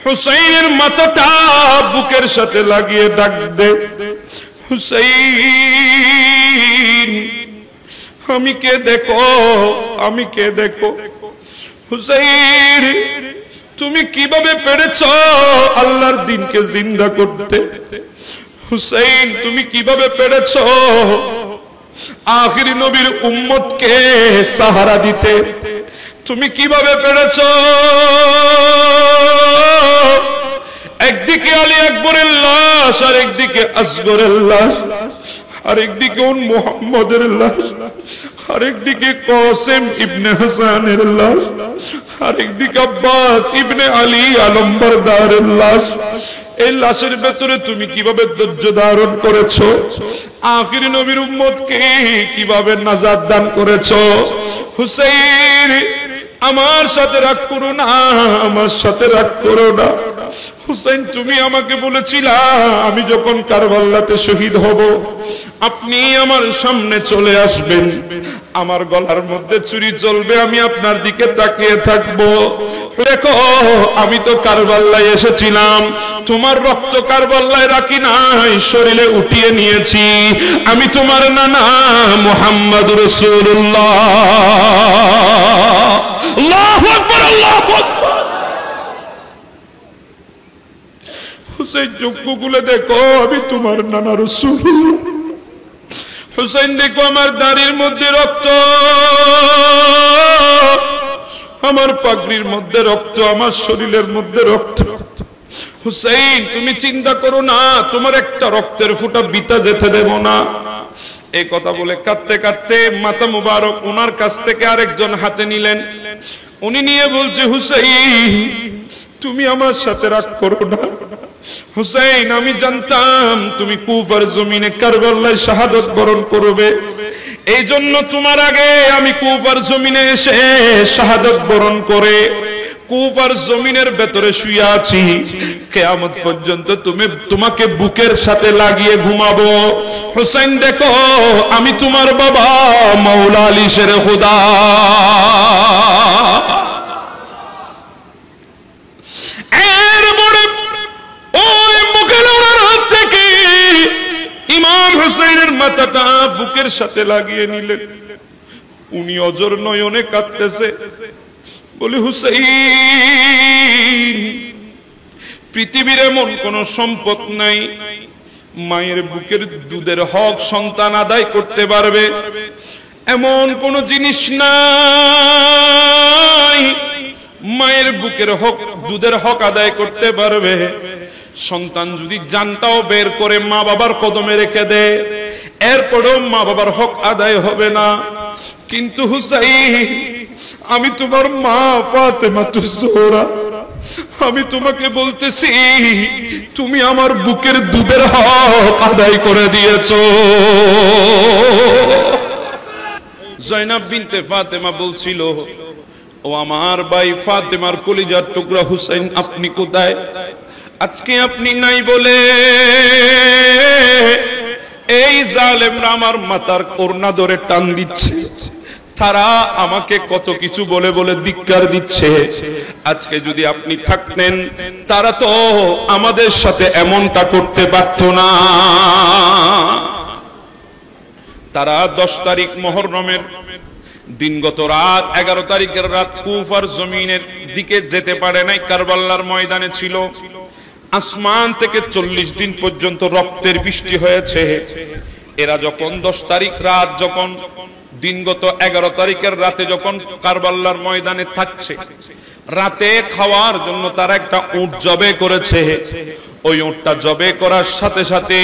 হুসাইনের মাথাটা বুকের সাথে লাগিয়ে ডাক দে, হুসাইন আমি কে দেখো, আমি কে দেখো। হুসাইন তুমি কিভাবে পেরেছো আল্লাহর দ্বীনকে জিন্দা করতে? হুসাইন তুমি কিভাবে পেরেছো আখিরি নবীর উম্মতকে সাহারা দিতে? তুমি কিভাবে পেরেছো একদিকে আলী আকবরের লাশ, আর একদিকে আসগরের লাশ, আরেকদিকে মুহাম্মদের লাশ, আরেকদিকে কাসেম ইবনে হাসানের লাশ, আরেকদিকে আব্বাস ইবনে আলী আলমবরদারের লাশ। এই লাশের ভেতরে তুমি কিভাবে ধৈর্য ধারণ করেছো? আখিরি নবীর উম্মতকে কিভাবে নাজাত দান করেছো? হুসাইন আমার সাথে রাগ করো না, আমার সাথে রাগ করো না। হুসাইন তুমি আমাকে বলেছিলা আমি যখন কারবালাতে শহীদ হব আপনি আমার সামনে চলে আসবেন, আমার গলার মধ্যে চুরি চলবে, আমি আপনার দিকে তাকিয়ে থাকবো। দেখো আমি তো কারবালায় এসেছিলাম, তোমার রক্ত কারবালায় রাখি নাই, শরীরে উঠিয়ে নিয়েছি। আমি তোমার নানা মুহাম্মদ রাসূলুল্লাহ। আল্লাহু আকবার, আল্লাহু আকবার। হুসাইন চক্ষু খুলে দেখো আমি তোমার নানা রাসূলুল্লাহ। হুসাইন দেখো আমার দাড়ির মধ্যে রক্ত, আমার পাগড়ির মধ্যে রক্ত, আমার শরীরের মধ্যে রক্ত। হুসাইন তুমি চিন্তা করো না, তোমার একটা রক্তের ফোঁটা বিতা যেতে দেব না। এই কথা বলে কাঁদতে কাঁদতে মাথা মুবারক ওনার কাছ থেকে আরেকজন হাতে নিলেন। উনি নিয়ে বলছে হুসাইন তুমি আমার সাথে রাগ করো না। হুসাইন আমি জানতাম তুমি কুফার জমিনে কারবালায় শাহাদাত বরণ করবে, এই জন্য তোমার আগে আমি কুফার জমিনে এসে শাহাদাত বরণ করে কুফার জমিনের ভেতরে শুয়ে আছি। কিয়ামত পর্যন্ত তোমাকে বুকের সাথে লাগিয়ে ঘুমাবো। হুসাইন দেখো আমি তোমার বাবা মাওলা আলী শেরে খুদা। ইমাম হুসাইনের মাথাটা বুকের সাথে লাগিয়ে নিলেন। উনি অজর নয়নে কাঁদতেছে, বলে হুসাইন পৃথিবীর এমন কোন সম্পদ নাই মায়ের বুকের দুধের হক সন্তান আদায় করতে পারবে, এমন কোন জিনিস নাই মায়ের বুকের হক দুধের হক আদায় করতে পারবে। সন্তান যদি জানটাও বের করে মা বাবার কদমে রেখে দেয় এরপরেও মা বাবার হক আদায় হবে না। কিন্তু হুসাইন আমি তোমার মা ফাতেমাতুজ জোহরা, আমি তোমাকে বলতেছি তুমি আমার বুকের দুধের হক আদায় করে দিয়েছো। জয়নাব বিনতে ফাতেমা বলছিল ও আমার ভাই ফাতেমার কলিজার টুকরা হুসাইন আপনি কোথায়? আজকে আপনি নাই বলে এই জালেমরা আমার মাথার ওড়না ধরে টান দিচ্ছে, তারা আমাকে কত কিছু বলে বলে ধিক্কার দিচ্ছে। আজকে যদি আপনি থাকতেন তারা তো আমাদের সাথে এমনটা করতে পারত না। তারা 10 তারিখ মুহররমের দিনগত রাত 11 তারিখের রাত কুফার জমিনের দিকে যেতে পারে নাই, কারবালার ময়দানে ছিল। আসমান থেকে 40 দিন পর্যন্ত রক্তের বৃষ্টি হয়েছে। এরা যখন 10 তারিখ রাত যখন দিনগত 11 তারিখের রাতে যখন কারবালার ময়দানে থাকছে, রাতে খাওয়ার জন্য তারা একটা উট জবে করেছে। ওই উটটা জবে করার সাথে সাথে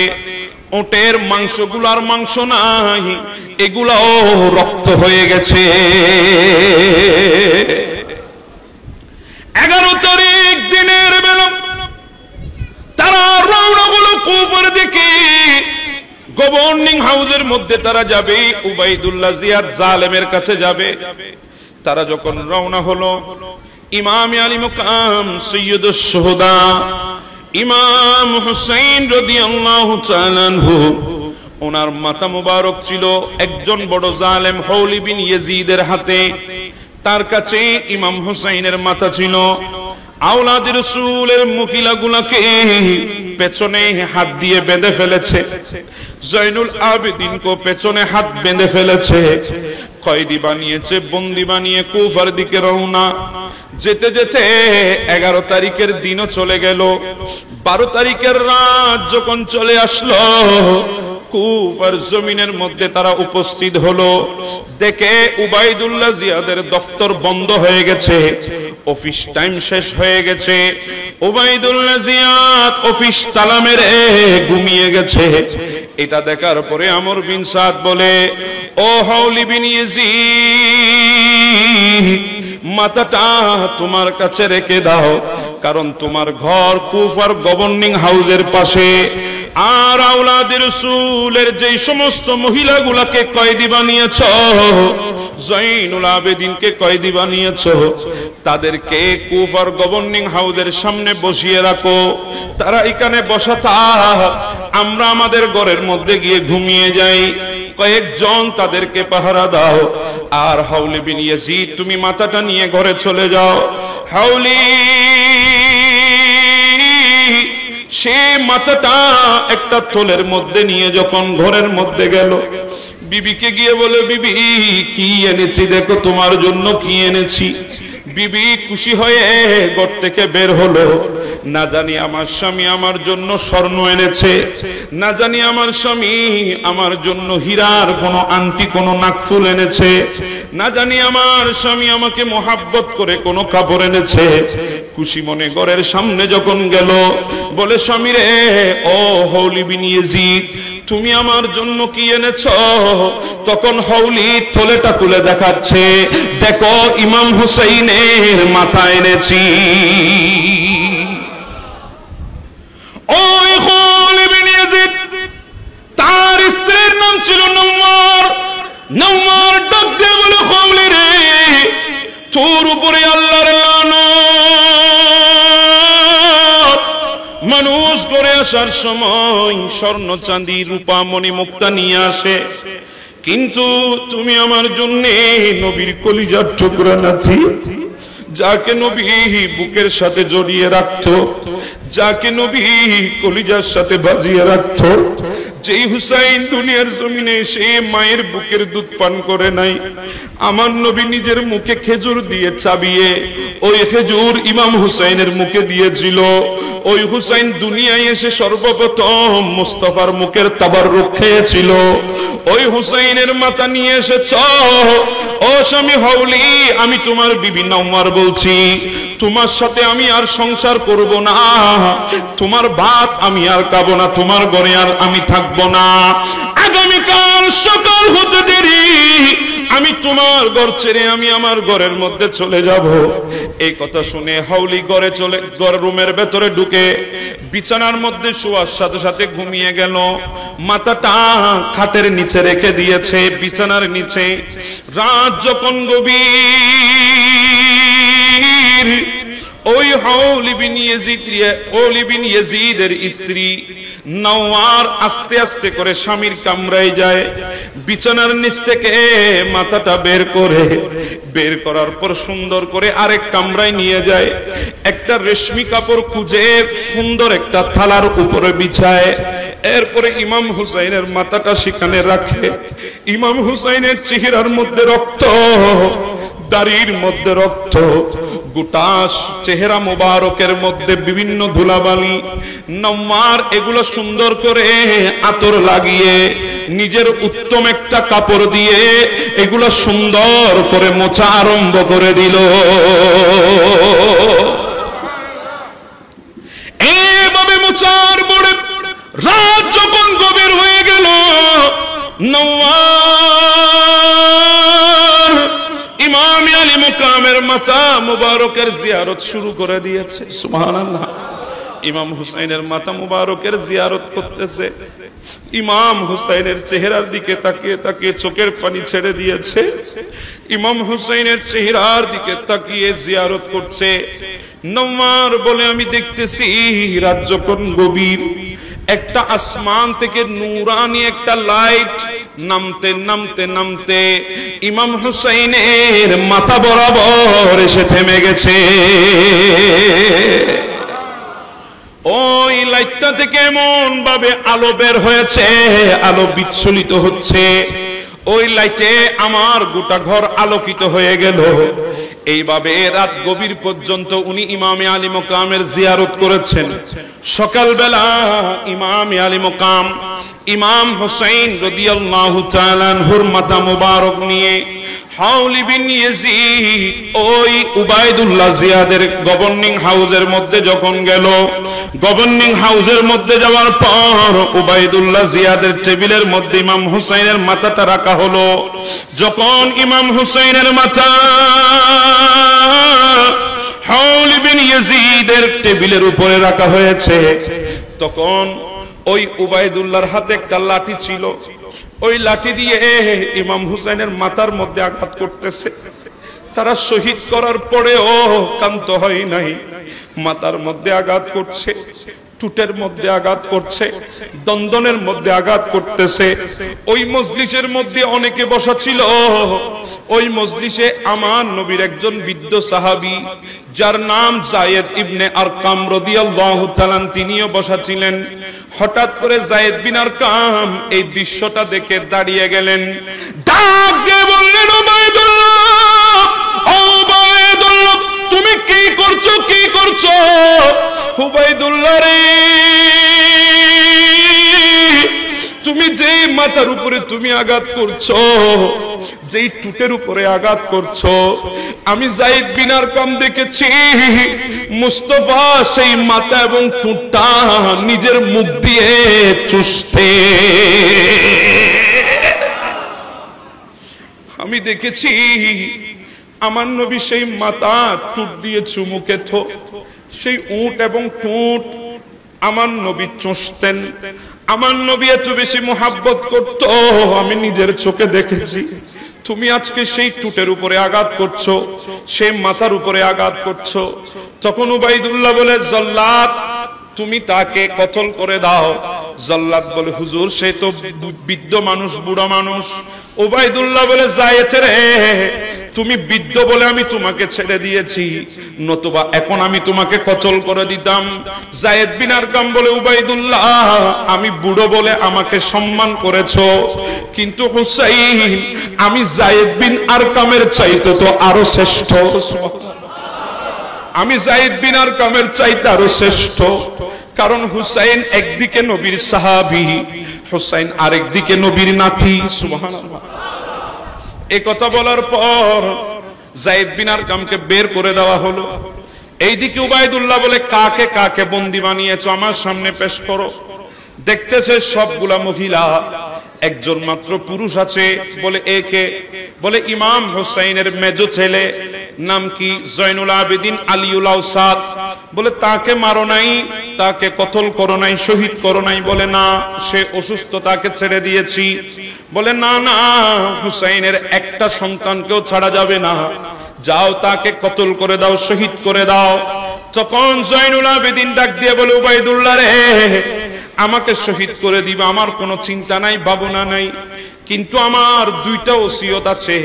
উটের মাংসগুলার মাংস নাই, এগুলাও রক্ত হয়ে গেছে। 11 তারিখ দিনের বেলা তারা রওনা হলো কুফার দিকে। গভর্নিং হাউসের মধ্যে তারা যাবে, উবাইদুল্লাহ জিয়াদ জালেমের কাছে যাবে। তারা যখন রওনা হলো, ইমাম আলী মুকাম সৈয়দুশ শুহাদা ইমাম হুসাইন রাদিয়াল্লাহু তাআলা আনহু, ওনার মাথা মুবারক ছিল একজন বড় জালেম হৌলি বিন ইয়াজিদের হাতে। তার কাছে ইমাম হুসাইনের মাথা ছিল। আওলাদ রাসূলের মহিলাগুলোকে পেছনে হাত দিয়ে বেঁধে ফেলেছে, জয়নুল আবেদিনকে পেছনে হাত বেঁধে ফেলেছে, কয়েদি বানিয়েছে, বন্দী বানিয়ে কুফার দিকে রওনা। যেতে যেতে 11 তারিখের দিনও চলে গেল। 12 তারিখের রাত যখন চলে আসলো, কুফার জমিনের মধ্যে তারা উপস্থিত হলো। দেখে উবাইদুল্লাহ জিয়াদের দফতর বন্ধ হয়ে গেছে, অফিস টাইম শেষ হয়ে গেছে। উবাইদুল্লাহ জিয়াদ অফিস তালা মেরে ঘুমিয়ে গেছে। এটা দেখার পরে আমর বিন সাদ বলে, ও হাউলি বিন ইয়াজিদ, মাথাটা তোমার কাছে রেখে দাও, কারণ তোমার ঘর কুফার গভর্নিং হাউসের পাশে। আর আওলাদের রাসূলের যেই সমস্ত মহিলাগুলোকে কয়েদি বানিয়েছ, জয়নুল আবেদিনকে কয়েদি বানিয়েছ, তাদেরকে কুফার গভর্নিং হাউসের সামনে বসিয়ে রাখো। তারা এখানে বসা থাক, আমরা আমাদের ঘরের মধ্যে গিয়ে ঘুমিয়ে যাই। কয়েকজন তাদেরকে পাহারা দাও। আর হাউলি বিন ইয়াজিদ, তুমি মাথাটা নিয়ে ঘরে চলে যাও। হাউলি সে মাথাটা একটা থলের মধ্যে নিয়ে যখন ঘরের মধ্যে গেল, বিবিকে গিয়ে বলে, বিবি কি এনেছি দেখো, তোমার জন্য কি এনেছি। বিবি খুশি হয়ে ঘর থেকে বের হলো। না জানি আমার স্বামী আমার জন্য স্বর্ণ এনেছে, না জানি আমার স্বামী আমার জন্য হীরার কোন আংটি, কোন নাকফুল এনেছে, না জানি আমার স্বামী আমাকে মোহাব্বত করে কোন কাপড় এনেছে। খুশি মনে ঘরের সামনে যখন গেল, বলে, স্বামী রে, ও হাউলি বিন ইয়াজিদ, তুমি আমার জন্য কি এনেছ? তখন হাউলি থলেটা তুলে দেখাচ্ছে, দেখো ইমাম হুসাইনের মাথা এনেছি। ওই হাউলি বিন ইয়াজিদ, তার স্ত্রীর নাম ছিল নওয়ার। নওয়ার ডাক দিয়ে বলে, হাউলি রে, তোর উপরে আল্লাহর লানত। মানুষ ঘরে আসার সময় স্বর্ণ চাঁদি রূপা মণি মুক্তা নিয়ে আসে, কিন্তু তুমি আমার জন্য নবীর কলিজার টুকরা নাতি, যাকে নবী বুকের সাথে জড়িয়ে রাখতো, যাকে নবী কলিজার সাথে বাজিয়ে রাখতো, যেই হুসাইন দুনিয়ার জমিনে সে মায়ের বুকের দুধ পান করে নাই, আমার নবী নিজের মুখে খেজুর দিয়ে চাবিয়ে ওই খেজুর ইমাম হুসাইনের মুখে দিয়েছিল। ওই হুসাইন দুনিয়ায় এসে সর্বপ্রথম মুস্তাফার মুখের তাবাররুক খেয়েছিল। ওই হুসাইনের মাথা নিয়ে এসেছ। ও স্বামী হাউলি, আমি তোমার বিবি নওয়ার বলছি, তোমার সাথে আমি আর সংসার করব না, তোমার ভাত আমি আর খাবো না, তোমার ঘরে আর আমি থাকবো না। আগামীকাল সকাল হতে দেরি আমি তোমার ঘর ছেড়ে আমি আমার ঘরের মধ্যে চলে যাব। এই কথা শুনে হাউলি ঘরে চলে, ঘর রুমের ভেতরে ঢুকে বিছানার মধ্যে শোয়ার সাথে সাথে ঘুমিয়ে গেল। মাথাটা খাটের নিচে রেখে দিয়েছে, বিছানার নিচে। রাত যখন গভীর, ওই হাউলি বিন ইয়াজিদের স্ত্রী নওয়ার আস্তে আস্তে করে স্বামীর কামরায় যায়, বিছানার নিচ থেকে মাথাটা বের করার পর সুন্দর করে আরেক কামরায় নিয়ে যায়। একটা রেশমি কাপড় খুঁজে সুন্দর একটা থালার উপরে বিছায়। এরপরে ইমাম হুসাইনের মাথাটা সেখানে রাখে। ইমাম হুসাইনের চেহারার মধ্যে রক্ত, দাড়ির মধ্যে রক্ত, গোটা চেহারা মোবারকের মধ্যে বিভিন্ন ধুলাবালি। নওয়ার এগুলো সুন্দর করে আতর লাগিয়ে নিজের উত্তম একটা কাপড় দিয়ে এগুলো সুন্দর করে মোছা আরম্ভ করে দিল। এইভাবে মোছার পরে রাত যখন গভীর হয়ে গেল, নওয়ার ইমাম আলী মুকামের মাথা মুবারকের জিয়ারত শুরু করে দিয়েছে। সুবহানাল্লাহ। ইমাম হুসাইনের মাথা মুবারকের জিয়ারত করতেছে। ইমাম হুসাইনের চেহারার দিকে তাকিয়ে তাকিয়ে চোখের পানি ছেড়ে দিয়েছে। ইমাম হুসাইনের চেহারার দিকে তাকিয়ে জিয়ারত করছে। নওয়ার বলে, আমি দেখতেছি রাত যখন গভীর, একটা আসমান থেকে নূরানি একটা লাইট নামতে নামতে নামতে ইমাম হুসাইনের মাথা বরাবর এসে থেমে গেছে। ওই লাইটটা থেকে এমন ভাবে আলো বের হয়েছে, আলো বিচ্ছুরিত হচ্ছে, ওই লাইটে আমার গোটা ঘর আলোকিত হয়ে গেল। এইভাবে রাত গভীর পর্যন্ত উনি ইমামে আলী মকামের জিয়ারত করেছেন। সকালবেলা ইমামে আলী মকাম ইমাম হুসাইন রাদিয়াল্লাহু তাআলা আনহুর মাথা মুবারক নিয়ে হাউল ইবনে ইয়াজিদ ওই উবাইদুল্লাহ জিয়াদের গভর্নিং হাউসের মধ্যে যখন গেল, গভর্নিং হাউসের মধ্যে যাওয়ার পর উবাইদুল্লাহ জিয়াদের টেবিলের মধ্যে ইমাম হুসাইনের মাথাটা রাখা হলো। যখন ইমাম হুসাইনের মাথা হাউল ইবনে ইয়াজিদের টেবিলের উপরে রাখা হয়েছে, তখন ওই উবাইদুল্লাহর হাতে একটা লাঠি ছিল, ওই লাঠি দিয়ে ইমাম হুসাইনের মাথার মধ্যে আঘাত করতেছে। তারা শহীদ করার পরেও ক্ষান্ত হয় নাই, মাথার মধ্যে আঘাত করছে, টুটের মধ্যে আঘাত করছে, দন্দনের মধ্যে আঘাত করতেছে। ওই মজলিসের মধ্যে অনেকে বসা ছিল। ওই মজলিসে আমার নবীর একজন বৃদ্ধ সাহাবী যার নাম যায়েদ ইবনে আরকাম রাদিয়াল্লাহু তাআলা তিনিও বসা ছিলেন। হঠাৎ করে যায়েদ বিন আরকাম এই দৃশ্যটা দেখে দাঁড়িয়ে গেলেন, ডাক দিয়ে বললেন, উবাইদুল্লাহ, ও উবাইদুল্লাহ, তুমি কি করছো, কি করছো? উবাইদুল্লাহ রে, তুমি যেই মাথার উপরে তুমি আঘাত করছো, যেই টুটের উপরে আঘাত করছো, আমি যায়েদ বিন আরকাম দেখেছি মুস্তাফা সেই মাথা এবং টুটটা নিজের মুখ দিয়ে চুষতে। আমি দেখেছি আমার নবী সেই মাথা টুট দিয়ে চুমু খেত, সেই উট এবং টুট আমার নবী চুষতেন। আমার নবী এত বেশি মোহাব্বত করত, আমি নিজের চোখে দেখেছি। তুমি আজকে সেই টুটের উপরে আঘাত করছো, সেই মাথার উপরে আঘাত করছো। তখন উবাইদুল্লাহ বলে, জল্লাদ, তুমি তাকে কতল করে দাও। জল্লাদ বলে, হুজুর সে তো বৃদ্ধ মানুষ, বুড়া মানুষ। উবাইদুল্লাহ বলে, যায়েদ রে, তুমি বৃদ্ধ বলে আমি তোমাকে ছেড়ে দিয়েছি, নতুবা এখন আমি তোমাকে কতল করে দিতাম। যায়েদ বিন আরকাম বলে, উবাইদুল্লাহ, আমি বুড়ো বলে আমাকে সম্মান করেছো, কিন্তু হুসাইন আমি যায়েদ বিন আরকামের চাইতে তো আরো শ্রেষ্ঠ, আমি যায়েদ বিন আরকামের চাইতে আরো শ্রেষ্ঠ। কারণ হুসাইন একদিকে নবীর সাহাবী, হুসাইন আরেকদিকে নবীর নাতি। সুবহানাল্লাহ। এই কথা বলার পর যায়েদ বিন আরকামকে বের করে দেওয়া হলো। এইদিকে উবাইদুল্লাহ বলে, কাকে কাকে বন্দী বানিয়েছো আমার সামনে পেশ করো। দেখতেছে সবগুলা মহিলা, একজন মাত্র পুরুষ আছে। বলে, একে? বলে, ইমাম হুসাইনের মেজো ছেলে, নাম কি? জয়নুল আবেদিন আলিউল আওসাদ। বলে, তাকে মারো নাই, তাকে কতল করো নাই, শহীদ করো নাই? বলে, না, সে অসুস্থ, তাকে ছেড়ে দিয়েছি। বলে, না না, হুসাইনের একটা সন্তানকেও ছাড়া যাবে না, যাও তাকে কতল করে দাও, শহীদ করে দাও। তখন জয়নুল আবেদিন ডাক দিয়ে বলে, উবাইদুল্লাহ রে, আমাকে শহীদ করে দিবা, আমার কোনো চিন্তা নাই, ভাবনা নাই, কিন্তু আমার দুইটা ওসিয়ত আছে।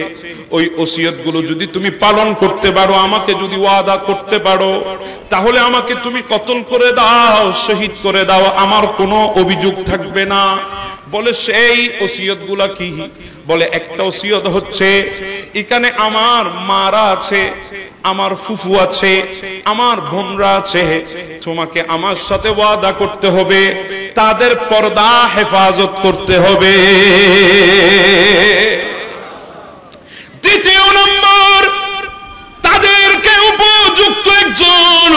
ওই ওসিয়ত গুলো যদি তুমি পালন করতে পারো, আমাকে যদি ওয়াদা করতে পারো, তাহলে আমাকে তুমি কতল করে দাও, শহীদ করে দাও, আমার কোনো অভিযোগ থাকবে না। বলে, সেই ওসিয়ত গুলা কি? বলে, একটা ওসিয়ত হচ্ছে, এখানে আমার মারা আছে, আমার ফুফু আছে, আমার বোনরা আছে, তোমাকে আমার সাথে ওয়াদা করতে হবে, তাদের পর্দা হেফাজত করতে হবে। দ্বিতীয় নম্বর, তাদেরকে উপযুক্ত একজন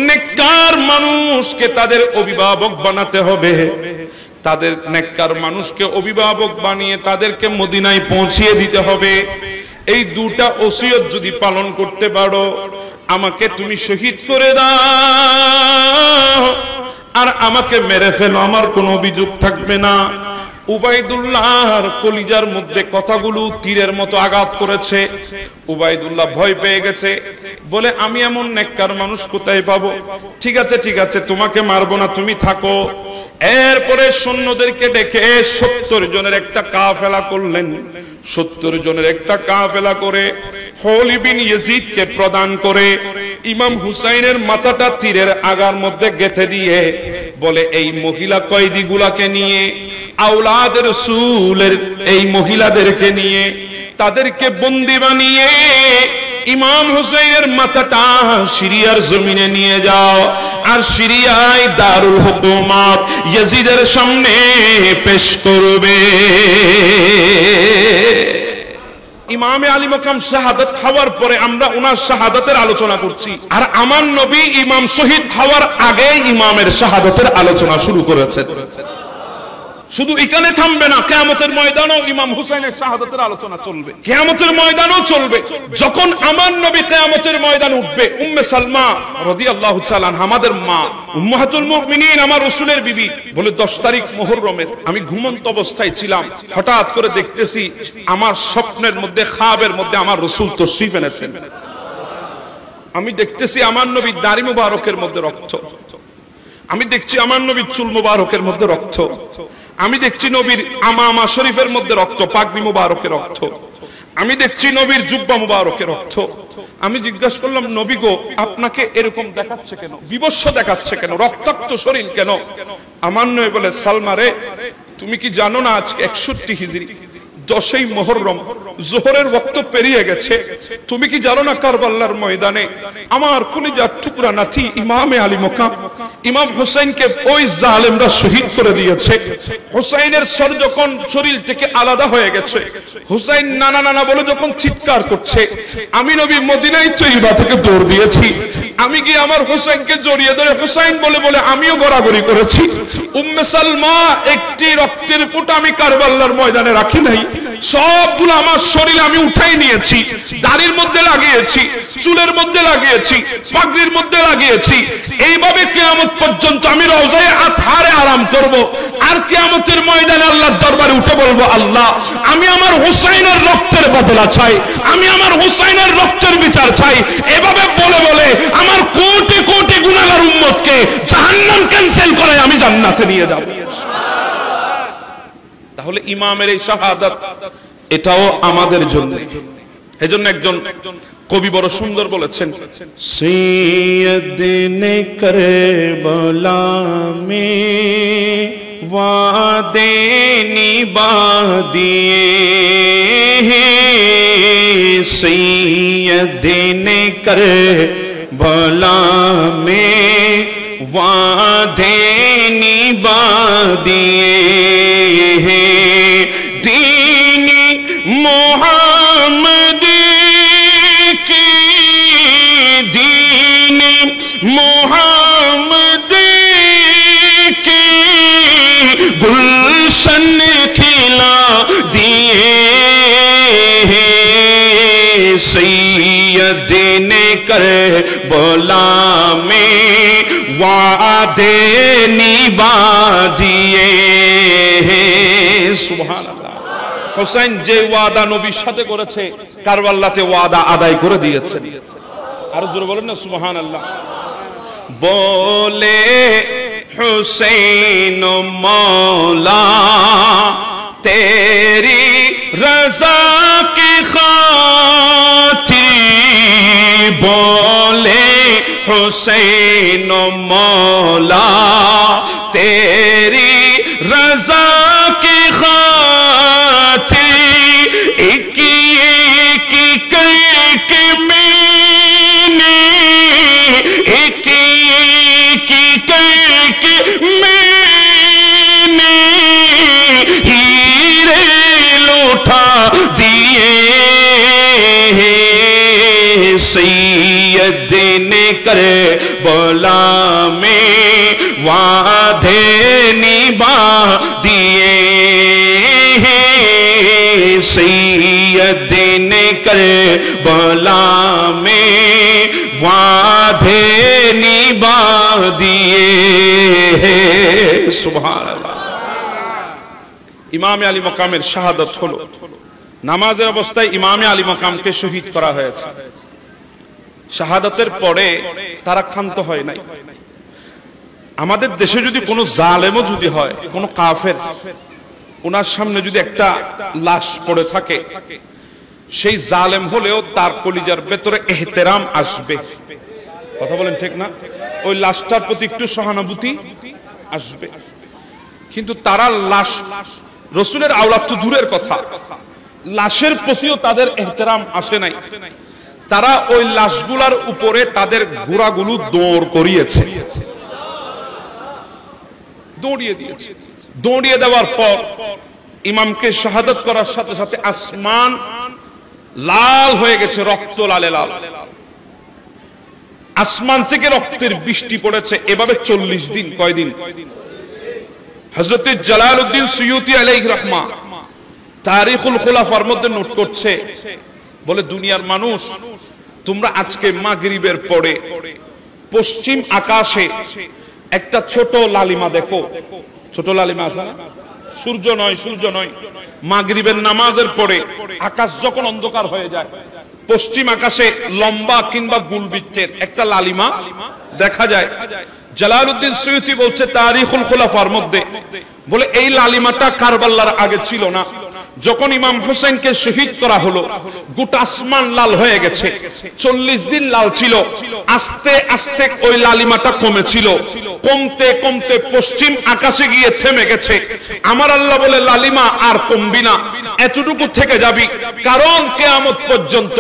নেককার মানুষকে তাদের অভিভাবক বানাতে হবে। তাদের নেককার মানুষকে অভিভাবক বানিয়ে তাদেরকে মদিনায় পৌঁছিয়ে দিতে হবে। এই দুটা ওসিয়ত যদি পালন করতে পারো, আমাকে তুমি শহীদ করে দাও আর আমাকে মেরে ফেলো, আমার কোনো অভিযোগ থাকবে না। উবাইদুল্লাহর কলিজার মধ্যে কথাগুলো তীরের মতো আঘাত করেছে। উবাইদুল্লাহ ভয় পেয়ে গেছে। বলে, আমি এমন নেককার মানুষ কোথায় পাবো? ঠিক আছে ঠিক আছে, তোমাকে মারবো না, তুমি থাকো, এরপরে সৈন্যদেরকে ডেকে 70 জনের একটা কাফেলা করলেন। 70 জনের একটা কাফেলা করে খলিদ বিন ইয়াজিদকে প্রদান করে ইমাম হুসাইনের মাথাটা তীরের আগার মধ্যে গেঁথে দিয়ে বলে, এই মহিলা কয়েদিগুলাকে নিয়ে, আওলাদ রাসূলের এই মহিলাদেরকে নিয়ে, তাদেরকে বন্দী বানিয়ে ইমাম হুসাইনের মাথাটা সিরিয়ার জমিনে নিয়ে যাও, আর সিরিয়ায় দারুল হুকুমাত ইয়াজিদের সামনে পেশ করবে। ইমামে আলী মাকাম শাহাদাত হওয়ার পরে আমরা ওনার শাহাদাতের আলোচনা করছি, আর আমার নবী ইমাম শহীদ হওয়ার আগে ইমামের শাহাদাতের আলোচনা শুরু করেছেন। শুধু এখানে থামবে না, কিয়ামতের ময়দানেও ইমাম হুসাইনের শাহাদাতের আলোচনা চলবে, কিয়ামতের ময়দানেও চলবে। যখন আমার নবী কিয়ামতের ময়দানে উঠবে, উম্মে সালমা রাদিয়াল্লাহু তাআলা আনহা, আমাদের মা, উম্মাহাতুল মুমিনিন, আমার রাসূলের বিবি, বলে 10 তারিখ মুহররমের আমি ঘুমন্ত অবস্থায় ছিলাম, হঠাৎ করে দেখতেছি আমার স্বপ্নের মধ্যে, খাবের মধ্যে আমার রাসূল তশরীফ এনেছেন। আমি দেখতেছি আমার নবীর দাড়ি মুবারকের মধ্যে রক্ত, আমি দেখছি আমার নবীর চুল মুবারকের মধ্যে রক্ত, আমি দেখছি নবীর আমামা শরীফের মধ্যে রক্ত, পাগড়ি মুবারকের রক্ত, আমি দেখছি নবীর জুব্বা মুবারকের রক্ত। আমি জিজ্ঞাসা করলাম, নবী গো, আপনাকে এরকম দেখাচ্ছে কেন, বিবস্ব দেখাচ্ছে কেন, রক্তাক্ত শরীর কেন? আমার নবী বলে, সালমা রে, তুমি কি জানো না আজকে 61 হিজরি 10ই মুহররম, জোহরের ওয়াক্ত পেরিয়ে গেছে। তুমি কি জানো না কারবালার ময়দানে আমার কলিজার টুকরা নাতি ইমামে আলী মাকাম ইমাম হুসাইনকে ওই জালেমরা শহীদ করে দিয়েছে। হুসাইনের সর যখন শরীর থেকে আলাদা হয়ে গেছে, হুসাইন নানা নানা বলে যখন চিৎকার করছে, আমি নবী মদিনায় তৈবা থেকে দৌড় দিয়েছি। আমি গিয়ে আমার হুসাইনকে জড়িয়ে ধরে হুসাইন বলে বলে আমিও গড়াগড়ি করেছি। উম্মে সালমা একটি রক্তের ফোঁটা আমি কারবালার ময়দানে রাখি নাই, সবগুলো আমার শরীরে আমি উঠাই নিয়েছি, দাড়ির মধ্যে লাগিয়েছি, চুলের মধ্যে লাগিয়েছি, পাগড়ির মধ্যে লাগিয়েছি। এইভাবে কিয়ামত পর্যন্ত আমি রওজায়ে আতহারে আরাম করব, আর কিয়ামতের ময়দানে আল্লাহর দরবারে উঠে বলবো, আল্লাহ, আমি আমার হুসাইনের রক্তের বদলা চাই, আমি আমার হুসাইনের রক্তের বিচার চাই। এভাবে বলে বলে আমার কোটি কোটি গুনাহগার উম্মতকে জাহান্নাম ক্যান্সেল করে আমি জান্নাতে নিয়ে যাব। তাহলে ইমামের এই শাহাদাত, এটাও আমাদের জন্য। এজন্য একজন কবি বড় সুন্দর বলেছেন, সৈয়দ নে কারবালা মে ওয়াদে নিভা দিয়ে, সৈয়দ নে কারবালা মে वादे निभा दिए हैं, दीन मोहम्मद की, दीन मोहम्मद की गुलशन खिला दिए हैं, सैयद ने करबला में वादे निभा दिए। সুবহানাল্লাহ। হুসাইন যে ওয়াদা নবীর সাথে করেছে, কারবালাতে ওয়াদা আদায় করে দিয়েছে। আরো জোরে বলেন না সুবহানাল্লাহ। बोले हुसैन मौला तेरी रजा की खातिर, बोले हुसैन मौला तेरी रजा की खातिर, एक एक करके मैंने, एक एक करके मैंने हीरे लौटा दिए, सैयद ने करबला में वादे निभा दिए, सैयद ने करबला में वादे निभा दिए। सुबहानाल्लाह। ইমামে আলী মাকামের শাহাদাত হলো, নামাজের অবস্থায় ইমামে আলী মাকামকে শহীদ করা হয়েছে। শাহাদাতের পরে তারা ক্ষান্ত হয় নাই, আমাদের দেশে যদি কোনো জালেমও যদি হয়, কোনো কাফের, ওনার সামনে যদি একটা লাশ পড়ে থাকে, সেই জালেম হলেও তার কলিজার ভেতরে এহতেরাম আসবে। কথা বলেন ঠিক না? ওই লাশটার প্রতি একটু সহানুভূতি আসবে। কিন্তু তারা লাশ, রসুলের আওলাদ তো দূরের কথা, লাশের প্রতিও তাদের এহতেরাম আসে নাই। তারা ওই লাশগুলার উপরে তাদের ঘোড়াগুলো দৌড় করিয়েছে, দৌড়িয়ে দিয়েছে। দৌড়িয়ে দেওয়ার পর ইমামকে শাহাদাত করার সাথে সাথে আসমান লাল হয়ে গেছে, রক্ত লালে লাল। আসমান থেকে রক্তের বৃষ্টি পড়েছে এভাবে 40 দিন। কয়দিন? হযরত জালালউদ্দিন সুয়ুতি আলাইহির রাহমা তারিখুল খুলাফার মধ্যে নোট করছে, বলে দুনিয়ার মানুষ, তোমরা আজকে মাগরিবের পরে পশ্চিম আকাশে একটা ছোট লালিমা দেখো। ছোট লালিমা আছে না? সূর্য নয়, সূর্য নয়। মাগরিবের নামাজের পরে আকাশ যখন অন্ধকার হয়ে যায়, পশ্চিম আকাশে লম্বা কিংবা গুলবৃত্তের একটা লালিমা দেখা যায়। জালালউদ্দিন সুয়ুতি বলছে তারিখুল খুলাফার মধ্যে, বলে এই লালিমাটা কারবালার আগে ছিল না। যখন ইমাম হোসেনকে শহীদ করা হলো, গোটা আসমান লাল হয়ে গেছে। 40 দিন লাল ছিল, আস্তে আস্তে ওই লালিমাটা কমেছিল, কমতে কমতে পশ্চিম আকাশে গিয়ে থেমে গেছে। আমার আল্লাহ বলে, লালিমা আর কমবি না, এতটুকু থেকে যাবি, কারণ কিয়ামত পর্যন্ত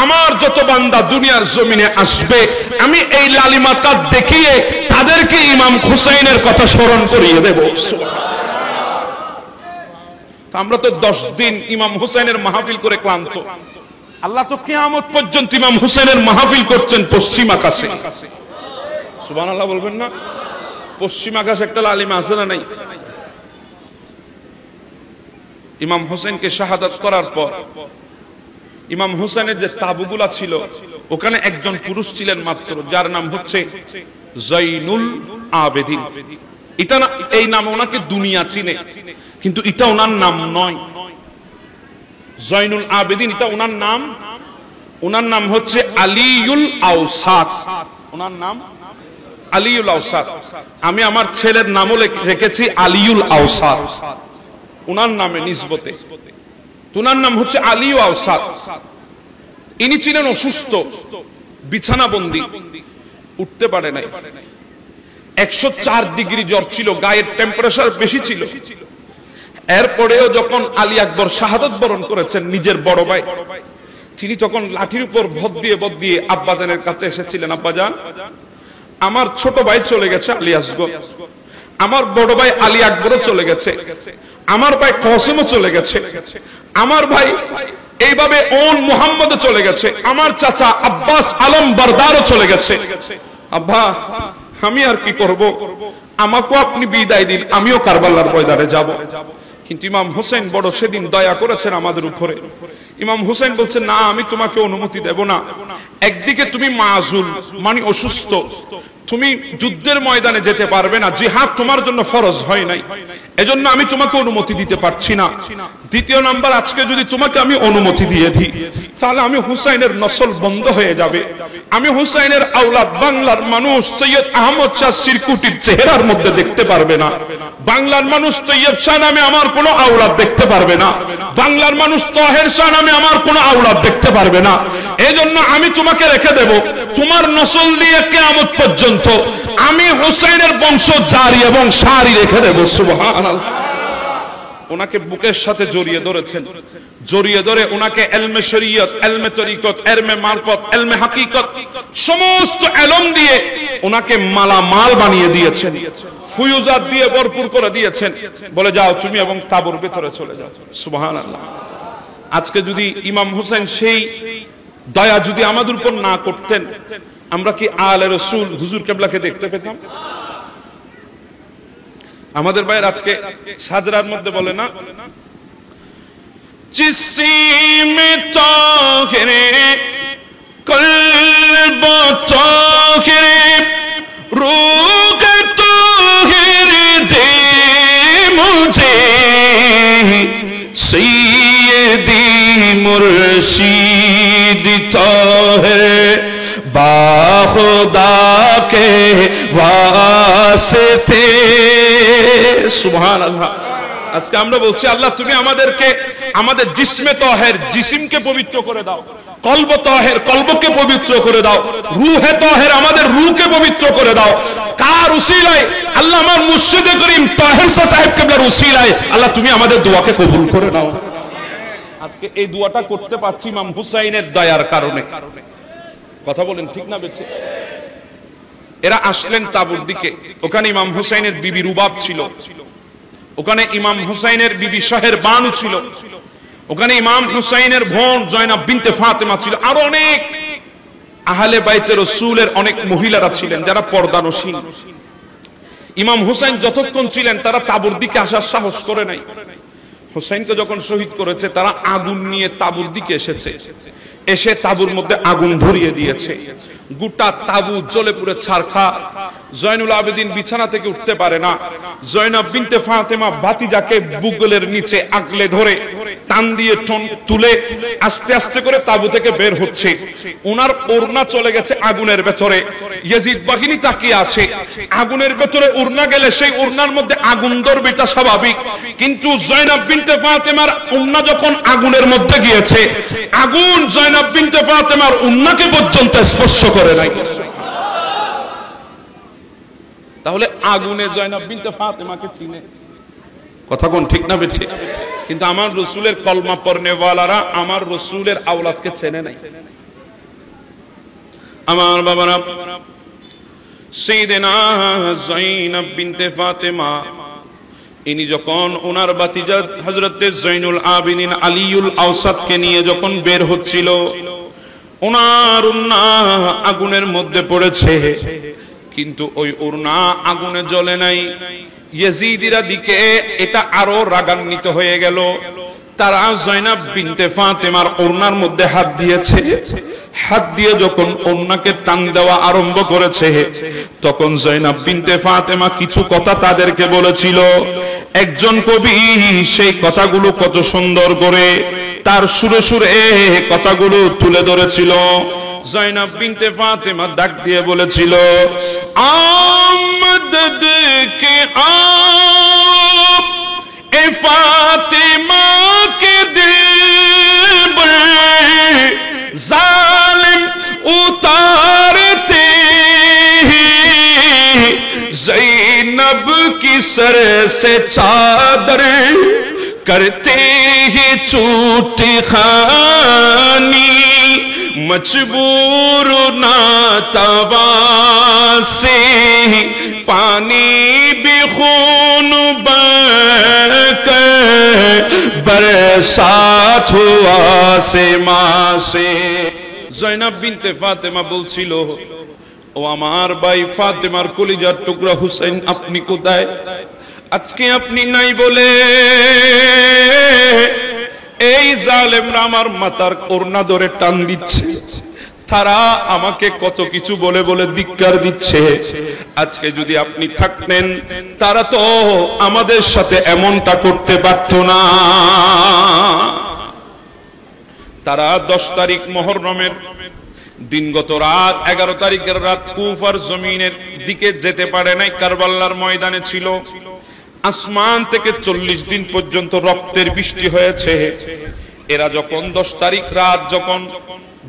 আমার যত বান্দা দুনিয়ার জমিনে আসবে, আমি এই লালিমাটা দেখিয়ে তাদেরকে ইমাম হুসাইনের কথা স্মরণ করিয়ে দেব। আমরা তো 10 দিন ইমাম হুসাইনের মাহফিল করে ক্লান্ত, আল্লাহ তো কিয়ামত পর্যন্ত ইমাম হুসাইনের মাহফিল করছেন পশ্চিম আকাশে। সুবহানাল্লাহ বলবেন না? পশ্চিম আকাশে একটা লালিমা আছে না নাই? ইমাম হোসেনকে শাহাদাত করার পর ইমাম হোসেনের যে তাবুগুলা ছিল, ওখানে একজন পুরুষ ছিলেন মাত্র, যার নাম হচ্ছে জয়নুল আবেদিন। এটা না, এই নামে ওনাকে দুনিয়া চিনে, কিন্তু এটা ওনার নাম নয়। জয়নুল আবেদিন এটা ওনার নাম। ওনার নাম হচ্ছে আলিউল আওসাত। ওনার নাম আলিউল আওসাত। আমি আমার ছেলের নামও রেখেছি আলিউল আওসাত, ওনার নামে নিসবতে। ওনার নাম হচ্ছে আলিউ আওসাত। ইনি ছিলেন অসুস্থ, বিছানাবন্দি, উঠতে পারে নাই। 104 ডিগ্রি জ্বর ছিল, গায়ের টেম্পারেচার বেশি ছিল। এরপরেও যখন আলী আকবর শাহাদাত বরণ করেছেন, নিজের বড় ভাই, তিনি তখন লাঠির উপর ভর দিয়ে আব্বাজানের কাছে এসেছিলেন। আব্বাজান, আমার ছোট ভাই চলে গেছে আলী আসগর, আমার বড় ভাই আলী আকবরও চলে গেছে, আমার ভাই কসেমও চলে গেছে, আমার ভাই এইভাবে ওন মুহাম্মদও চলে গেছে, আমার চাচা আব্বাস আলম বারদারও চলে গেছে। আব্বা, আমি আর কি করব? আমাকেও আপনি বিদায় দিন, আমিও কারবালার ময়দানে যাব। কিন্তু ইমাম হোসেন বড় সেদিন দয়া করেছেন আমাদের উপরে। ইমাম হোসেন বলছেন, না, আমি তোমাকে অনুমতি দেব না। একদিকে তুমি মাযুল, মানে অসুস্থ, তুমি যুদ্ধের ময়দানে যেতে পারবে না, জিহাদ তোমার জন্য ফরজ হয় নাই, এজন্য আমি তোমাকে অনুমতি দিতে পারছি না। দ্বিতীয় নাম্বার, আজকে যদি তোমাকে আমি অনুমতি দিয়ে দিই, তাহলে আমি হুসাইনের নসল বন্ধ হয়ে যাবে। আমি হুসাইনের আওলাদ বাংলার মানুষ সৈয়দ আহমদ শাহ সিরকুটির চেহারার মধ্যে দেখতে পারবে না। বাংলার মানুষ তৈয়ব শাহ নামে আমার কোনো আওলাদ দেখতে পারবে না। বাংলার মানুষ তাহের শাহ নামে আমার কোনো আওলাদ দেখতে পারবে না। এজন্য আমি তোমাকে রেখে দেব, তোমার নসল দিয়ে কিয়ামত পর্যন্ত আমি হুসাইনের বংশ জারি এবং সারি রেখে দেব। সুবহানাল্লাহ। ওনাকে বুকের সাথে জড়িয়ে ধরেছেন, জড়িয়ে ধরে ওনাকে ইলমে শরীয়ত, ইলমে তরিকত, ইলমে মারফত, ইলমে হাকিকত সমস্ত ইলম দিয়ে ওনাকে মালামাল বানিয়ে দিয়েছেন, ফুয়ুজাত দিয়ে ভরপুর করে দিয়েছেন। বলে, যাও তুমি এবং তাবুর ভিতরে চলে যাও। সুবহানাল্লাহ। আজকে যদি ইমাম হোসেন সেই দয়া যদি আমাদের উপর না করতেন, আমরা কি আলে রাসূল হুজুর কিবলাকে দেখতে পেতাম? আমাদের ভাইয়ের আজকে সাজরার মধ্যে বলে না, জিসিমে তাহিরে কলব তাহিরে রূহ তাহিরে দে মুঝে সৈয়দি মুর্শিদ তাহিরে বাখুদা के से थे। सुभान अल्लाह। আজকে আমরা বলছি আল্লাহ তুমি আমাদেরকে আমাদের জিসমে তাহের জিসমকে পবিত্র করে দাও, কলব তাহের কলবকে পবিত্র করে দাও, রূহে তাহের আমাদের রূহকে পবিত্র করে দাও। কার উসিলায়? আল্লাহ আমার মুর্শিদে করিম তাহের শাহ সাহেব কিবলার উসিলায় আল্লাহ তুমি আমাদের দোয়াকে কবুল করে নাও। আজকে এই দোয়াটা করতে পারছি ইমাম হুসাইনের দয়ার কারণে। কথা বলেন ঠিক না বেঠিক? এরা আসলেন তাবুর দিকে, ওখানে ইমাম হুসাইনের বিবি রুবাব ছিল, ওখানে ইমাম হুসাইনের বিবি শাহের বানু ছিল, ওখানে ইমাম হুসাইনের বোন জয়নাব বিনতে ফাতেমা ছিল, আর অনেক আহলে বাইতে রাসূলের অনেক মহিলারা ছিলেন যারা পর্দানশীল। ইমাম হুসাইন যতক্ষণ ছিলেন তারা তাবুর দিকে আসার সাহস করে নাই। হুসাইনকে যখন শহীদ করেছে তারা আগুন নিয়ে তাবুর দিকে এসেছে, এসে তাবুর মধ্যে আগুন ধরিয়ে দিয়েছে, গোটা তাবু জ্বলে পুড়ে ছারখার। জয়নুল আবেদিন বিছানা থেকে উঠতে পারে না। জয়নাব বিনতে ফাতেমা ভাতিজাকে বুগলের নিচে আগলে ধরে টান দিয়ে তুলে আস্তে আস্তে করে তাবু থেকে বের হচ্ছে। ওনার ওড়না চলে গেছে আগুনের ভেতরে, ইয়াজিদ বাহিনী তাকিয়ে আছে। আগুনের ভেতরে ওড়না গেলে সেই ওড়নার মধ্যে আগুন ধরবে, এটা স্বাভাবিক, কিন্তু জয়নাব বিনতে ফাতেমার ওড়না যখন আগুনের মধ্যে গিয়েছে, আগুন জয়নাব বিনতে ফাতেমার ওড়নাকে পর্যন্ত স্পর্শ করে নাই। তাহলে আগুনে জয়নাব বিনতে ফাতেমাকে চিনে। কথা কোন ঠিক না বেঠিক? কিন্তু আমার রাসূলের কলমা পড়নেওয়ালারা আমার রাসূলের আওলাদকে চেনে নাই। আমার বাবারা, সাইয়েদেনা জয়নাব বিনতে ফাতেমা ইনি যখন ওনার ভাতিজা হযরতে জয়নুল আবেদিন আলীউল আওসাদকে নিয়ে যখন বের হচ্ছিল, ওনার ওড়না আগুনের মধ্যে পড়েছে, কিন্তু ওই ওড়না আগুনে জ্বলে নাই। ইয়াজিদিরা দিকে এটা আরো রাগান্বিত হয়ে গেল। তারা জয়নাব বিনতে ফাতেমার ওড়নার মধ্যে হাত দিয়েছে। হাত দিয়ে যখন ওড়নাকে টান দেওয়া আরম্ভ করেছে, তখন জয়নাব বিনতে ফাতেমা কিছু কথা তাদেরকে বলেছিল। একজন কবি সেই কথাগুলো কত সুন্দর করে তার সুরে সুরে কথাগুলো তুলে ধরেছিল। জয়নাব বিনতে ফাতেমা ডাক দিয়ে বলেছিল, আমদদ কে আপ এ ফাতেমা কে দিল জালিম उतारते ज़ैनब की सर से चादर करते ही चूटी खानी मजबूर नातवा से पानी भी खून बहकर बरसात हुआ से माँ से। জয়নাব বিনতে ফাতেমা বলছিল, ও আমার ভাই ফাতেমার কলিজার টুকরা হুসাইন, আপনি কোথায়? আজকে আপনি নাই বলে এই জালেমরা আমার মাথার ওড়না ধরে টান দিচ্ছে, তারা আমাকে কত কিছু বলে বলে ধিক্কার দিচ্ছে। আজকে যদি আপনি থাকতেন তারা তো আমাদের সাথে এমনটা করতে পারত না। তারা 10 তারিখ মুহররমের দিনগত রাত 11 তারিখের রাত কুফার জমিনের দিকে যেতে পারে নাই, কারবালার ময়দানে ছিল। আসমান থেকে 40 দিন পর্যন্ত রক্তের বৃষ্টি হয়েছে। এরা যখন 10 তারিখ রাত, যখন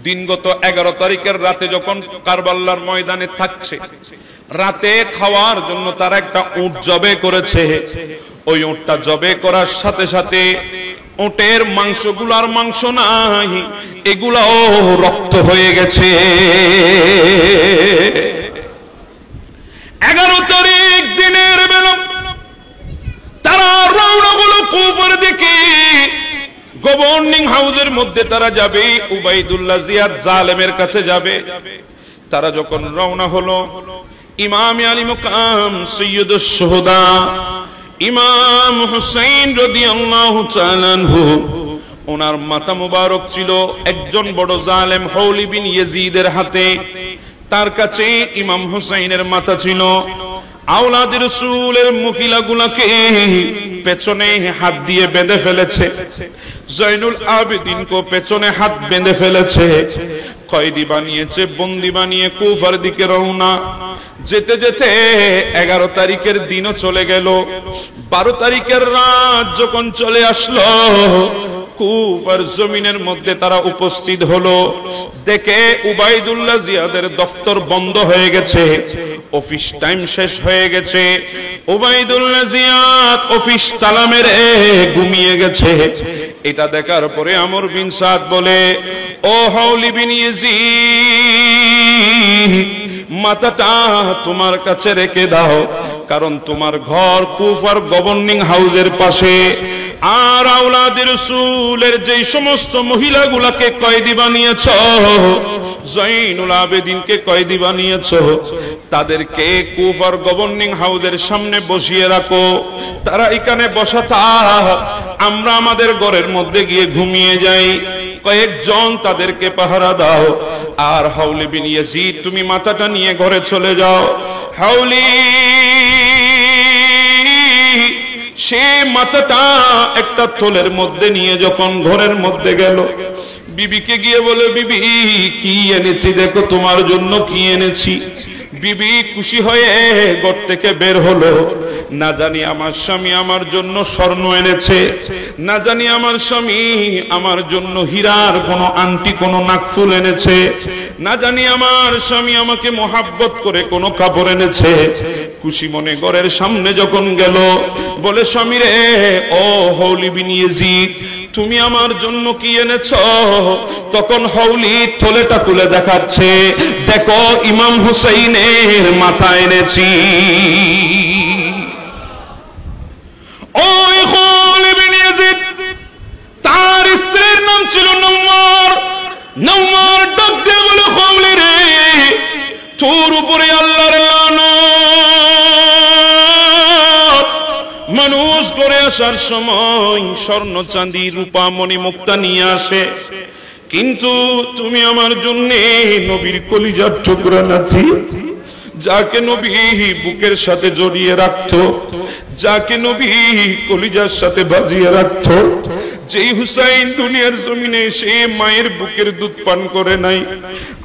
দিনগত 11 তারিখের রাতে যখন কারবালার ময়দানে থাকছে, রাতে খাওয়ার জন্য তারা একটা উট জবে করেছে। ওই উটটা জবে করার সাথে সাথে উটের মাংসগুলার মাংস নাই, এগুলাও রক্ত হয়ে গেছে। 11 তারিখ দিনের বেলা তারা রওনা হলো কুফার দিকে। গভর্নিং হাউসের মধ্যে তারা যাবে, উবাইদুল্লাহ জিয়াদ জালেমের কাছে যাবে। তারা যখন রওনা হলো, ইমাম আলী মুকাম সৈয়দুশ শুহাদা ইমাম হুসাইন রাদিয়াল্লাহু তাআলা আনহু, ওনার মাথা মুবারক ছিল একজন বড় জালেম হৌলি বিন ইয়াজিদের হাতে। তার কাছে ইমাম হুসাইনের মাথা ছিল। আওলাদের রাসূলের মহিলাগুলোকে পেছনে হাত দিয়ে বেঁধে ফেলেছে, জয়নুল আবেদিনকে পেছনে হাত বেঁধে ফেলেছে, কয়েদি বানিয়েছে, বন্দী বানিয়ে কুফার দিকে রওনা। যেতে যেতে 11 তারিখের দিনও চলে গেল। 12 তারিখের রাত যখন চলে আসলো, কুফার জমিনের মধ্যে তারা উপস্থিত হলো। দেখে উবাইদুল্লাহ জিয়াদের দফতর বন্ধ হয়ে গেছে, অফিস টাইম শেষ হয়ে গেছে। উবাইদুল্লাহ জিয়াদ অফিস তালা মেরে ঘুমিয়ে গেছে। এটা দেখার পরে আমর বিন সাদ বলে, ও হাউলি বিন ইয়াজিদ, মাথাটা তোমার কাছে রেখে দাও, কারণ তোমার ঘর কুফার গভর্নিং হাউসের পাশে। আর আওলাদের রাসূলের যেই সমস্ত মহিলাগুলোকে কয়েদি বানিয়েছ, জয়নুল আবেদিনকে কয়েদি বানিয়েছ, তাদেরকে কুফার গভর্নিং হাউসের সামনে বসিয়ে রাখো। তারা এখানে বসা থাক, আমরা আমাদের ঘরের মধ্যে গিয়ে ঘুমিয়ে যাই। কয়েকজন তাদেরকে পাহারা দাও। আর হাউলি বিন ইয়াজিদ, তুমি মাথাটা নিয়ে ঘরে চলে যাও। হাউলি সে মাথাটা একটা থলের মধ্যে নিয়ে যখন ঘরের মধ্যে গেল, বিবিকে গিয়ে বলে, বিবি কি এনেছি দেখো, তোমার জন্য কি এনেছি। বিবি খুশি হয়ে ঘর থেকে বের হলো। না জানি আমার স্বামী আমার জন্য স্বর্ণ এনেছে, না জানি আমার স্বামী আমার জন্য হীরার কোনো আংটি, কোনো নাকফুল এনেছে, না জানি আমার স্বামী আমাকে মোহাব্বত করে কোনো কাপড় এনেছে। খুশি মনে ঘরের সামনে যখন গেল, বলে, স্বামী রে, ও হাউলি বিন ইয়াজিদ, তুমি আমার জন্য কি এনেছ? তখন হাউলি থলেটা খুলে দেখাচ্ছে, দেখো ইমাম হুসাইনের মাথা এনেছি। ওই হাউলি বিন ইয়াজিদ, তার স্ত্রীর নাম ছিল নওয়ার। নওয়ার ডাক দিয়ে বলে, হাউলি রে, তোর উপরে আল্লাহর লানত। মানুষ ঘরে আসার সময় স্বর্ণ চাঁদি রূপা মণি মুক্তা নিয়ে আসে, কিন্তু তুমি আমার জন্য নবীর কলিজার টুকরা নাতি, যাকে নবী বুকের সাথে জড়িয়ে রাখতো, যাকে নবী কলিজার সাথে বাজিয়ে রাখতো, যেই হুসাইন দুনিয়ার জমিনে সে মায়ের বুকের দুধ পান করে নাই,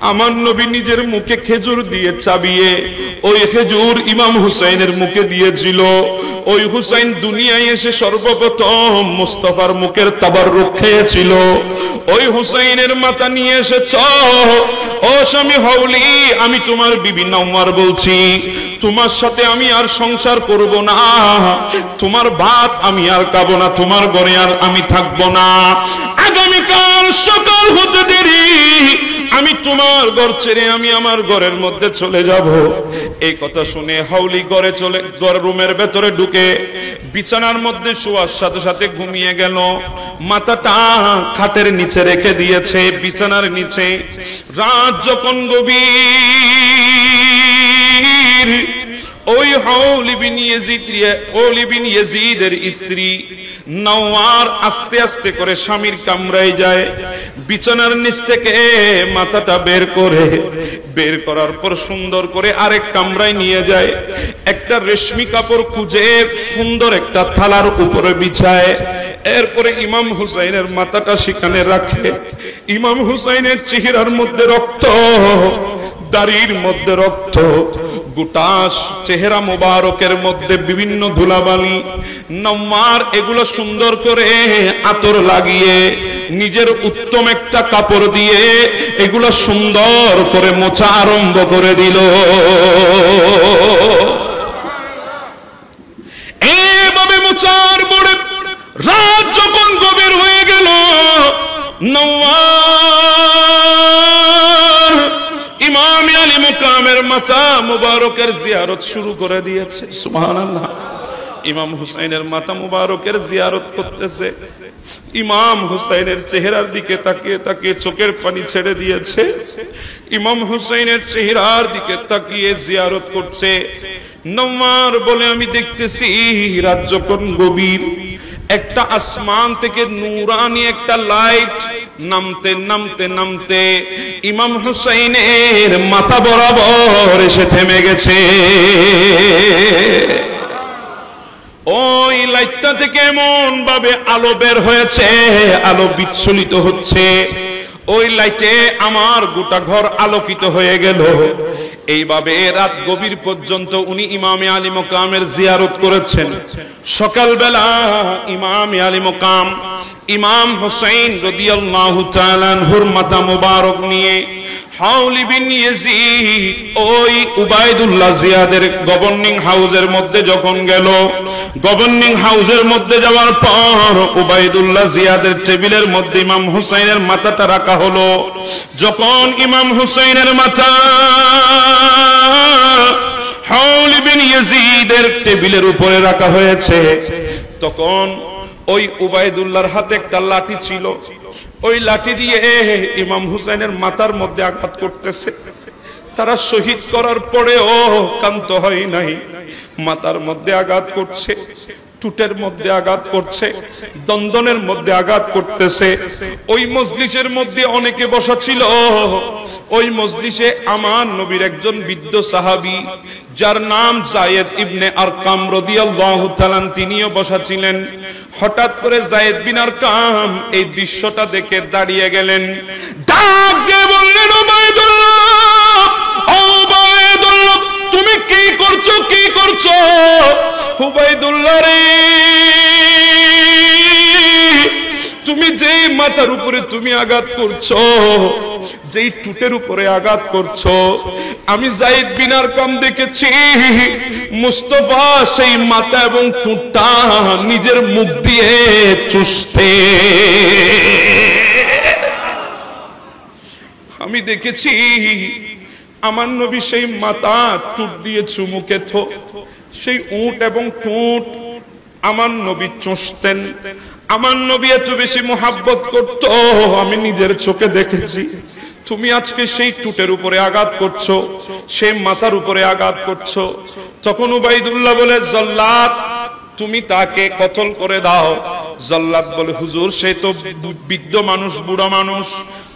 আমার নবী নিজের মুখে খেজুর দিয়ে চাবিয়ে ওই খেজুর ইমাম হুসাইনের মুখে দিয়েছিল। ওই হুসাইন দুনিয়ায় এসে সর্বপ্রথম মুস্তাফার মুখের তাবাররুক খেয়েছিল। ওই হুসাইনের মাথা নিয়ে এসেছ। ও স্বামী হাউলি, আমি তোমার বিবি নওয়ার বলছি, তোমার সাথে আমি আর সংসার করব না, তোমার ভাত আমি আর খাবো না, তোমার ঘরে আর আমি থাকবো না। আগামীকাল সকাল হতে দেরি আমি তোমার ঘর ছেড়ে আমি আমার ঘরের মধ্যে চলে যাব। এই কথা শুনে হাউলি ঘরে চলে, ঘর রুমের ভেতরে ঢুকে বিছানার মধ্যে শোয়ার সাথে সাথে ঘুমিয়ে গেল। মাথাটা খাটের নিচে রেখে দিয়েছে, বিছানার নিচে। রাত যখন গভীর, ওই হাউলি বিন ইয়াজিদের স্ত্রী নওয়ার আস্তে আস্তে করে স্বামীর কামরায় যায়, বিছানার নিচ থেকে মাথাটা বের করার পর সুন্দর করে আরেক কামরায় নিয়ে যায়। একটা রেশমি কাপড় খুঁজে সুন্দর একটা থালার উপরে বিছায়। এরপরে ইমাম হুসাইনের মাথাটা সেখানে রাখে। ইমাম হুসাইনের চেহারার মধ্যে রক্ত, দাড়ির মধ্যে রক্ত, গোটা চেহারা মোবারকের মধ্যে বিভিন্ন ধুলাবালি। নওয়ার এগুলো সুন্দর করে আতর লাগিয়ে নিজের উত্তম একটা কাপড় দিয়ে এগুলো সুন্দর করে মোছা আরম্ভ করে দিল। এইভাবে মোছার পরে রাত যখন গভীর হয়ে গেল, নওয়ার ইমাম আলী মুকামের মাথা মুবারকের জিয়ারত শুরু করে দিয়েছে। সুবহানাল্লাহ। ইমাম হুসাইনের মাথা মুবারকের জিয়ারত করতেছে। ইমাম হুসাইনের চেহারার দিকে তাকিয়ে তাকিয়ে চোখের পানি ছেড়ে দিয়েছে। ইমাম হুসাইনের চেহারার দিকে তাকিয়ে জিয়ারত করছে। নওয়ার বলে, আমি দেখতেছি রাত যখন গভীর, একটা আসমান থেকে নূরানি একটা লাইট নামতে নামতে নামতে ইমাম হুসাইনের মাথা বরাবর এসে থেমে গেছে। ওই লাইটটা থেকে এমন ভাবে আলো বের হয়েছে, আলো বিচ্ছুরিত হচ্ছে, ওই লাইটে আমার গোটা ঘর আলোকিত হয়ে গেল। এইভাবে রাত গভীর পর্যন্ত উনি ইমামে আলী মকামের জিয়ারত করেছেন। সকালবেলা ইমামে আলী মকাম ইমাম হুসাইন রাদিয়াল্লাহু তাআলা আনহুর মাথা মুবারক নিয়ে হাউলি বিন ইয়াজিদ ওই উবাইদুল্লাহ জিয়াদের গভর্নিং হাউসের মধ্যে যখন গেল, গভর্নিং হাউসের মধ্যে যাওয়ার পর উবাইদুল্লাহ জিয়াদের টেবিলের মধ্যে ইমাম হুসাইনের মাথাটা রাখা হলো। যখন ইমাম হুসাইনের মাথা হাউলি বিন ইয়াজিদের টেবিলের উপরে রাখা হয়েছে, তখন ওই উবাইদুল্লাহর হাতে একটা লাঠি ছিল, ওই লাঠি দিয়ে ইমাম হুসাইনের মাথার মধ্যে আঘাত করতেছে। তারা শহীদ করার পরেও ক্ষান্ত হয় নাই, মাথার মধ্যে আঘাত করছে, টুটের মধ্যে আঘাত করছে, দন্দনের মধ্যে আঘাত করতেছে। ওই মজলিসের মধ্যে অনেকে বসা ছিল। ওই মজলিসে আমার নবীর একজন বৃদ্ধ সাহাবী যার নাম যায়েদ ইবনে আরকাম রাদিয়াল্লাহু তাআলা তিনিও বসা ছিলেন। হঠাৎ করে যায়েদ বিন আরকাম এই দৃশ্যটা দেখে দাঁড়িয়ে গেলেন, ডাক দিয়ে বললেন, উবাইদুল্লাহ, ও উবাইদুল্লাহ, তুমি কি করছো, কি করছো? উবাইদুল্লাহ রে, তুমি যেই মাথার উপরে তুমি আঘাত করছো, যেই টুটের উপরে আঘাত করছো, আমি যায়েদ বিন আরকাম দেখেছি মুস্তাফা সেই মাথা এবং টুটটা নিজের মুখ দিয়ে চুষতে। আমি দেখেছি আমার নবী সেই মাথা টুট দিয়ে চুমুকে থো, সেই উট এবং টুট আমার নবী চুষতেন। আমার নবী এত বেশি মুহাব্বত করতো, আমি নিজের চোখে দেখেছি। তুমি আজকে সেই টুটের উপরে আঘাত করছো, সেই মাথার উপরে আঘাত করছো। তখন উবাইদুল্লাহ বলে, জল্লাদ, তুমি তাকে কতল করে দাও। জল্লাদ বলে, হুজুর সে তো বৃদ্ধ মানুষ, বুড়া মানুষ।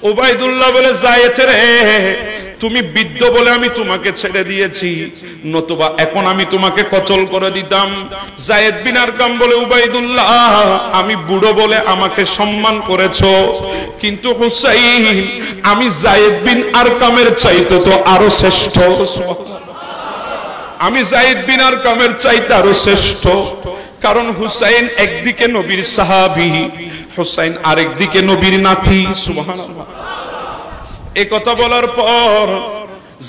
উবাইদুল্লাহ বলে, যায়েদ রে, তুমি বৃদ্ধ বলে আমি তোমাকে ছেড়ে দিয়েছি, নতুবা এখন আমি তোমাকে কতল করে দিতাম। যায়েদ বিন আরকাম বলে, উবাইদুল্লাহ, আমি বুড়ো বলে আমাকে সম্মান করেছো, কিন্তু হুসাইন আমি যায়েদ বিন আরকামের চাইতে তো আরো শ্রেষ্ঠ, আমি যায়েদ বিন আরকামের চাইতে আরো শ্রেষ্ঠ। কারণ হুসাইন একদিকে নবীর সাহাবী, হুসাইন আরেকদিকে নবীর নাতি। সুবহানাল্লাহ। এই কথা বলার পর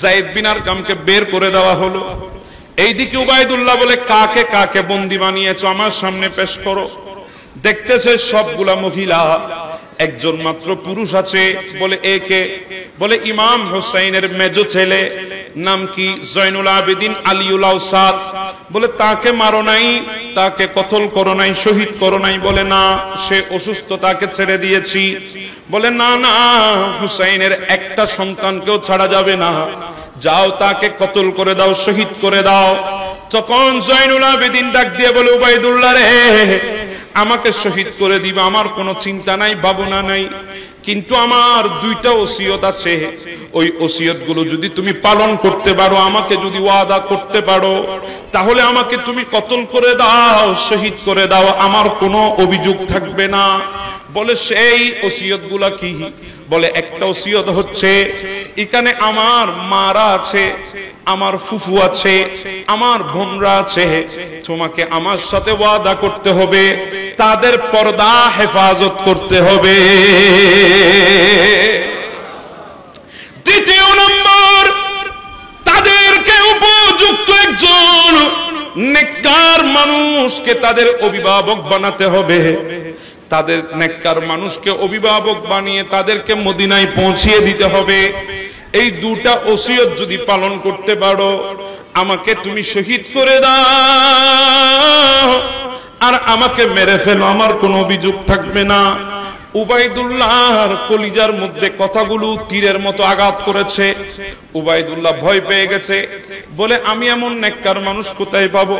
যায়েদ বিন আরকামকে বের করে দেওয়া হলো। এইদিকে উবাইদুল্লাহ বলে, কাকে কাকে বন্দী বানিয়েছো আমার সামনে পেশ করো। দেখতেছে সবগুলা মহিলা, একজন মাত্র পুরুষ আছে। বলে, একে? বলে, ইমাম হুসাইনের মেজো ছেলে, নাম কি? জয়নুল আবেদিন আলিউল আওসাদ। বলে, তাকে মারো নাই, তাকে কতল করো নাই, শহীদ করো নাই? বলে, না, সে অসুস্থ, তাকে ছেড়ে দিয়েছি। বলে, না না, হুসাইনের একটা সন্তানকেও ছাড়া যাবে না, যাও তাকে কতল করে দাও, শহীদ করে দাও। তখন জয়নুল আবেদিন ডাক দিয়ে বলে, উবাইদুল্লাহ রে, আমাকে শহীদ করে দিবা, আমার কোনো চিন্তা নাই, ভাবনা নাই, কিন্তু আমার দুইটা ওসিয়ত আছে। ওই ওসিয়ত গুলো যদি তুমি পালন করতে পারো, আমাকে যদি ওয়াদা করতে পারো, তাহলে আমাকে তুমি কতল করে দাও, শহীদ করে দাও, আমার কোনো অভিযোগ থাকবে না। বলে, সেই ওসিয়ত গুলা কি? বলে, একটা ওসিয়ত হচ্ছে, এখানে আমার মারা আছে, আমার ফুফু আছে, আমার বোনরা আছে, তোমাকে আমার সাথে ওয়াদা করতে হবে, তাদের পর্দা হেফাজত করতে হবে। দ্বিতীয় নম্বর, তাদেরকে উপযুক্ত একজন নেককার মানুষকে তাদের অভিভাবক বানাতে হবে। তাদের নেককার মানুষকে অভিভাবক বানিয়ে তাদেরকে মদিনায় পৌঁছিয়ে দিতে হবে। এই দুটা ওসিয়ত যদি পালন করতে পারো, আমাকে তুমি শহীদ করে দাও আর আমাকে মেরে ফেলো, আমার কোনো অভিযোগ থাকবে না। উবাইদুল্লাহর কলিজার মধ্যে কথাগুলো তীরের মতো আঘাত করেছে। উবাইদুল্লাহ ভয় পেয়ে গেছে, বলে আমি এমন নেককার মানুষ কোথায় পাবো?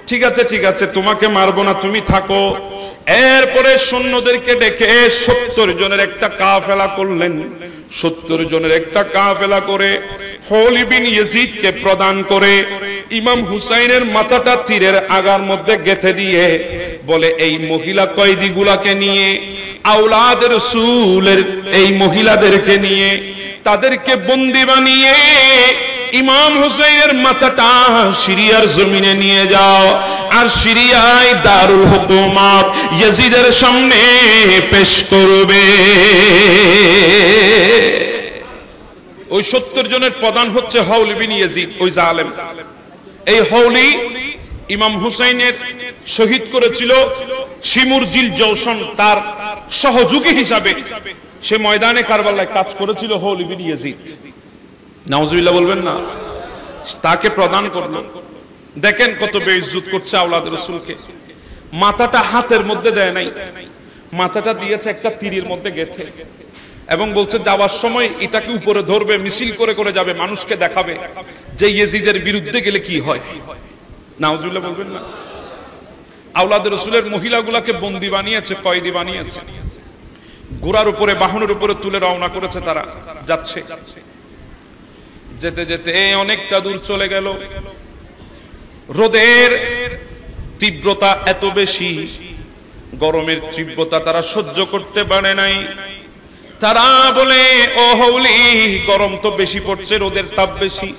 ঠিক আছে ঠিক আছে, তোমাকে মারবো না, তুমি থাকো। এরপরে সৈন্যদেরকে ডেকে 70 জনের একটা কাফেলা করলেন। 70 জনের একটা কাফেলা করে হৌলি বিন ইয়াজিদকে প্রদান করে ইমাম হুসাইনের মাথাটা তীরের আগার মধ্যে গেঁথে দিয়ে বলে, এই মহিলা কয়েদিগুলাকে নিয়ে, আওলাদ রাসূলের এই মহিলাদেরকে নিয়ে, তাদেরকে বন্দী বানিয়ে ইমাম হুসাইনের মাথাটা সিরিয়ার জমিনে নিয়ে যাও, আর সিরিয়ায় দারুল হুকুমাত ইয়াজিদের সামনে পেশ করবে। ওই 70 জনের প্রধান হচ্ছে হৌলি বিন ইয়াজিদ, ওই জালেম। এই হৌলি ইমাম হুসাইনের শহীদ করেছিল শিমুরজিল জৌশন, তার সহযোগী হিসাবে সে ময়দানে কারবালায় কাজ করেছিল হৌলি বিন ইয়াজিদ। নাউজুবিল্লাহ বলবেন না? তাকে প্রদান করলো। দেখেন কত বেইজ্জত করছে আওলাদ রাসূলকে। মাথাটা হাতের মধ্যে দেয় নাই, মাথাটা দিয়েছে একটা তীরের মধ্যে গেঁথে, এবং বলছে যাওয়ার সময় এটাকে উপরে ধরবে, মিছিল করে করে যাবে, মানুষকে দেখাবে যে ইয়েজিদের বিরুদ্ধে গেলে কি হয়। নাউজুবিল্লাহ বলবেন না? আওলাদ রাসূলের মহিলাগুলাকে বন্দী বানিয়েছে, কয়েদি বানিয়েছে, ঘোড়ার উপরে, বাহনের উপরে তুলে রওনা করেছে, তারা যাচ্ছে। যেতে যেতে অনেকটা দূর চলে গেল। রোদের তীব্রতা এত বেশি, গরমের তীব্রতা তারা সহ্য করতে পারে নাই। তারা বলে, ও হৌলি, গরম তো বেশি পড়ছে, রোদের তাপ বেশি।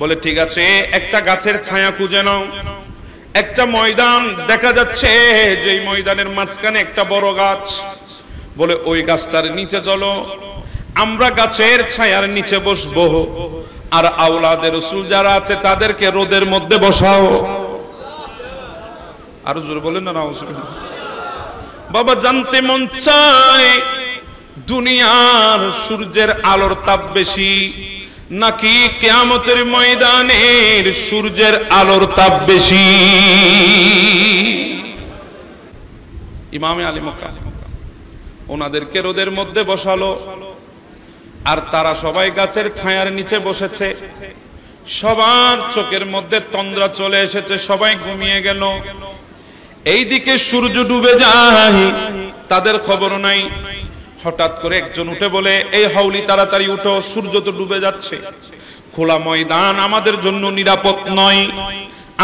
বলে ঠিক আছে, একটা গাছের ছায়া খুঁজে নাও। একটা ময়দান দেখা যাচ্ছে, যেই ময়দানের মাঝখানে একটা বড় গাছ। বলে ওই গাছটার নিচে চলো, আমরা গাছের ছায়ার নিচে বসবো, আর আওলাদে রাসূল যারা আছে তাদেরকে রোদের মধ্যে বসাও। আরো জোরে বলেন না নাউজুবিল্লাহ। বাবা, জানতে মন চায় দুনিয়ার সূর্যের আলোর তাপ বেশি নাকি কিয়ামতের ময়দানের সূর্যের আলোর তাপ বেশি? ইমামে আলী মক্কা ওনাদেরকে রোদের মধ্যে বসালো, আর তারা সবাই গাছের ছায়ার নিচে বসেছে। সবার চোখের মধ্যে তন্দ্রা চলে এসেছে, সবাই ঘুমিয়ে গেল। এইদিকে সূর্য ডুবে যায়, তাদের খবর নাই। হঠাৎ করে একজন উঠে বলে, এই হাউলি তাড়াতাড়ি উঠো, সূর্য তো ডুবে যাচ্ছে, খোলা ময়দান আমাদের জন্য নিরাপদ নয়,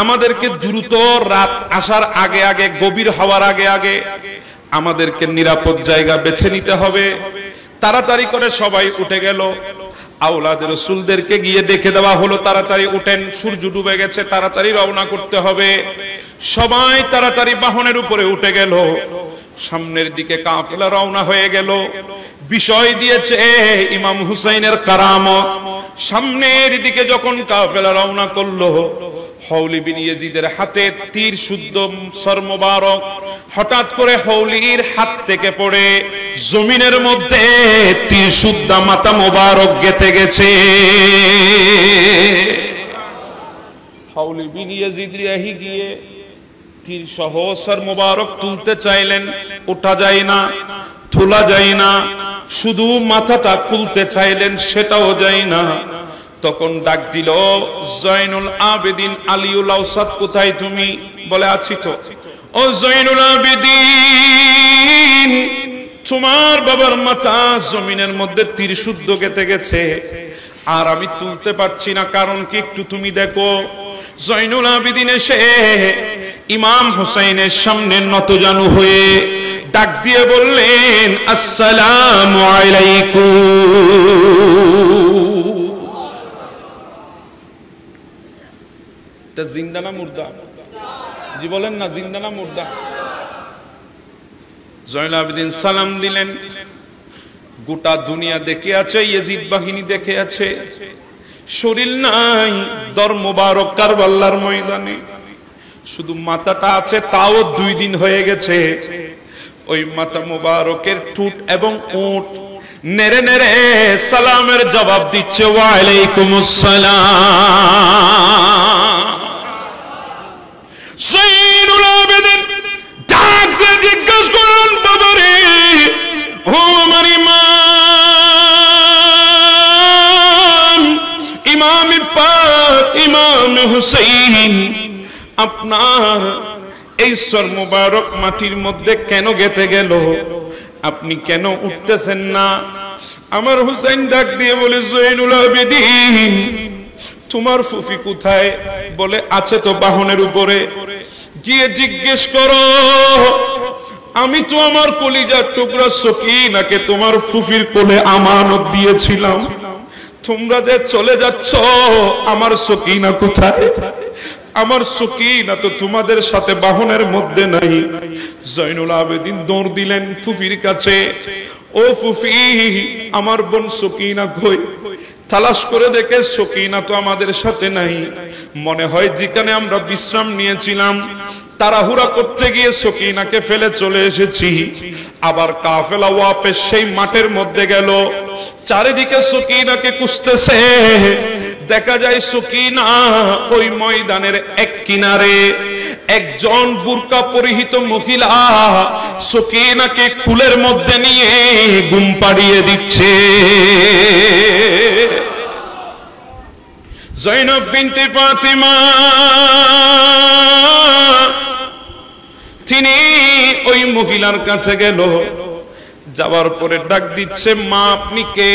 আমাদেরকে দ্রুত রাত আসার আগে আগে, গভীর হওয়ার আগে আগে আমাদেরকে নিরাপদ জায়গা বেছে নিতে হবে। তাড়াতাড়ি করে সবাই উঠে গেল। আওলাদ রাসূলদেরকে গিয়ে দেখে দেওয়া হলো, তাড়াতাড়ি উঠেন, সূর্য ডুবে গেছে, তাড়াতাড়ি রওনা করতে হবে। সবাই তাড়াতাড়ি বাহনের উপরে উঠে গেল। সামনের দিকে কাফেলা রওনা হয়ে গেল। বিষয় দিয়েছে ইমাম হুসাইনের কারামত। সামনের দিকে যখন কাফেলা রওনা করলো, হৌলি বিন ইয়াজিদের হাতে তীর শুদ্ধ সর মোবারক হঠাৎ করে হৌলির হাত থেকে পড়ে জমিনের মধ্যে তীর শুদ্ধ মাথা মোবারক গেঁথে গেছে। হৌলি বিন ইয়াজিদ রিয়াহি গিয়ে তীর সহ সর মোবারক তুলতে চাইলেন, ওঠা যায় না, তোলা যায় না। শুধু মাথাটা খুলতে চাইলেন, সেটাও যায় না। তখন ডাক দিল, জয়নুল আবেদিন আলিউল আওসাদ, কোথায় তুমি? বলে আছি তো। ও জয়নুল আবেদিন, তোমার বাবার মাথা জমিনের মধ্যে তীর শুদ্ধ গেঁথে গেছে, আর আমি তুলতে পারছি না, কারণ কি একটু তুমি দেখো। জয়নুল আবেদিন এসে ইমাম হুসাইনের সামনে নতজানু হয়ে ডাক দিয়ে বললেন, আসসালামু আলাইকুম। জিন্দা না মুর্দা? জি বলেন না, জিন্দা না মুর্দা? জয়নুল আবেদিন সালাম দিলেন। গোটা দুনিয়া দেখে আছে, ইয়াজিদ বাহিনী দেখে আছে, শরীর নাই। দর মোবারক কারবালার ময়দানে শুধু মাথাটা আছে, তাও 2 দিন হয়ে গেছে। ওই মাথা মোবারকের ঠোঁট এবং ওঁট নেড়ে নেড়ে সালামের জবাব দিচ্ছে, ওয়া আলাইকুমুস সালাম। জয়নুল আবেদিন ডাক দিয়ে জিজ্ঞেস করলেন, বাবা রে, হুসাইন, আপনার এই সর মুবারক মাটির মধ্যে কেন গেঁথে গেল? আপনি কেন উঠতেছেন না? আমার হুসাইন ডাক দিয়ে বলে, জয়নুল আবেদিন, তোমার ফুফি কোথায়? বলে, আছে তো বাহনের উপরে, গিয়ে জিজ্ঞেস করো। আমি তো আমার কলিজার টুকরা সকিনাকে তোমার ফুফির কোলে আমানত দিয়েছিলাম, তোমরা যে চলে যাচ্ছ, আমার সকিনা কোথায়? আমার সকিনা তো তোমাদের সাথে বাহনের মধ্যে নাই। জয়নুল আবেদিন দৌড় দিলেন ফুফির কাছে, ও ফুফি, আমার বোন সকিনা কই? তালাশ করে দেখে সকিনা তো আমাদের সাথে নাই। মনে হয় যেখানে আমরা বিশ্রাম নিয়েছিলাম, তাড়াহুড়া করতে গিয়ে সকিনাকে ফেলে চলে এসেছি। আবার কাফেলা ওয়াপে সেই মাঠের মধ্যে গেল, চারিদিকে সকিনাকে খুঁজতেছে। দেখা যায় সকিনা ওই ময়দানের এক কিনারে একজন বুরকা পরিহিত মহিলা সকিনাকে কুলের মধ্যে নিয়ে ঘুম পাড়িয়ে দিচ্ছে। জয়নব বিনতে ফাতিমা, তিনি ওই মহিলার কাছে গেল, যাওয়ার পরে ডাক দিচ্ছে, মা আপনি কে?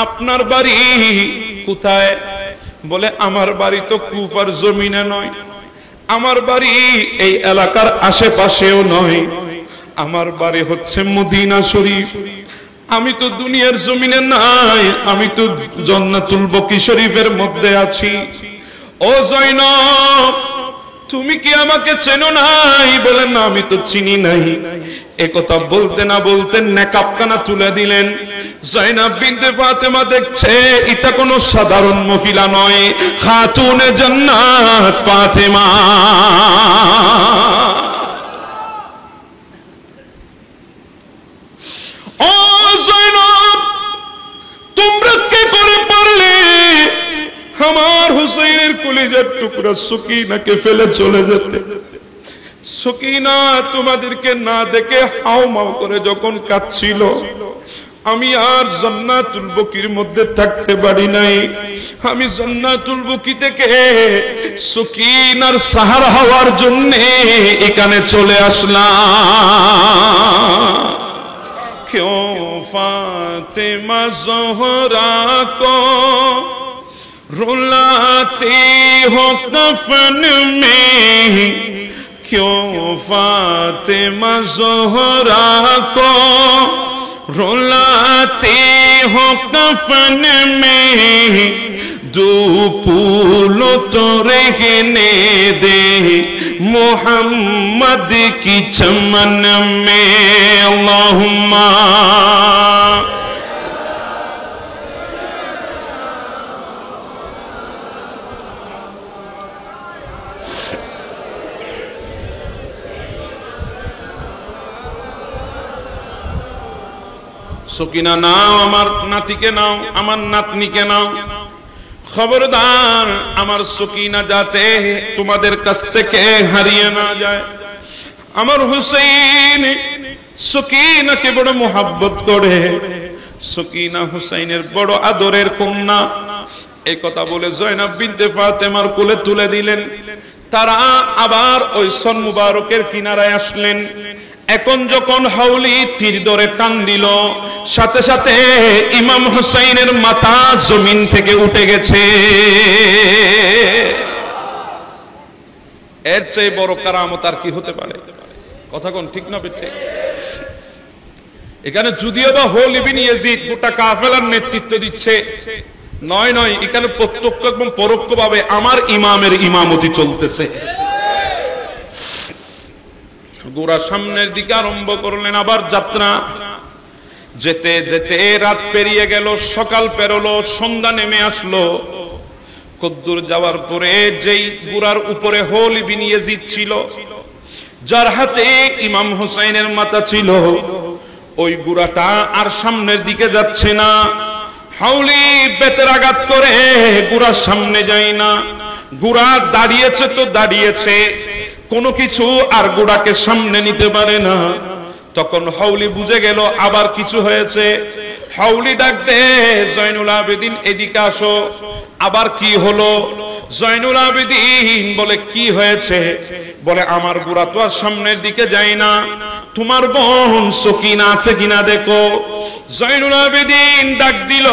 আপনার বাড়ি কোথায়? বলে, আমার বাড়ি তো কুফার জমিনে নয়, আমার বাড়ি এই এলাকার আশেপাশেও নয়, আমার বাড়ি হচ্ছে মদিনা শরীফ। আমি তো দুনিয়ার জমিনে নাই, আমি তো জান্নাতুল বকি শরীফের মধ্যে আছি। ও জয়নব, তুমি কি আমাকে চেনো নাই? বলেন, না, আমি তো চিনি নাই। একথা বলতে না বলতে নেকাবখানা তুলে দিলেন। জয়নব বিনতে ফাতেমা দেখছে এটা কোনো সাধারণ মহিলা নয়, খাতুনে জান্নাত ফাতেমা। ও জয়নব, তোমরা কে করে পারলে আমার হুসাইনের কলিজার টুকরা সকিনাকে ফেলে চলে যেতে? সকিনা তোমাদেরকে না দেখে হাও মাও করে যখন কাঁদছিল, আমি আর জান্নাতুল বকির মধ্যে থাকতে পারি নাই। আমি জান্নাতুল বকি থেকে সকিনার সাহারা হওয়ার জন্য এখানে চলে আসলাম। क्यों फातिमा ज़हरा को रुलाती हो कफन में, क्यों फातिमा ज़हरा को रुलाती हो कफन में, दो फूलों तो रहने दे मोहम्मद की चमन में। अल्लाहुम्मा সকিনা নাও, আমার নাতিকে নাও, আমার নাতনিকে নাও, খবরদার আমার সকিনা যাতে তোমাদের কাছ থেকে হারিয়ে না যায়। আমার হুসাইন সকিনাকে বড় মোহাব্বত করে, সকিনা হুসাইনের বড় আদরের কন্যা। এই কথা বলে জয়নব বিনতে ফাতেমার কোলে তুলে দিলেন। তারা আবার ওই সন মুবারকের কিনারায় আসলেন। এখন যখন হাউলি তীর ধরে টান দিল, সাথে সাথে ইমাম হুসাইনের মাথা জমিন থেকে উঠে গেছে। এর চেয়ে বড় কারামত আর কি হতে পারে? কথা কোন ঠিক না ঠিক? এখানে যদিও বা হোল ইবনে ইয়াজিদ গোটা কাফেলার নেতৃত্ব দিচ্ছে, নয় নয়, এখানে প্রত্যক্ষ এবং পরোক্ষভাবে আমার ইমামের ইমামতি চলতেছে। গোরা সামনের দিকে আরম্ভ করলেন আবার যাত্রা। যেতে যেতে রাত পেরিয়ে গেল, সকাল পেরোলো, সন্ধ্যা নেমে আসলো। কদ্দুর যাওয়ার পরে যেই গোরার উপরে হোল ইবনে ইয়াজিদ ছিল, যার হাতে ইমাম হুসাইনের মাথা ছিল, ওই গোরাটা আর সামনের দিকে যাচ্ছে না। হাউলি বেতের আঘাত করে গোরার সামনে যায় না। গোরা দাঁড়িয়েছে তো দাঁড়িয়েছে, কোনো কিছু আর গোড়াকে সামনে নিতে পারে না। তখন হাউলি বুঝে গেল আবার কিছু হয়েছে। হাউলি ডাক দে, জয়নুল আবেদিন এদিকে আসো। আবার কি হলো? জয়নুল আবেদিন বলে কি হয়েছে? বলে আমার বুড়া তো আর সামনের দিকে যায় না, তোমার বোন সকিনা আছে কিনা দেখো। জয়নুল আবেদিন ডাক দিল,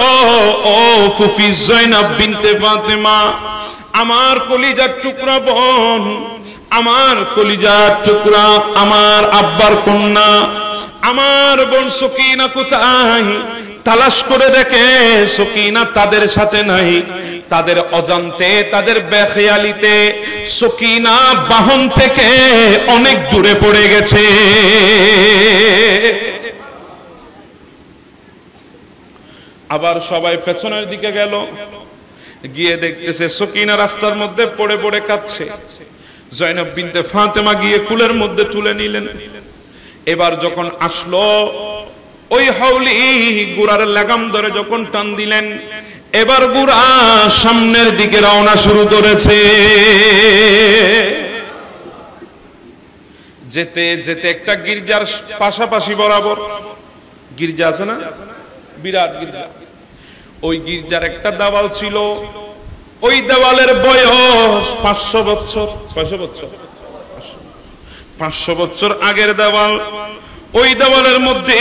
ও ফুফি জয়নাব বিনতে ফাতেমা, আমার কলিজার টুকরা বোন, আমার কলিজার টুকরা, আমার আব্বার কন্যা, আমার বোন সকিনা কোথায়? তালাশ করে দেখে সকিনা তাদের সাথে নাই। তাদের অজান্তে, তাদের বেখেয়ালিতে সকিনা বাহন থেকে অনেক দূরে পড়ে গেছে। আবার সবাই পেছনের দিকে গেল, গিয়ে দেখতেছে সকিনা রাস্তার মধ্যে পড়ে পড়ে কাঁদছে। জয়নব বিনতে ফাতেমা গিয়ে কুলের মধ্যে তুলে নিলেন। এবার যখন আসলো, ওই হাউলি গুড়ার লাগাম ধরে যখন টান দিলেন, এবার গুড়া সামনের দিকে রওনা শুরু করেছে। যেতে যেতে একটা গির্জার পাশাপাশি বরাবর, গির্জা আছে না, বিরাট গির্জা, ওই গির্জার একটা দেওয়াল ছিল। ওই দেওয়ালের বয়স 500 বছর। 500 বছর আগের দেওয়াল। ওই দেওয়ালের মধ্যে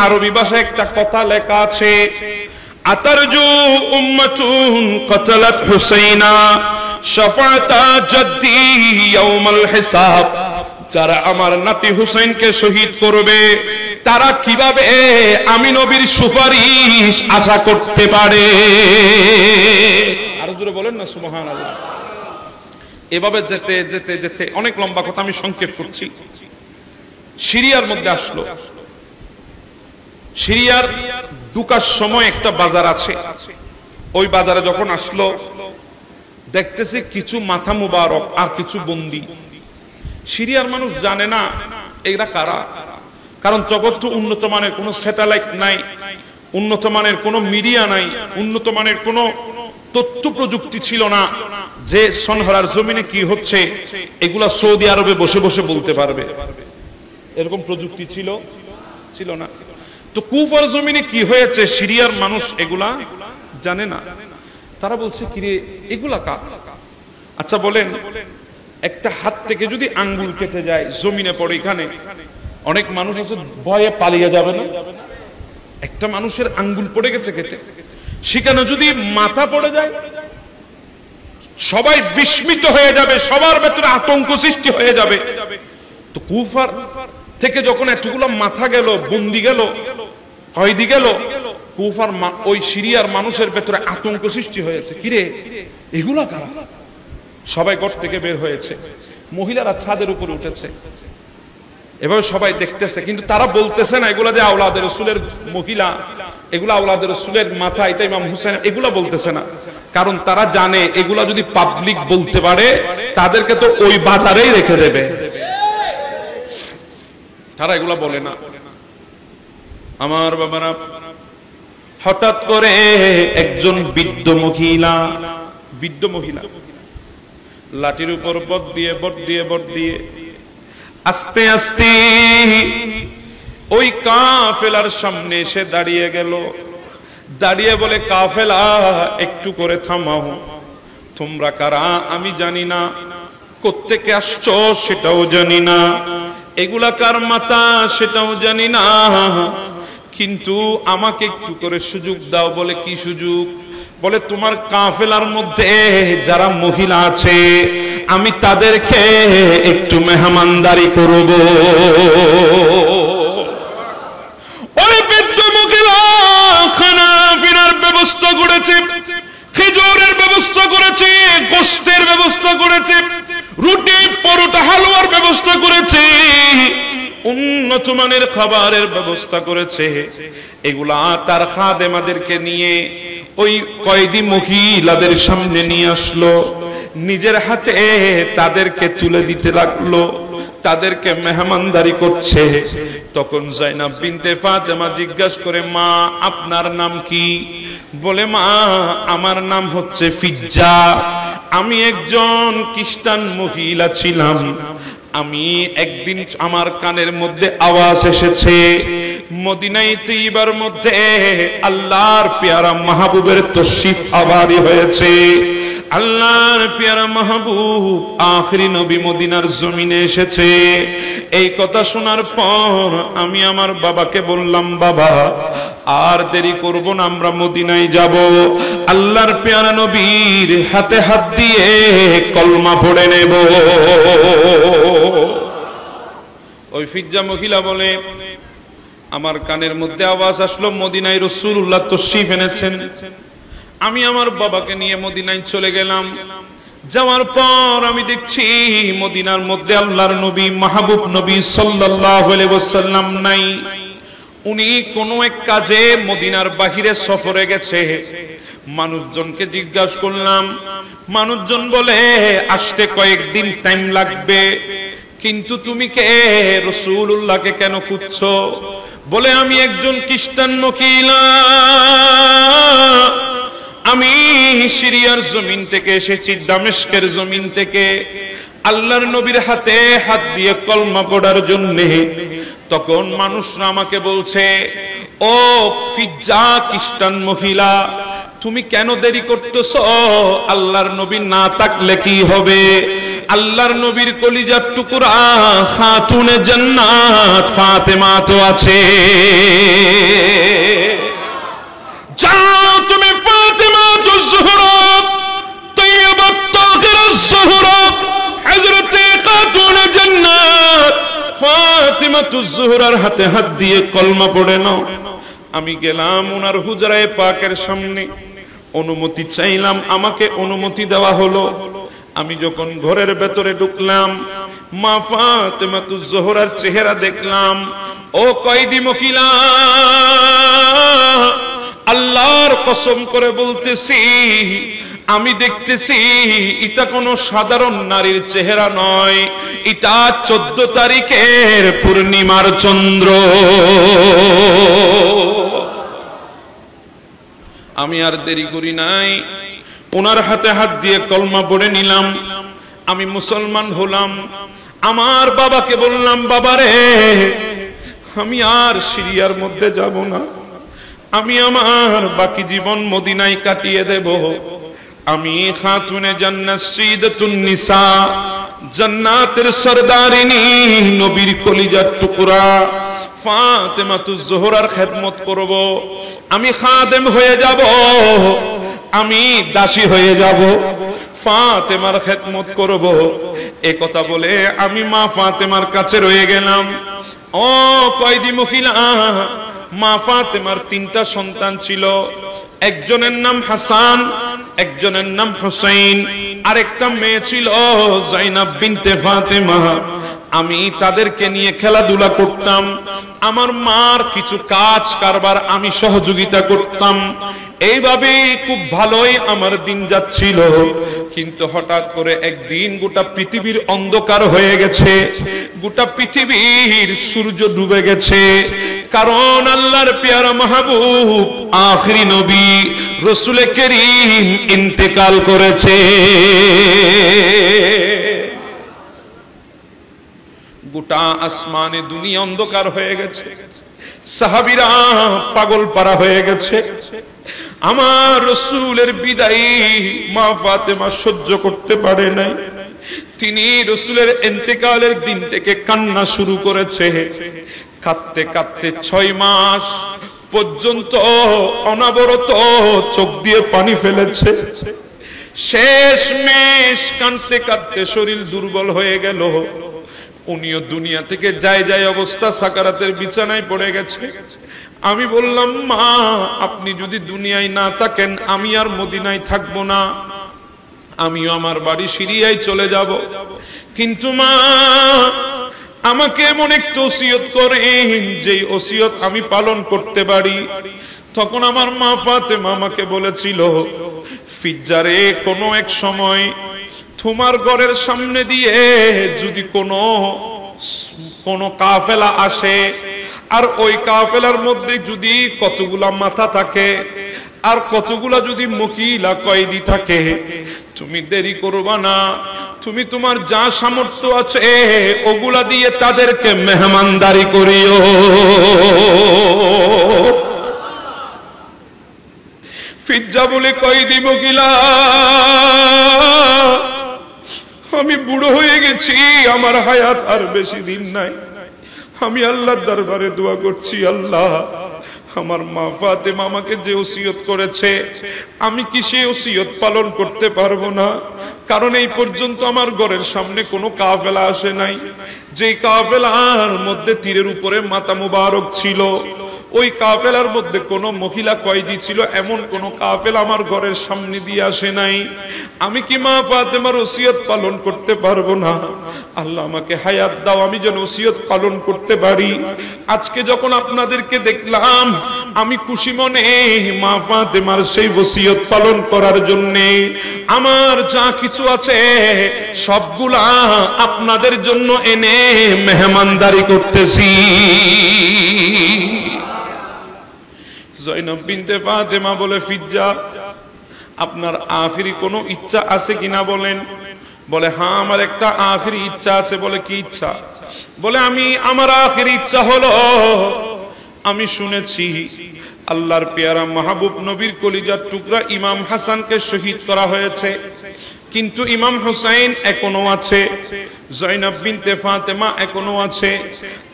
আরবি ভাষায় একটা কথা লেখা আছে, আতারজু উম্মাতুন কতলাত হুসাইনা শাফাআতা জাদ্দি ইয়াউমাল হিসাব। যারা আমার নাতি হুসাইনকে শহীদ করবে, তারা কিভাবে আমি নবীর সুপারিশ আশা করতে পারে? আরো জোরে বলেন না সুবহানাল্লাহ। এভাবে যেতে যেতে যেতে, অনেক লম্বা কথা, আমি সংক্ষেপ করছি। সিরিয়ার মধ্যে আসলো। সিরিয়ার ঢুকার সময় একটা বাজার আছে। ওই বাজারে যখন আসলো, দেখতেছে কিছু মাথা মুবারক আর কিছু বন্দী। সিরিয়ার মানুষ জানে না এরা কারা, কারণ জগৎ তো উন্নত মানের কোনো স্যাটেলাইট নাই, উন্নত মানের কোনো মিডিয়া নাই, উন্নত মানের কোনো তথ্য প্রযুক্তি ছিল না যে সনহরার জমিনে কি হচ্ছে এগুলা সৌদি আরবে বসে বসে বলতে পারবে। এরকম প্রযুক্তি ছিল না। তো কুফার জমিনে কি হয়েছে সিরিয়ার মানুষ এগুলা জানে না। তারা বলছে, কিরে এগুলা কার? আচ্ছা বলেন, একটা হাত থেকে যদি আঙ্গুল কেটে যায়, জমিনে পড়ে, এখানে অনেক মানুষ আছে ভয়ে পালিয়ে যাবে না? একটা মানুষের আঙ্গুল পড়ে গেছে কেটে, সেখানে যদি মাথা পড়ে যায়, সবাই বিস্মিত হয়ে যাবে, সবার ভেতরে আতঙ্ক সৃষ্টি হয়ে যাবে। তো কুফার থেকে যখন এতগুলো মাথা গেল, বন্দি গেল, কয়েদি গেল, কুফার ওই সিরিয়ার মানুষের ভেতরে আতঙ্ক সৃষ্টি হয়েছে, কিরে এগুলা কারা? সবাই ঘর থেকে বের হয়েছে, মহিলারা ছাদের উপরে উঠেছে, এভাবে সবাই দেখতেছে, কিন্তু তারা বলতেছে না এগুলা যে আওলাদে রাসূলের মহিলা, এগুলা আওলাদে রাসূলের মাথা, এটা ইমাম হুসাইন, এগুলা বলতেছে না। কারণ তারা জানে এগুলা যদি পাবলিক বলতে পারে, তাদেরকে তো ওই বাজারেই রেখে দেবে। তারা এগুলা বলে না। আমার বাবারা, হঠাৎ করে একজন বৃদ্ধ মহিলা লাঠির উপর বট দিয়ে আস্তে আস্তে ওই কাফেলার সামনে এসে দাঁড়িয়ে গেল। দাঁড়িয়ে বলে, কাফেলা একটু করে থামাও, তোমরা কারা আমি জানি না, কোত্থেকে আসছো সেটাও জানি না, এগুলা কার মাথা সেটাও জানি না, কিন্তু আমাকে একটু করে সুযোগ দাও। বলে, কি সুযোগ? বলে, তোমার কাফেলার মধ্যে যারা মহিলা আছে আমি তাদেরকে একটু মেহমানদারি করব। ওই বৃদ্ধ মহিলা খানা পিনার ব্যবস্থা করেছে, খেজুরের ব্যবস্থা করেছে, গোশতের ব্যবস্থা করেছে, রুটি পরোটা হালুয়ার ব্যবস্থা করেছে, উন্নত মানের খাবারের ব্যবস্থা করেছে। এগুলা তার খাদেমাদেরকে নিয়ে ওই কয়েদি মহিলাদের সামনে নিয়ে আসলো, নিজের হাতে তাদেরকে তুলে দিতে লাগলো, তাদেরকে মেহমানদারি করছে। তখন জাইনাব বিনতে ফাতেমা জিজ্ঞাসা করে, মা আপনার নাম কি? বলে, মা আমার নাম হচ্ছে ফিজ্জা, আমি একজন খ্রিস্টান মহিলা ছিলাম। আমি একদিন আমার কানের মধ্যে আওয়াজ এসেছে, মদিনায় তৈবার মধ্যে আল্লাহর পেয়ারা মাহবুবের তশরিফ আবারি হয়েছে, আল্লাহর পেয়ারা মাহবুব আখরি নবী মদিনার জমিনে এসেছে। এই কথা শোনার পর আমি আমার বাবাকে বললাম, বাবা আর দেরি করব না, আমরা মদিনায় যাব, আল্লাহর পেয়ারা নবীর হাতে হাত দিয়ে কলমা পড়ে নেব। ওই ফিজ্জা মহিলা বলে, আমার কানের মধ্যে আওয়াজ আসলো মদিনায় রাসূলুল্লাহ তশরীফ এনেছেন। আমি আমার বাবাকে নিয়ে মদিনায় চলে গেলাম। যাওয়ার পর আমি দেখছি মদিনার মধ্যে আল্লাহর নবী মাহবুব নবী সাল্লাল্লাহু আলাইহি ওয়াসাল্লাম নাই। উনি কোনো এক কাজে মদিনার বাহিরে সফরে গেছে। মানুষজনকে জিজ্ঞাসা করলাম, মানুষজন বলে আসতে কয়েকদিন টাইম লাগবে, কিন্তু তুমি কে, রাসূলুল্লাহকে কেন খুঁজছো? বলে আমি একজন খ্রিস্টান মহিলা, আমি সিরিয়ার জমিন থেকে এসেছি, দামেস্কের জমিন থেকে, আল্লাহর নবীর হাতে হাত দিয়ে কলমা পড়ার জন্য। তখন মানুষরা আমাকে বলছে, ও ফিজ্জা খ্রিস্টান মহিলা, তুমি কেন দেরি করতেছ? আল্লাহর নবী না থাকলে কি হবে? আল্লাহর নবীর কলিজার টুকরা খাতুনে জান্নাত ফাতেমা তো আছে। যাও তুমি ফাতেমা তুজ জোহরা তৈয়বাত তাহিরাজ জোহরা হযরতে খাতুনে জান্নাত ফাতেমা তুজ জোহরার হাতে হাত দিয়ে কলমা পড়ে নাও। আমি গেলাম ওনার হুজরায়ে পাকের সামনে, অনুমতি চাইলাম, আমাকে অনুমতি দেওয়া হলো। আমি যখন ঘরের ভেতরে ঢুকলাম, মা ফাতেমা তুজ জোহরার চেহারা দেখলাম। ও কয়েদি মহিলা, আল্লাহর কসম করে বলতেছি, আমি দেখতেছি এটা কোনো সাধারণ নারীর চেহারা নয়, এটা 14 তারিখের পূর্ণিমার চন্দ্র। আমি আর দেরি করি নাই, ওনার হাতে হাত দিয়ে কলমা পড়ে নিলাম, আমি মুসলমান হলাম। আমার বাবাকে বললাম, বাবারে আমি আর সিরিয়ার মধ্যে যাব না, আমি আমার বাকি জীবন মদিনায় কাটিয়ে দেব। আমি খাতুনে জান্নাত সাইয়্যিদাতুন নিসা, জান্নাতের সরদারিনী, নবীর কলিজার টুকরা ফাতেমা তুজ জোহরার খেদমত করব। আমি খাদেম হয়ে যাব, আমি দাসী হয়ে যাব, ফাতেমার খেদমত করব। এই কথা বলে আমি মা ফাতেমার কাছে রয়ে গেলাম। ও কয়েদি মহিলা, মা ফাতেমার 3টা সন্তান ছিল, একজনের নাম হাসান, একজনের নাম হুসাইন, আরেকটা মেয়ে ছিল জাইনাব বিনতে ফাতেমা। আমি তাদেরকে নিয়ে খেলাধুলা করতাম, আমার মার কিছু কাজ কারবার আমি সহযোগিতা করতাম। এইভাবে খুব ভালোই আমার দিন যাচ্ছিল। কিন্তু হঠাৎ করে একদিন গোটা পৃথিবীর অন্ধকার হয়ে গেছে, গোটা পৃথিবীর সূর্য ডুবে গেছে, কারণ আল্লাহর পেয়ারা মাহবুব আখরি নবী রাসূল করিম ইন্তেকাল করেছে। গোটা আসমানে দুনিয়া অন্ধকার হয়ে গেছে, সাহাবীরা পাগল পারা হয়ে গেছে। আমার রাসূলের বিদায় মা ফাতেমা সহ্য করতে পারে নাই, তিনি রাসূলের ইন্তেকালের দিন থেকে কান্না শুরু করেছে। কাঁদতে কাঁদতে 6 মাস পর্যন্ত অনবরত চোখ দিয়ে পানি ফেলেছে। শেষমেশ কাঁদতে কাঁদতে শরীর দুর্বল হয়ে গেল। উনিও দুনিয়া থেকে যায় যায় অবস্থা, সাকারাতের বিছানায় পড়ে গেছে। আমি বললাম, মা আপনি যদি দুনিয়ায় না থাকেন আমি আর মদিনায় থাকবো না, আমিও আমার বাড়ি সিরিয়ায় চলে যাব। কিন্তু মা আমাকে এমন একটা ওসিয়ত করেন যে ওসিয়ত আমি পালন করতে পারি। তখন আমার মা ফাতেমা আমাকে বলেছিল, ফিজ্জারে কোনো এক সময় তোমার ঘরের সামনে দিয়ে যদি কোনো কাফেলা আসে, আর ওই কাফেলার মধ্যে যদি কতগুলা মাথা থাকে আর কতগুলা যদি মহিলা কয়েদি থাকে, তুমি দেরি করবা না, তুমি তোমার যা সামর্থ্য আছে ওগুলা দিয়ে তাদেরকে মেহমানদারি করিও। ফিজ্জা বলে কয়েদি মহিলা, আমি বুড়ো হয়ে গেছি, আমার হায়াত আর বেশি দিন নাই। আমি আল্লাহর দরবারে দোয়া করছি, আল্লাহ আমার মা ফাতেমা আমাকে যে ওসিয়ত করেছে, আমি কি সেই ওসিয়ত পালন করতে পারবো না? কারণ এই পর্যন্ত আমার ঘরের সামনে কোনো কাফেলা আসে নাই। যেই কাফেলার মধ্যে তীরের উপরে মাথা মুবারক ছিল, ওই কাফেলার মধ্যে কোন মহিলা কয়েদি ছিল, এমন কোন কাফেলা আমার ঘরের সামনে দিয়ে আসে নাই। আমি কি মা ফাতেমার ওসিয়ত পালন করতে পারবো না? আল্লাহ আমাকে হায়াত দাও, আমি যেন ওসিয়ত পালন করতে পারি। আজকে যখন আপনাদেরকে দেখলাম, আমি খুশি মনে মা ফাতেমার সেই ওসিয়ত পালন করার জন্য আমার যা কিছু আছে সবগুলা আপনাদের জন্য এনে মেহমানদারি করতেছি। জয়নব বিনতে ফাতেমা বলে, ফিজ্জা আপনার আখিরি কোনো ইচ্ছা আছে কিনা বলেন। বলে, হ্যাঁ আমার একটা আখিরি ইচ্ছা আছে। বলে, কি ইচ্ছা? বলে, আমার আখিরি ইচ্ছা হলো, আমি শুনেছি আল্লাহর পেয়ারা মাহবুব নবীর কলিজার টুকরা ইমাম হাসানকে শহীদ করা হয়েছে, কিন্তু ইমাম হুসাইন এখনো আছে, জয়নব বিনতে ফাতেমা এখনো আছে।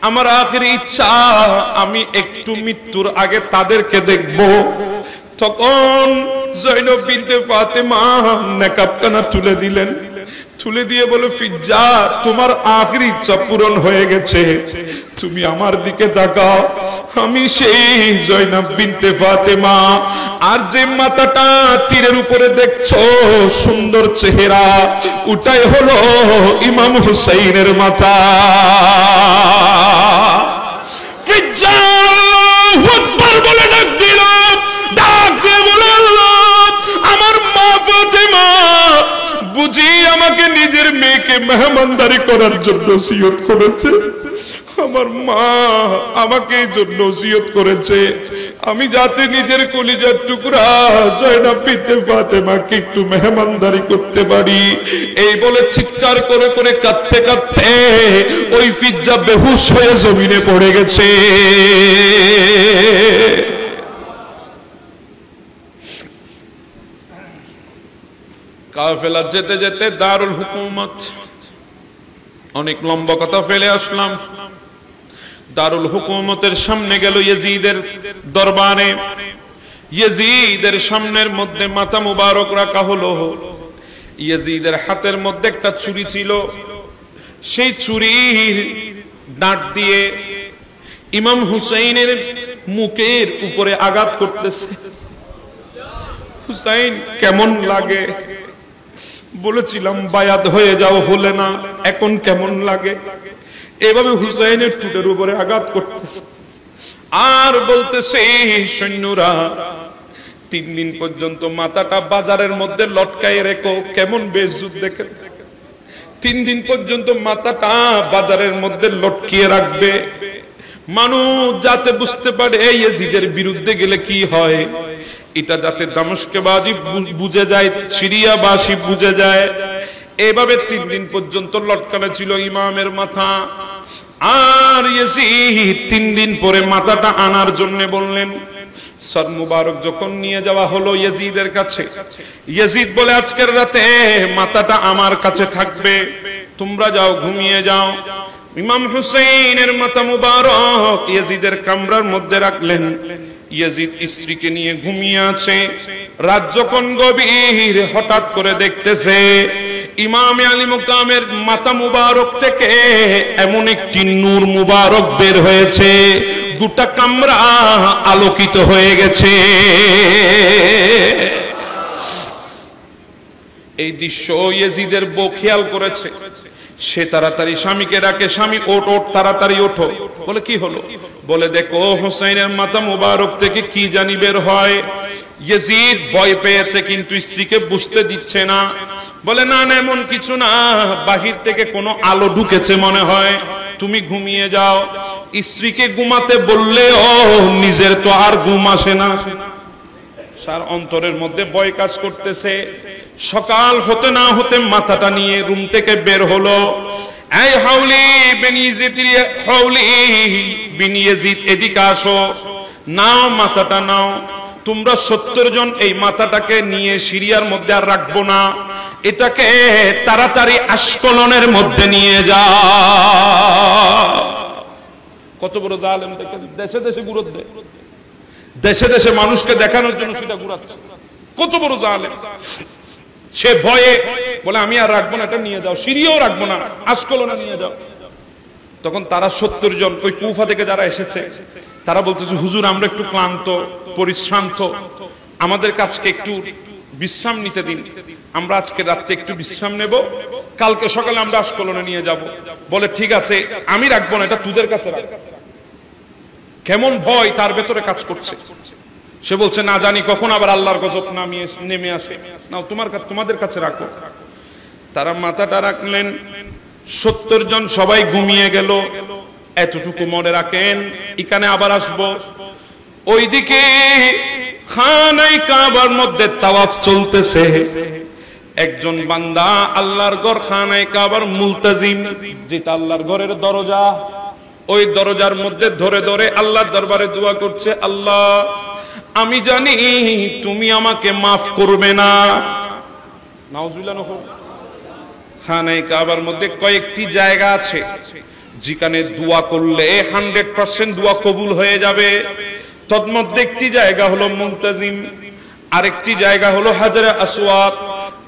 আমার আখিরি ইচ্ছা, আমি একটু মৃত্যুর আগে তাদেরকে দেখব। তখন জয়নব বিনতে ফাতেমা নেকাবখানা তুলে দিলেন, তুলে দিয়ে বলে, ফিজ্জা তোমার আখিরি ইচ্ছা পূরণ হয়ে গেছে, তুমি আমার দিকে তাকাও। আমি সেই জয়নব বিনতে ফাতেমা। আর যে মাথাটা তীরের উপরে দেখছো, সুন্দর চেহারা, ওটাই হলো ইমাম হুসাইনের মাথা। ফিজ্জা আল্লাহু আকবার বলে ডাক দিল, ডাক দিয়ে বলে, আল্লাহ আমার মা ফাতেমা বুঝি আমাকে নিজের মেয়েকে মেহমানদারি করার জন্য ওসিয়ত করেছে। আমার মা আমাকে এই জন্য ওসিয়ত করেছে, আমি যাতে নিজের কলিজার টুকরা জয়নব বিনতে ফাতেমাকে একটু মেহমানদারি করতে পারি। এই বলে চিৎকার করে করে কাঁদতে কাঁদতে ওই ফিজ্জা বেহুশ হয়ে জমিনে পড়ে গেছে। কাফেলা যেতে যেতে দারুল হুকুমত, অনেক লম্বা কথা ফেলে আসলাম। দারুল হুকুমতের সামনে গেল ইয়াজিদের দরবারে। ইয়াজিদের সামনের মধ্যে মাথা মুবারক রাখা হলো। ইয়াজিদের হাতের মধ্যে একটা ছুরি ছিল, সেই ছুরির দাঁত দিয়ে ইমাম হুসাইনের মুখের উপরে আঘাত করতেছে। হুসাইন কেমন লাগে? বলেছিলাম বায়াত হয়ে যাও, হলে না, এখন কেমন লাগে? এভাবে হুসাইনের টুটের উপরে আঘাত করতেছে আর বলতেছে, সৈন্যরা 3 দিন পর্যন্ত মাথাটা বাজারের মধ্যে লটকায় রেখো। কেমন বেইজ্জত দেখেন, 3 দিন পর্যন্ত মাথাটা বাজারের মধ্যে লটকিয়ে রাখবে, মানুষ যাতে বুঝতে পারে ইয়াজিদের বিরুদ্ধে গেলে কি হয়, এটা যাতে দামেস্কবাসী বুঝে যায়, সিরিয়াবাসী বুঝে যায়। এভাবে 3 দিন পর্যন্ত লটকানো ছিল ইমামের মাথা। আর ইয়াজিদ 3 দিন পরে মাথাটা আনার জন্য বললেন। সর মুবারক যখন নিয়ে যাওয়া হলো ইয়াজিদের কাছে, ইয়াজিদ বলে, আজকের রাতে মাথাটা আমার কাছে থাকবে, তোমরা যাও, ঘুমিয়ে যাও। ইমাম হুসাইনের মাথা মুবারক ইয়াজিদের কামরার মধ্যে রাখলেন। ইয়াজিদ স্ত্রীকে নিয়ে ঘুমিয়ে আছে। রাত যখন গভীর, হঠাৎ করে দেখতেছে ইমামে আলী মুকামের মাথা মুবারক থেকে এমন একটি নূর মুবারক বের হয়েছে, গোটা কামরা আলোকিত হয়ে গেছে। এই দৃশ্য ইয়াজিদের বউ খেয়াল করেছে। সে তাড়াতাড়ি স্বামীকে ডাকে, স্বামী ওঠ ওঠ, তাড়াতাড়ি ওঠো। বলে, কি হলো? বলে, দেখো হুসাইনের মাথা মুবারক থেকে কি জানি বের হয়। ইয়াজিদ ভয় পেয়েছে, কিন্তু স্ত্রীকে বুঝতে দিচ্ছে না। বলে, না না, এমন কিছু না, বাহির থেকে কোনো আলো ঢুকেছে মনে হয়, তুমি ঘুমিয়ে যাও। স্ত্রীকে ঘুমাতে বললেও নিজের তো আর ঘুম আসে না, সার অন্তরের মধ্যে ভয় কাজ করতেছে। সকাল হতে না হতে মাথাটা নিয়ে রুম থেকে বের হলো। এই হাউলি বিন ইয়াজিদ, এদিকে আসো, নাও মাথাটা নাও। তোমরা 70 জন এই মাথাটাকে নিয়ে সিরিয়ার মধ্যে আর রাখবো না, এটাকে তাড়াতাড়ি আশকলনের মধ্যে নিয়ে যাও। কত বড় জালেম দেখেন, দেশে দেশে ঘুরত দেয়, দেশে দেশে মানুষকে দেখানোর জন্য সেটা ঘুরাচ্ছে। কত বড় জালেম! সে ভয়ে বলে আমি আর রাখবো না, এটা নিয়ে যাও, সিরিয়াও রাখবো না, আশকলনে নিয়ে যাও। তখন তারা 70 জন ওই কুফা থেকে যারা এসেছে তারা বলতেছে, হুজুর আমরা একটু ক্লান্ত পরিশ্রান্ত, আমাদের কাছকে একটু বিশ্রাম নিতে দিন, আমরা আজকে রাত্রে একটু বিশ্রাম নেব, কালকে সকালে আমরা আশকলনে নিয়ে যাব। বলে ঠিক আছে, আমি রাখবো না, এটা তোদের কাছে রাখ। কেমন ভয় তার ভেতরে কাজ করছে। সে বলছে না জানি কখন আবার আল্লাহর গজব নেমে আসে, না তোমাদের কাছে রাখো। তারা মাথাটা রাখলেন, 70 জন সবাই ঘুমিয়ে গেল। এতটুকু মনে রাখেন, এখানে আবার আসবো। ওইদিকে খানায়ে কাবার মধ্যে তাওয়াফ চলতেছে। একজন বান্দা আল্লাহর ঘর খানায়ে কাবার মুলতাজিম, যেটা আল্লাহর ঘরের দরজা, ওই দরজার মধ্যে ধরে ধরে আল্লাহর দরবারে দোয়া করছে, আল্লাহ আমি জানি তুমি আমাকে মাফ করবে না। নাউজুবিল্লাহ। খানায়ে কাবার মধ্যে কয়েকটি জায়গা আছে যেখানে দোয়া করলে 100% দোয়া কবুল হয়ে যাবে। তন্মধ্যে একটি জায়গা হলো মুলতাজিম, আরেকটি জায়গা হলো হাজরে আসওয়াদ,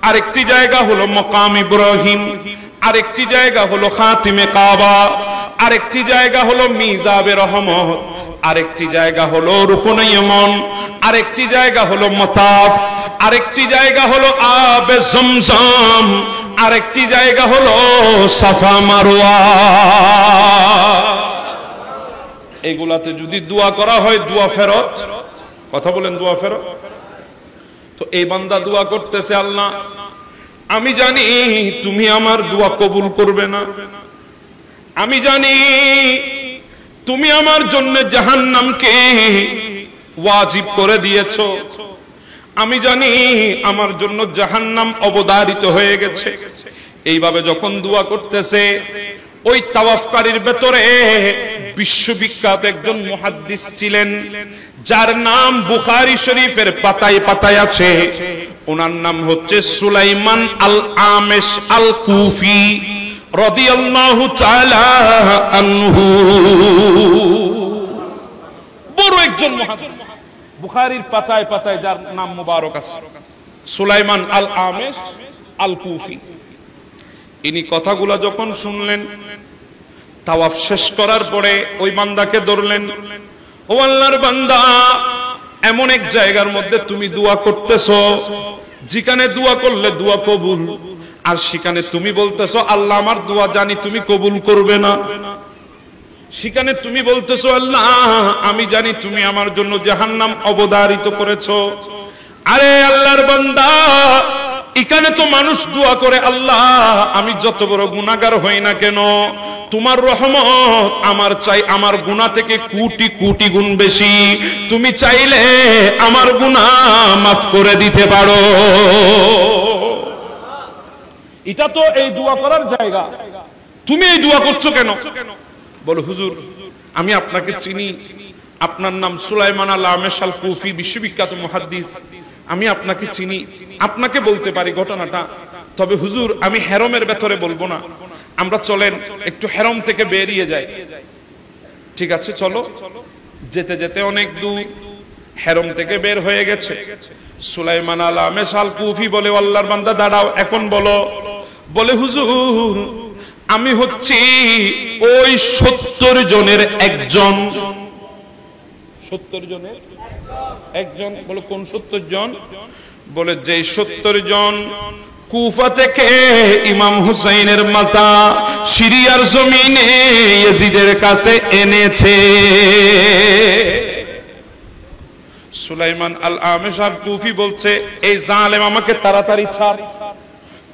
আরেকটি জায়গা হলো মাকাম ইব্রাহিম, আরেকটি জায়গা হলো খাতিমে কাবা, আরেকটি জায়গা হলো মিজাবে রহমত, আরেকটি জায়গা হলো রুকনে ইমান, আরেকটি জায়গা হলো মাতাফ, আরেকটি জায়গা হলো আবে জমজম, আরেকটি জায়গা হলো সাফা মারওয়া। এগুলাতে যদি দোয়া করা হয় দোয়া ফেরত। কথা বলেন, দোয়া ফেরত। তো এই বান্দা দোয়া করতেছে, আল্লাহ আমি জানি তুমি আমার দোয়া কবুল করবে না, আমি জানি তুমি আমার জন্য জাহান্নামকে ওয়াজিব করে দিয়েছো, আমি জানি আমার জন্য জাহান্নাম অবধারিত হয়ে গেছে। এইভাবে যখন দোয়া করতেছে, ওই তাওয়াফকারীর ভেতরে বিশ্ববিখ্যাত একজন মুহাদ্দিস ছিলেন, যার নাম বুখারী শরীফের পাতায় পাতায় আছে। ওনার নাম হচ্ছে সুলাইমান আল আমেশ আল কুফি রাদিয়াল্লাহু তাআলা আনহু। বড় একজন মুহাদ্দিস, বুখারীর পাতায় পাতায় যার নাম মুবারক আছে, সুলাইমান আল আমেশ আল কুফি। ইনি কথাগুলো যখন শুনলেন, তাওয়াফ শেষ করার পরে ওই বান্দাকে ধরলেন, ও আল্লাহর বান্দা, এমন এক জায়গার মধ্যে তুমি দোয়া করতেছো যেখানে দোয়া করলে দোয়া কবুল, আর সেখানে তুমি বলতেছো আল্লাহ আমার দোয়া জানি তুমি কবুল করবে না। সেখানে তুমি বলতেছো আল্লাহ আমি জানি তুমি আমার জন্য জাহান্নাম অবধারিত করেছো। আরে আল্লাহর বান্দা, এখানে তো মানুষ দোয়া করে আল্লাহ আমি যত বড় গুনাহগার হই না কেন, তোমার রহমত আমার চাই আমার গুনাহ থেকে কোটি কোটি গুণ বেশি, তুমি চাইলে আমার গুনাহ মাফ করে দিতে পারো। এটা তো এই দোয়া করার জায়গা, তুমি এই দোয়া করছো কেন? বলো হুজুর আমি আপনাকে চিনি, আপনার নাম সুলাইমান আল আমেশ আল কুফি, বিশ্ববিখ্যাত মুহাদ্দিস, আমি আপনাকে চিনি, আপনাকে বলতে পারি ঘটনাটা, তবে হুজুর আমি হেরমের ভেতরে বলবো না, আমরা চলেন একটু হেরম থেকে বেরিয়ে যাই। ঠিক আছে চলো। যেতে যেতে অনেক দূর হেরম থেকে বের হয়ে গেছে। সুলাইমান আল আমেশ আল কুফি বলে, আল্লাহর বান্দা দাঁড়াও, এখন বলো। বলে হুজুর আমি হচ্ছি ওই 70 জনের একজন। 70 জনের একজন। বলে কোন 70 জন? বলে যে 70 জন কুফা থেকে ইমাম হুসাইনের মাতা সিরিয়ার জমিনে ইয়াজিদের কাছে এনেছে। সুলাইমান আল আমেশ আল কুফি বলছে, এই জালেম আমাকে তাড়াতাড়ি ছাড়,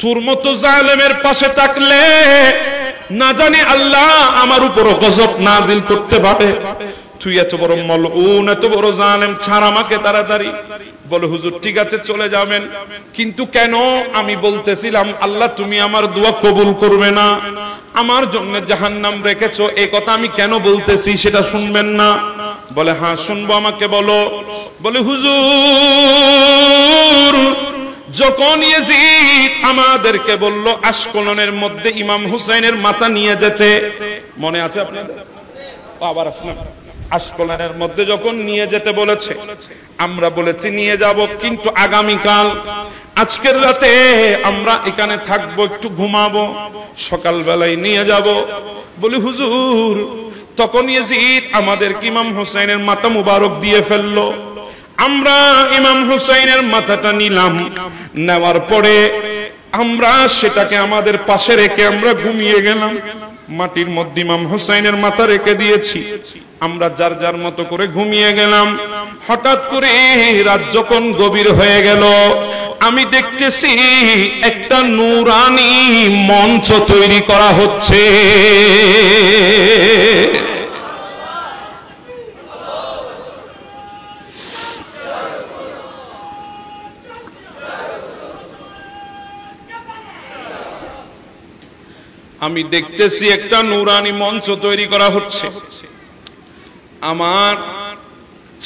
তোর মতো জালেমের পাশে থাকলে না জানি আল্লাহ আমার উপর গজব নাজিল করতে পারে, তুই এত বড় মলউন, এত বড় জালেম, ছাড় আমাকে তাড়াতাড়ি। বলে হুজুর ঠিক আছে চলে যাবেন, কিন্তু কেন? আমি বলতেছিলাম আল্লাহ তুমি আমার দোয়া কবুল করবে না, আমার জন্য জাহান্নাম রেখেছো, এই কথা আমি কেন বলতেছি সেটা শুনবেন না? বলে হ্যাঁ শুনবো, আমাকে বলো। বলে হুজুর, যখন ইয়াজিদ আমাদেরকে বলল আশকলনের মধ্যে ইমাম হুসাইনের মাথা নিয়ে যেতে, মনে আছে আপনাদের? আবার আসলাম, আশকলনের মধ্যে যখন নিয়ে যেতে বলেছে, আমরা বলেছি নিয়ে যাব, কিন্তু আগামীকাল, আজকের রাতে আমরা এখানে থাকবো, একটু ঘুমাবো, সকালবেলায় নিয়ে যাব। বলি হুজুর, তখন ইয়াজিদ আমাদের ইমাম হুসাইনের মাথা মুবারক দিয়ে ফেললো। আমরা ইমাম হুসাইনের মাথাটা নিলাম, নেওয়ার পরে আমরা সেটাকে আমাদের পাশে রেখে আমরা ঘুমিয়ে গেলাম। মাটির মধ্যে ইমাম হুসাইনের মাথা রেখে দিয়েছি, আমরা যার যার মতো করে ঘুমিয়ে গেলাম। হঠাৎ করে রাত যখন গভীর হয়ে গেল, আমি দেখতেছি একটা নূরানি মঞ্চ তৈরি করা হচ্ছে। আমি দেখতেছি একটা নূরানি মঞ্চ তৈরি করা হচ্ছে। আমার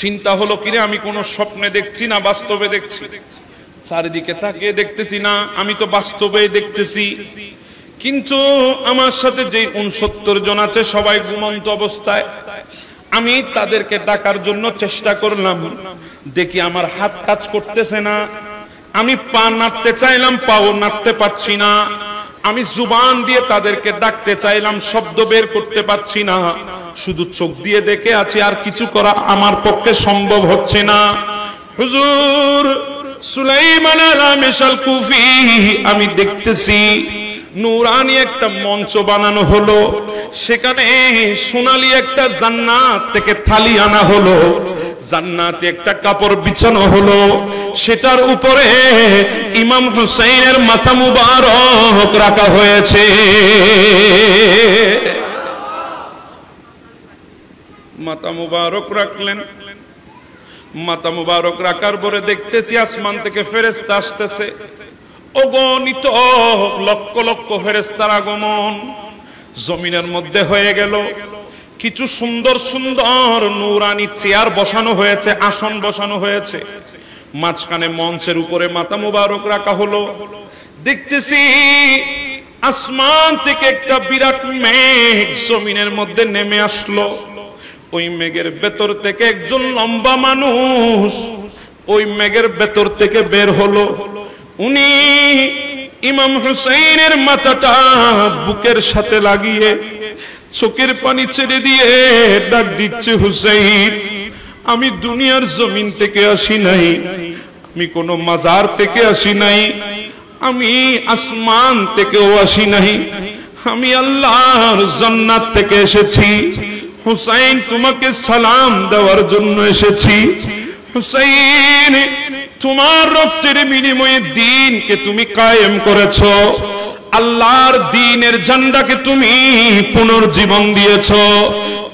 চিন্তা হলো, কিরে আমি কোন স্বপ্নে দেখছি না বাস্তবে দেখছি? চারিদিকে তাকিয়ে দেখতেছি না, আমি তো বাস্তবে দেখতেছি। কিন্তু আমার সাথে যে 69 জন আছে সবাই ঘুমন্ত অবস্থায়। আমি তাদেরকে ডাকার জন্য চেষ্টা করলাম, দেখি আমার হাত কাজ করতেছে না। আমি পা নাড়তে চাইলাম, পাও নাড়তে পারছি না। আমি জুবান দিয়ে তাদেরকে ডাকতে চাইলাম, শব্দ বের করতে পারছি না। শুধু চোখ দিয়ে দেখে আছি, আর কিছু করা আমার পক্ষে সম্ভব হচ্ছে না। হুজুর সুলাইমান আল কুফি, আমি দেখতেছি নূরানি একটা মঞ্চ বানানো হলো, সেখানে সোনালী একটা জান্নাত থেকে থালি আনা হলো, জান্নাতে একটা কাপড় বিছানো হলো, সেটার উপরে ইমাম হুসাইনের মাথা মুবারক রাখা হয়েছে। মাথা মুবারক রাখলেন। মাথা মুবারক রাখার পরে দেখতেছি আসমান থেকে ফেরেশতা আসতেছে, অগণিত লক্ষ লক্ষ ফেরেশতার আগমন জমিনের মধ্যে হয়ে গেল। কিছু সুন্দর সুন্দর নূরানি চেয়ার বসানো হয়েছে, আসন বসানো হয়েছে, মাঝখানে মঞ্চের উপরে মাথা মুবারক রাখা হলো। দেখতেছি আসমান থেকে একটা বিরাট মেঘ জমিনের মধ্যে নেমে আসলো। ওই মেঘের ভেতর থেকে একজন লম্বা মানুষ ওই মেঘের ভেতর থেকে বের হলো। উনি ইমাম হুসাইনের মাথাটা বুকের সাথে লাগিয়ে চোখের পানি ছেড়ে দিয়ে ডাক দিচ্ছে, হুসাইন, আমি দুনিয়ার জমিন থেকে আসি নাই, আমি কোন মাজার থেকে আসি নাই, আমি আসমান থেকেও আসি নাই, আমি আল্লাহর জান্নাত থেকে এসেছি। হুসাইন, তোমাকে সালাম দেওয়ার জন্য এসেছি। হুসাইন, তোমার রক্তের বিনিময়ে দ্বীনকে তুমি কায়েম করেছো, আল্লাহর দ্বীনের ঝান্ডাকে তুমি পুনর্জীবন দিয়েছো।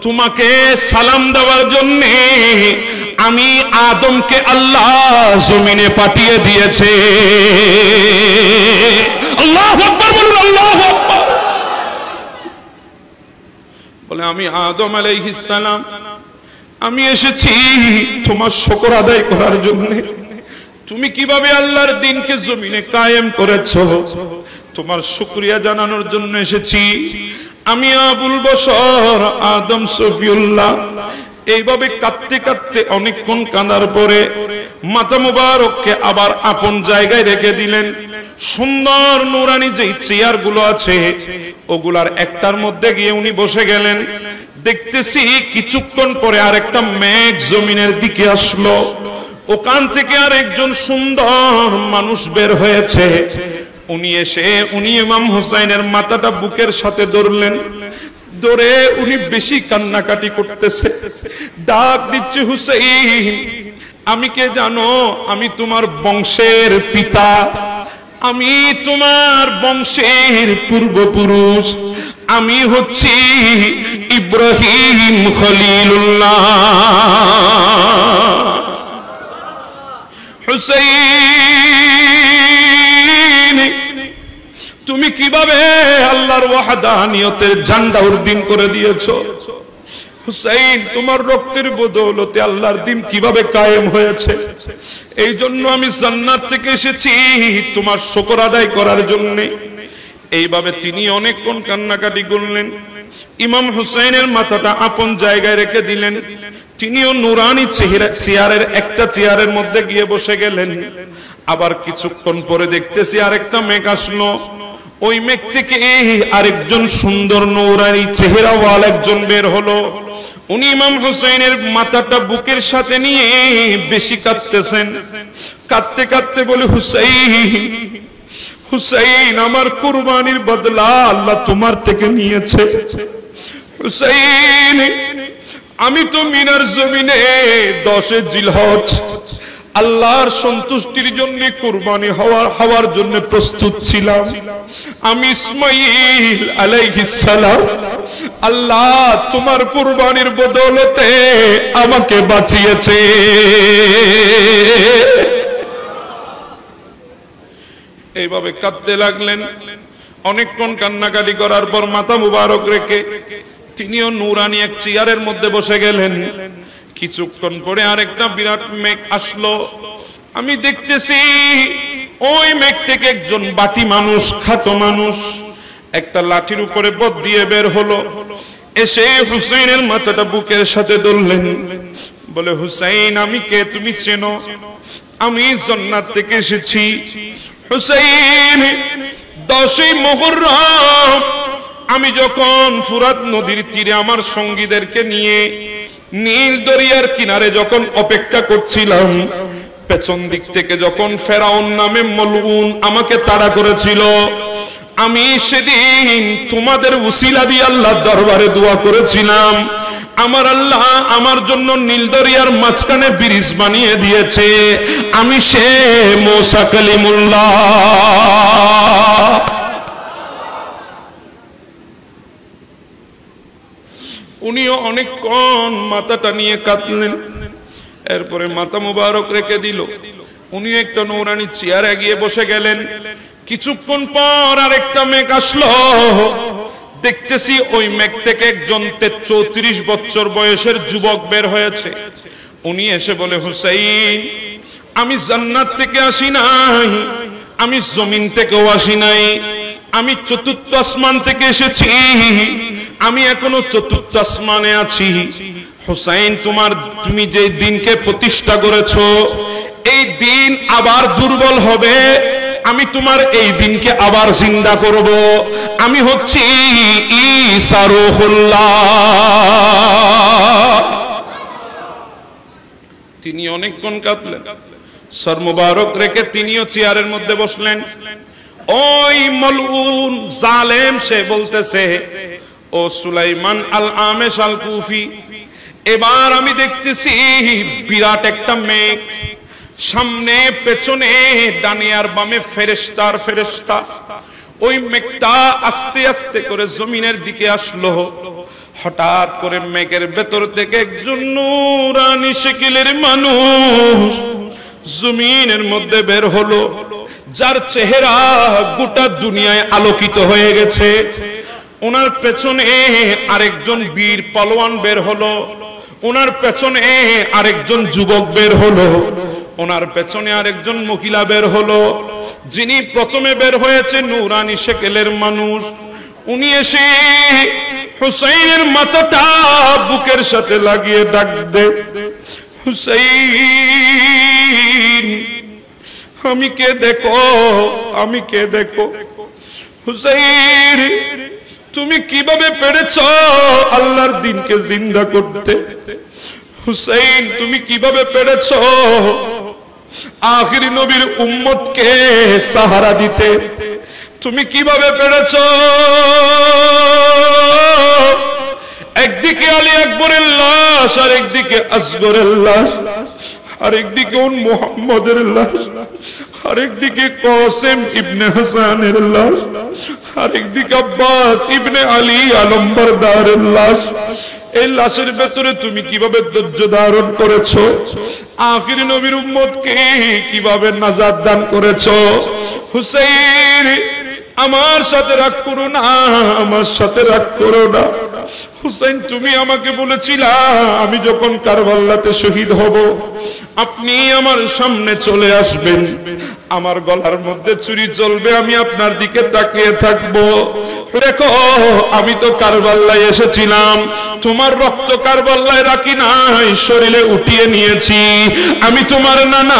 তোমাকে সালাম দেওয়ার জন্য আমি আদমকে আল্লাহ জমিনে পাঠিয়ে দিয়েছে। আল্লাহু আকবার বলুন, আল্লাহু আকবার। বলে আমি আদম আলাইহিস সালাম, আমি এসেছি তোমার শুকর আদায় করার জন্য। তুমি কিভাবে আল্লাহর দ্বীনকে জমিনে কায়েম করেছো তোমার শুকরিয়া জানানোর জন্য এসেছি। আমি আবুল বশর আদম সফিউল্লাহ। এইভাবে কাঁদতে কাঁদতে অনেকক্ষণ কাঁদার পরে মাথা মুবারককে আবার আপন জায়গায় রেখে দিলেন। সুন্দর নুরানি যেই চেয়ার গুলো আছে ওগুলার একটার মধ্যে গিয়ে উনি বসে গেলেন। দেখতেছি কিছুক্ষণ পরে আরেকটা মেঘ জমিনের দিকে আসলো। ওখান থেকে আরেকজন সুন্দর মানুষ বের হয়েছে। উনি এসে উনি ইমাম হুসাইনের মাথাটা বুকের সাথে ধরলেন। ধরে উনি বেশি কান্নাকাটি করতেছে, ডাক দিচ্ছে, হুসাইন, আমি কে জানো? আমি তোমার বংশের পিতা, আমি তোমার বংশের পূর্বপুরুষ, আমি হচ্ছি ইব্রাহিম খলিলুল্লাহ। হুসাইন, তুমি কিভাবে আল্লাহর ওয়াহদানিয়তের ঝান্ডা উর্দিন করে দিয়েছো? হুসাইন, তোমার রক্তের বদৌলতে আল্লাহর দ্বীন কিভাবে কায়েম হয়েছে, এই জন্য আমি জান্নাত থেকে এসেছি তোমার শুকর আদায় করার জন্য। এইভাবে তিনি অনেকক্ষণ কান্নাকাটি করলেন। ইমাম হুসাইনের মাথাটা আপন জায়গায় রেখে দিলেন। তিনিও নুরানি চেয়ারের একটা চেয়ারের মধ্যে গিয়ে বসে গেলেন। আবার কিছুক্ষণ পরে দেখতেছি আরেকটা মেঘ আসলো। ওই মেঘ থেকে আরেকজন সুন্দর নুরানি চেহারাওয়াল একজন বের হলো। উনি ইমাম হুসাইনের মাথাটা বুকের সাথে নিয়ে বেশি কাঁদতেছেন। কাঁদতে কাঁদতে বলে, হুসাইন, হুসাইন, আমার কুরবানির বদলা আল্লাহ তোমার থেকে নিয়েছে। হুসাইন, আমি তো মিনার জমিনে 10 জিলহজ আল্লাহর সন্তুষ্টির জন্য কুরবানি হওয়ার জন্য প্রস্তুত ছিলাম। আমি ইসমাঈল আলাইহিস সালাম, আল্লাহ তোমার কুরবানির বদৌলতে আমাকে বাঁচিয়েছে। এইভাবে কাঁদতে লাগলেন। অনেকক্ষণ কান্নাকাটি করার পর মাথা মুবারক রেখে তিনিও নুরানি এক চেয়ারের মধ্যে বসে গেলেন। কিছুক্ষণ পরে আরেকটা বিরাট মেঘ আসলো। আমি দেখতেছি ওই মেঘ থেকে একজন বাটি মানুষ, খাটো মানুষ, একটা লাঠির উপরে পথ দিয়ে বের হলো। এসে হুসাইনের মাথাটা বুকের সাথে ধরলেন। বলে, হুসাইন, আমি কে তুমি চেনো? আমি জান্নাত থেকে এসেছি। হুসাইন, 10ই মুহররম আমি যখন ফুরাত নদীর তীরে আমার সঙ্গীদেরকে নিয়ে নীল দরিয়ার কিনারে যখন অপেক্ষা করছিলাম, পেছন দিক থেকে যখন ফেরাউন নামে মলউন আমাকে তাড়া করেছিল, আমি সেদিন তোমাদের উসিলা দিয়ে আল্লাহর দরবারে দোয়া করেছিলাম, আমার আল্লাহ আমার জন্য নীল দরিয়ার মাঝখানে ব্রিজ বানিয়ে দিয়েছে। আমি সে মুসা কালিমুল্লাহ। উনিও অনেকক্ষণ মাথাটা নিয়ে কাঁদলেন। এরপরে মাথা মুবারক রেখে দিল। উনি একটা নৌরানি চেয়ারে গিয়ে বসে গেলেন। কিছুক্ষণ পর আরেকটা মেঘ আসলো। দেখতেছি ওই মেঘ থেকে একজন 34 বছর বয়সের যুবক বের হয়েছে। উনি এসে বলে, হুসাইন, আমি জান্নাত থেকে আসি নাই, আমি জমিন থেকেও আসি নাই, আমি চতুর্থ আসমান থেকে এসেছি, আমি এখনো চতুর্থ আসমানে আছি। হুসাইন, তুমি যে দিনকে প্রতিষ্ঠা করেছো, এই দিন আবার দুর্বল হবে, আমি তোমার এই দিনকে আবার জিন্দা করব। আমি হচ্ছি ঈসা রূহুল্লাহ। তিনি অনেকক্ষণ কাঁদলেন। সর মুবারক রেখে তিনিও চেয়ারের মধ্যে বসলেন। ওই মলউন জালেম সে বলতেছে, ও সুলাইমান আল আমেশ আল কুফি, এবার আমি দেখতেছি বিরাট একটা মেঘ, সামনে পেছনে ডানে আর বামে ফেরেশতার ফেরেশতা। ওই মেঘটা আস্তে আস্তে করে জমিনের দিকে আসলো। হঠাৎ করে মেঘের ভেতর থেকে একজন নূরানি শকিলের মানুষ জমিনের মধ্যে বের হলো, যার চেহারা গোটা দুনিয়ায় আলোকিত হয়ে গেছে। ওনার পেছনে আরেকজন বীর পালোয়ান বের হলো, ওনার পেছনে আরেকজন যুবক বের হলো, ওনার পেছনে আরেকজন মহিলা বের হলো। যিনি প্রথমে বের হয়েছে নূরানি শকেলের মানুষ, উনি এসে হুসাইনের মাথাটা বুকের সাথে লাগিয়ে ডাক দে, হুসাইন, আমি কে দেখো, আমি কে দেখো। হুসাইন, তুমি কিভাবে পেরেছ আল্লাহর দ্বীনকে জিন্দা করতে? হুসাইন, তুমি কিভাবে পেরেছ আখিরি নবীর উম্মতকে সাহারা দিতে? তুমি কিভাবে পেরেছ একদিকে আলী আকবরের লাশ, আর একদিকে আসগরের লাশ, আরেকদিকে মুহাম্মদের লাশ, আরেকদিকে কাসেম ইবনে হাসানের লাশ, আরেকদিকে আব্বাস ইবনে আলী আলমবরদারের লাশ। এই লাশের ভেতরে তুমি কিভাবে ধৈর্য ধারণ করেছো? আখিরি নবীর উম্মতকে কিভাবে নাজাত দান করেছো? হুসাইন, আমার সাথে রাগ করো না, আমার সাথে রাগ করো না। হুসাইন, তুমি আমাকে বলেছিলা আমি যখন কারবালাতে শহীদ হব আপনি আমার সামনে চলে আসবেন, আমার গলার মধ্যে ছুরি চলবে, আমি আপনার দিকে তাকিয়ে থাকবো। দেখো আমি তো কারবালায় এসেছিলাম, তোমার রক্ত কারবালায় রাখি নাই, শরীরে উঠিয়ে নিয়েছি। আমি তোমার নানা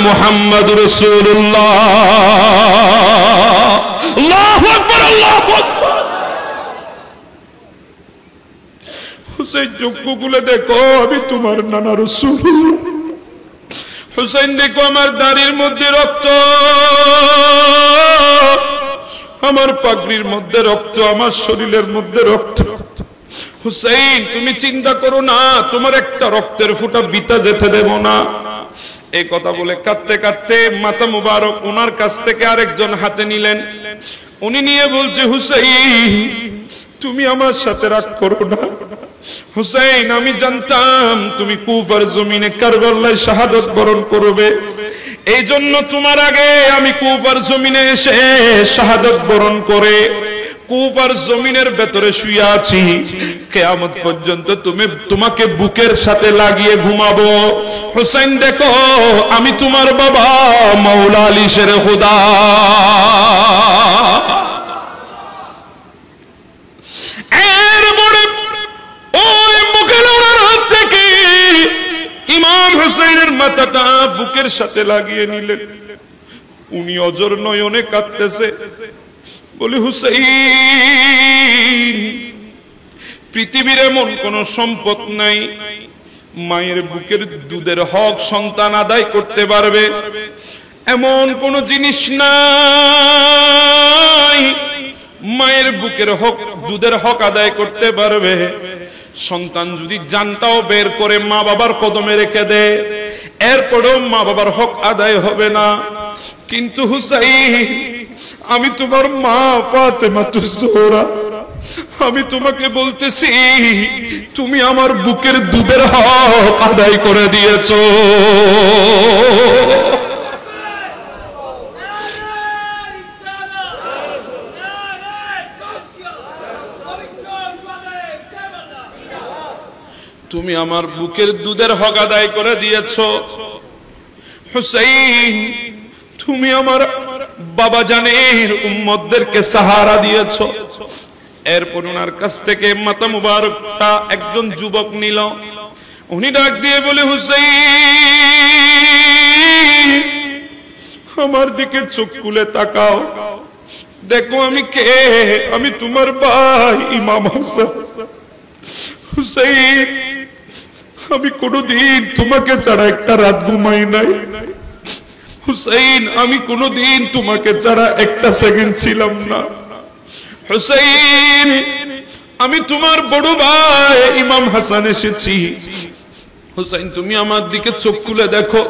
মুহাম্মদ রাসূলুল্লাহ। আল্লাহু আকবার, আল্লাহু আকবার। হুসাইন চক্ষু খুলে দেখো আমি তোমার নানা রাসূলুল্লাহ। হুসাইন দেখো আমার দাড়ির মধ্যে রক্ত, আমার পাগড়ির মধ্যে রক্ত, আমার শরীরের মধ্যে রক্ত। হুসাইন তুমি চিন্তা করো না, তোমার একটা রক্তের ফোঁটা বিতা যেতে দেব না। এই কথা বলে কাঁদতে কাঁদতে মাথা মুবারক ওনার কাছ থেকে আরেকজন হাতে নিলেন। উনি নিয়ে বলছে, হুসাইন তুমি আমার সাথে রাগ করো না। হুসাইন আমি জানতাম তুমি কুফার জমিনে কারবালায় শাহাদাত বরণ করবে, এই জন্য তোমার আগে আমি কুফার জমিনে এসে শাহাদাত বরণ করে কুফার জমিনের ভেতরে শুয়ে আছি। কিয়ামত পর্যন্ত তোমাকে বুকের সাথে লাগিয়ে ঘুমাবো। হুসাইন দেখো আমি তোমার বাবা মাওলা আলী শেরে খুদা। এরপরে ওই মুখের হাত থেকে ইমাম হুসাইনের মাথাটা বুকের সাথে লাগিয়ে নিলেন। উনি অজর নয়নে কাঁদতেছে, বলে হুসাইন পৃথিবীর এমন কোন সম্পদ নাই মায়ের বুকের দুধের হক সন্তান আদায় করতে পারবে, এমন কোন জিনিস নাই মায়ের বুকের হক দুধের হক আদায় করতে পারবে। সন্তান যদি জানটাও বের করে মা বাবার কদমে রেখে দেয় এরপরেও মা বাবার হক আদায় হবে না। কিন্তু হুসাইন আমি তোমার মা ফাতেমাতুজ জোহরা, আমি তোমাকে বলতেছি তুমি আমার বুকের দুধের হক আদায় করে দিয়েছো। তুমি আমার বুকের দুধের হক আদায় করে দিয়েছো। হুসাইন তুমি আমার বাবা জানের উম্মতদেরকে সাহারা দিয়েছো। এরপর ওনার কাছ থেকে মাথা মুবারকটা একজন যুবক নিল। উনি ডাক দিয়ে বলে, হুসাইন আমার দিকে চোখ খুলে তাকাও, দেখো আমি কে। আমি তোমার ভাই ইমাম হাসান। হুসাইন আমি কোনদিন তোমাকে ছাড়া একটা রাত ঘুমাই নাই। হুসাইন আমি কোনদিন তোমাকে ছাড়া একটা সেকেন্ড ছিলাম না। হুসাইন আমি তোমার বড় ভাই ইমাম হাসান এসেছি। হুসাইন তুমি আমার দিকে চোখ খুলে দেখো।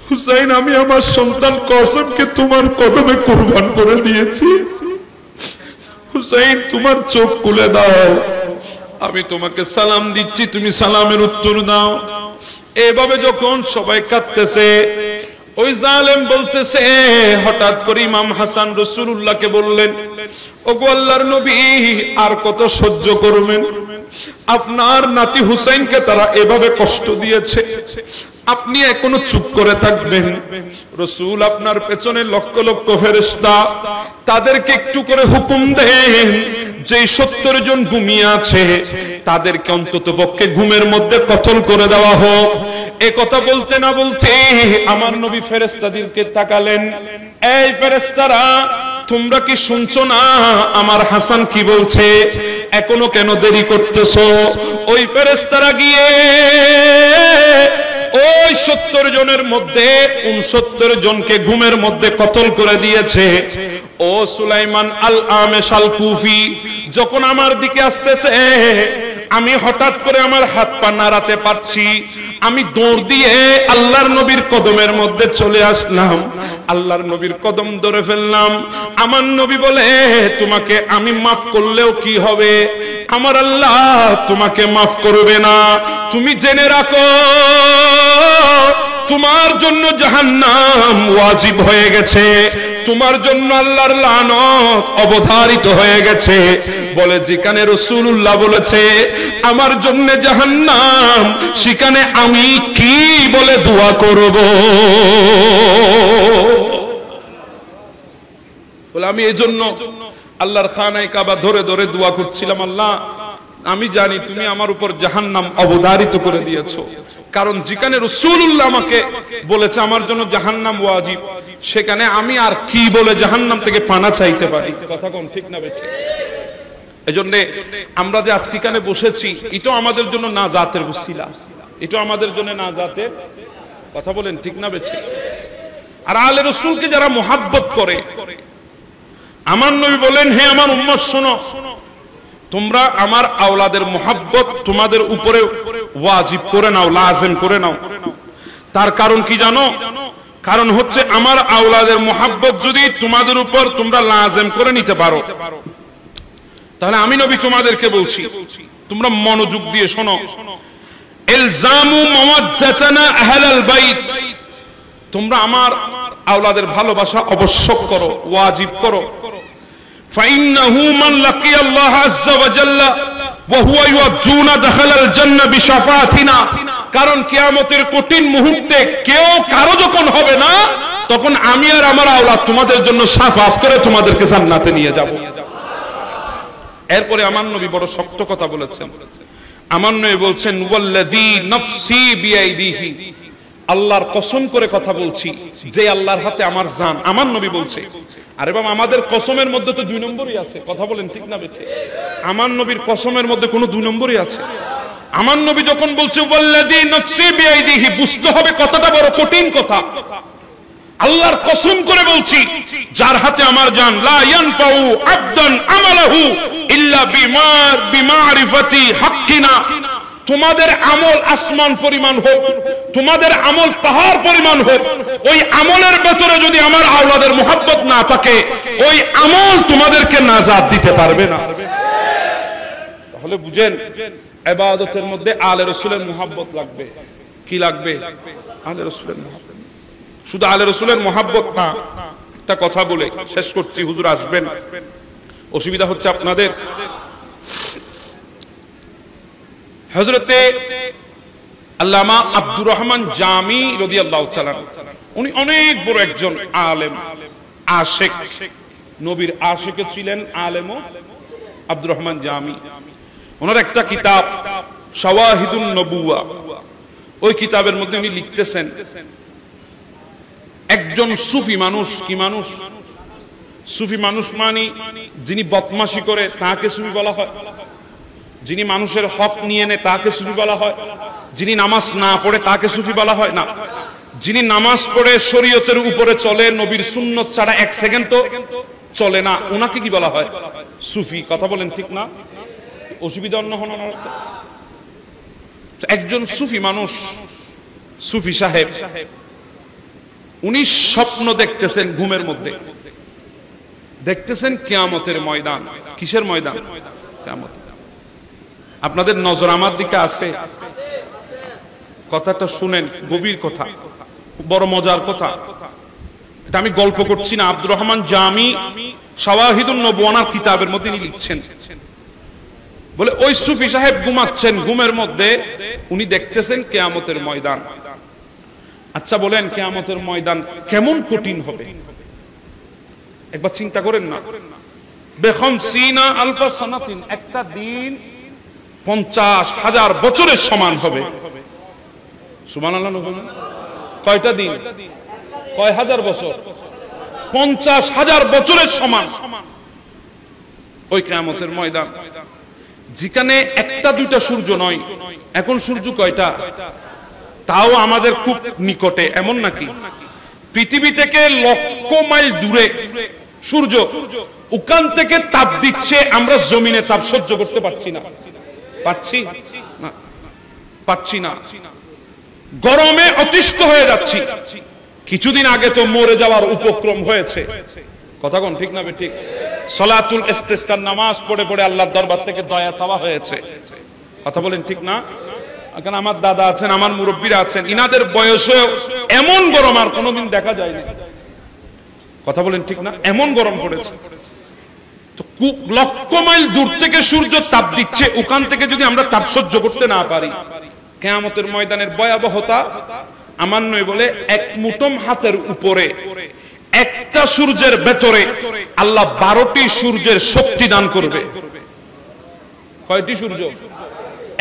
হুসাইন আমি আমার সন্তান কাসেমকে তোমার কদমে কুরবান করে দিয়েছি। হুসাইন তোমার চোখ খুলে দাও, আমি তোমাকে সালাম দিচ্ছি, তুমি সালামের উত্তর দাও। এভাবে যখন সবাই কাঁদতেছে ওই জালেম বলতেছে, হঠাৎ করে ইমাম হাসান রাসূলুল্লাহকে বললেন, ওগো আল্লাহর নবী আর কত সহ্য করবেন? আপনার নাতি হুসাইনকে তারা এভাবে কষ্ট দিয়েছে, আপনি এখনো চুপ করে থাকবেন? রাসূল আপনার পেছনে লক্ষ লক্ষ ফেরেশতা, তাদেরকে একটু করে হুকুম দেন যে 70 জন ঘুমিয়ে আছে তাদেরকে অন্তত পক্ষে ঘুমের মধ্যে কতল করে দেওয়া হোক। এ কথা বলতে না বলতে আমার নবী ফেরেশতাদেরকে তাকালেন, এই ফেরেশতারা তোমরা কি শুনছো না আমার হাসান কি বলছে? এখনো কেন দেরি করতেছো? ওই ফেরেশতারা গিয়ে ওই 70 জনের মধ্যে 69 জনকে ঘুমের মধ্যে কতল করে দিয়েছে। ও সুলাইমান আল আমেশ আল কুফি যখন আমার দিকে আসতেছে, আমি হঠাৎ করে আমার হাত পা নাড়াতে পারছি, আমি দৌড় দিয়ে আল্লাহর নবীর কদমের মধ্যে চলে আসলাম, আল্লাহর নবীর কদম ধরে ফেললাম। আমার নবী বলে, তোমাকে আমি মাফ করলেও কি হবে, আমার আল্লাহ তোমাকে মাফ করবে না। তুমি জেনে রাখো তোমার জন্য জাহান্নাম ওয়াজিব হয়ে গেছে, তোমার জন্য আল্লাহর লানত অবধারিত হয়ে গেছে। বলে যেখানে রাসূলুল্লাহ বলেছে আমার জন্য জাহান্নাম, সেখানে আমি কি বলে দোয়া করব? বলে আমি এজন্য আল্লাহর খানায় কাবা ধরে ধরে দোয়া করছিলাম, আল্লাহ আমি জানি তুমি আমার উপর জাহান্নাম অবধারিত করে দিয়েছো, কারণ যেখানে রাসূলুল্লাহ আমাকে বলেছে আমার জন্য জাহান্নাম ওয়াজিব, সেখানে আমি আর কি বলে জাহান্নাম থেকে পানা চাইতে পারি? কথা কোন ঠিক না বেঠিক? এজন্য আমরা যে আজকে এখানে বসেছি, এটা আমাদের জন্য নাজাতের ওসিলা, এটা আমাদের জন্য নাজাতের, কথা বলেন ঠিক না বেঠিক? আর আলে রাসূলকে যারা মুহাব্বত করে, আমার নবী বলেন হে আমার উম্মত শোনো, তোমরা আমার আওলাদের মুহাব্বত তোমাদের উপরে ওয়াজিব করে নাও, লাজিম করে নাও। তার কারণ কি জানো? কারণ হচ্ছে আমার আওলাদের মুহাব্বত যদি তোমাদের উপর তোমরা লাজিম করে নিতে পারো, তাহলে আমি নবী তোমাদেরকে বলছি তোমরা মনোযোগ দিয়ে শোনো, ইলজামু মাওয়াজ্জাতানা আহলাল বাইত, তোমরা আমার আওলাদের ভালোবাসা আবশ্যক করো, ওয়াজিব করো। فإنه من لقي الله عز وجل وهو يرجون دخل الجنة بشفاعتنا, কারণ কিয়ামতের কঠিন মুহূর্তে কেউ কারো যখন হবে না, তখন আমি আর আমার আওলাদ তোমাদের জন্য শাফাআত করে তোমাদেরকে জান্নাতে নিয়ে যাব। এরপরে আমার নবী বড় শক্ত কথা বলেছেন। আমার নবী বলছেন ওয়াল্লাযী নাফসি বিয়াইদিহি, আল্লাহর কসম করে কথা বলছি, যে আল্লাহর হাতে আমার জান। আমার নবী বলছে, আরে বাবা আমাদের কসমের মধ্যে তো 2 নম্বরই আছে, কথা বলেন ঠিক না বেঠিক? আমার নবীর কসমের মধ্যে কোনো 2 নম্বরই আছে? আমার নবী যখন বলছে ওয়াল্লাযী নাফসি বিয়াইদিহি, বুঝতে হবে কথাটা বড় কঠিন কথা। আল্লাহর কসম করে বলছি, যার হাতে আমার জান, লা ইয়ানফাউ আবদান আমালাহু ইল্লা বিমারিফাতি হাক্কিনা, তোমাদের আমল আসমান পরিমাণ হোক, তোমাদের আমল পাহাড় পরিমাণ হোক, ওই আমলের ভেতরে যদি আমার আওলাদের মুহাব্বত না থাকে, ওই আমল তোমাদেরকে নাজাত দিতে পারবে না। তাহলে বুঝেন, ইবাদতের মধ্যে আলে রাসূলের মুহাব্বত লাগবে। কি লাগবে? আলে রাসূলের মুহাব্বত। শুধু আলে রাসূলের মুহাব্বত না, একটা কথা বলে শেষ করছি, হুজুর আসবেন, অসুবিধা হচ্ছে আপনাদের। হযরতে আল্লামা আব্দুর রহমান জামি রাদিয়াল্লাহু তাআলা, উনি অনেক বড় একজন আলেম, আশিক, নবীর আশিকে ছিলেন, আলেমও আব্দুর রহমান জামি। ওনার একটা কিতাব শাওয়াহিদুন নবুওয়া, ওই কিতাবের মধ্যে উনি লিখতেছেন একজন সুফি মানুষ, কি মানুষ? সুফি মানুষ মানে যিনি বদমাশি করে তাকে সুফি বলা হয়, যিনি মানুষের হক নিয়ে নেয় তাকে সুফি বলা হয়, যিনি নামাজ না পড়ে তাকে সুফি বলা হয় না, যিনি নামাজ পড়ে শরীয়তের উপরে চলে, নবীর সুন্নত ছাড়া 1 সেকেন্ড তো চলে না, ওনাকে কি বলা হয়? সুফি। কথা বলেন ঠিক না? অসুবিধা অন্য হন। একজন সুফি মানুষ, সুফি সাহেব, উনি স্বপ্ন দেখতেছেন, ঘুমের মধ্যে দেখতেছেন কিয়ামতের ময়দান। কিসের ময়দান? কিয়ামত। আপনাদের নজর আমার দিকে আছে? কথাটা শুনেন, গভীর কথা, বড় মজার কথা। এটা আমি গল্প করছি না। আব্দুর রহমান জামি শাওয়াহিদুন নবুওয়ার কিতাবের মধ্যে লিখছেন, বলে ওই সুফি সাহেব ঘুমাচ্ছেন, ঘুমের মধ্যে উনি দেখতেছেন কিয়ামতের ময়দান। আচ্ছা বলেন, কিয়ামতের ময়দান কেমন কঠিন হবে একবার চিন্তা করেন না। বেখামসিনা আলফা সানাতিন, একটা দিন 50,000 বছরের সমান হবে। সুবহানাল্লাহ। কয়টা দিন? কয় হাজার বছর? 50,000 বছরের সমান ওই কিয়ামতের ময়দান, যেখানে একটা দুইটা সূর্য নয়। এখন সূর্য কয়টা? তাও আমাদের খুব নিকটে, এমন নাকি? পৃথিবী থেকে লক্ষ মাইল দূরে সূর্য, ওখান থেকে তাপ দিচ্ছে, আমরা জমিনে তাপ সহ্য করতে পারছি না। পাচ্ছি না, পাচ্ছি না। গরমে অতিষ্ঠ হয়ে যাচ্ছি। কিছুদিন আগে তো মরে যাওয়ার উপক্রম হয়েছে। কথা কোন ঠিক না ঠিক? সালাতুল ইস্তিসকার নামাজ পড়ে পড়ে আল্লাহর দরবার থেকে দয়া চাওয়া হয়েছে। কথা বলেন ঠিক না? এখন আমার দাদা আছেন, আমার মুরব্বীরা আছেন, ইনাদের বয়সে এমন গরম আর কোনোদিন দেখা যায়নি। কথা বলেন ঠিক না? এমন গরম পড়েছে। তো লক্ষ মাইল দূর থেকে সূর্য তাপ দিচ্ছে, ওখান থেকে যদি আমরা তাপ সহ্য করতে না পারি, কিয়ামতের ময়দানের ভয়াবহতা আমার নয়। বলে এক মুঠোম হাতের উপরে একটা সূর্যের ভেতরে আল্লাহ 12টি সূর্যের শক্তি দান করবে। কয়টি সূর্য?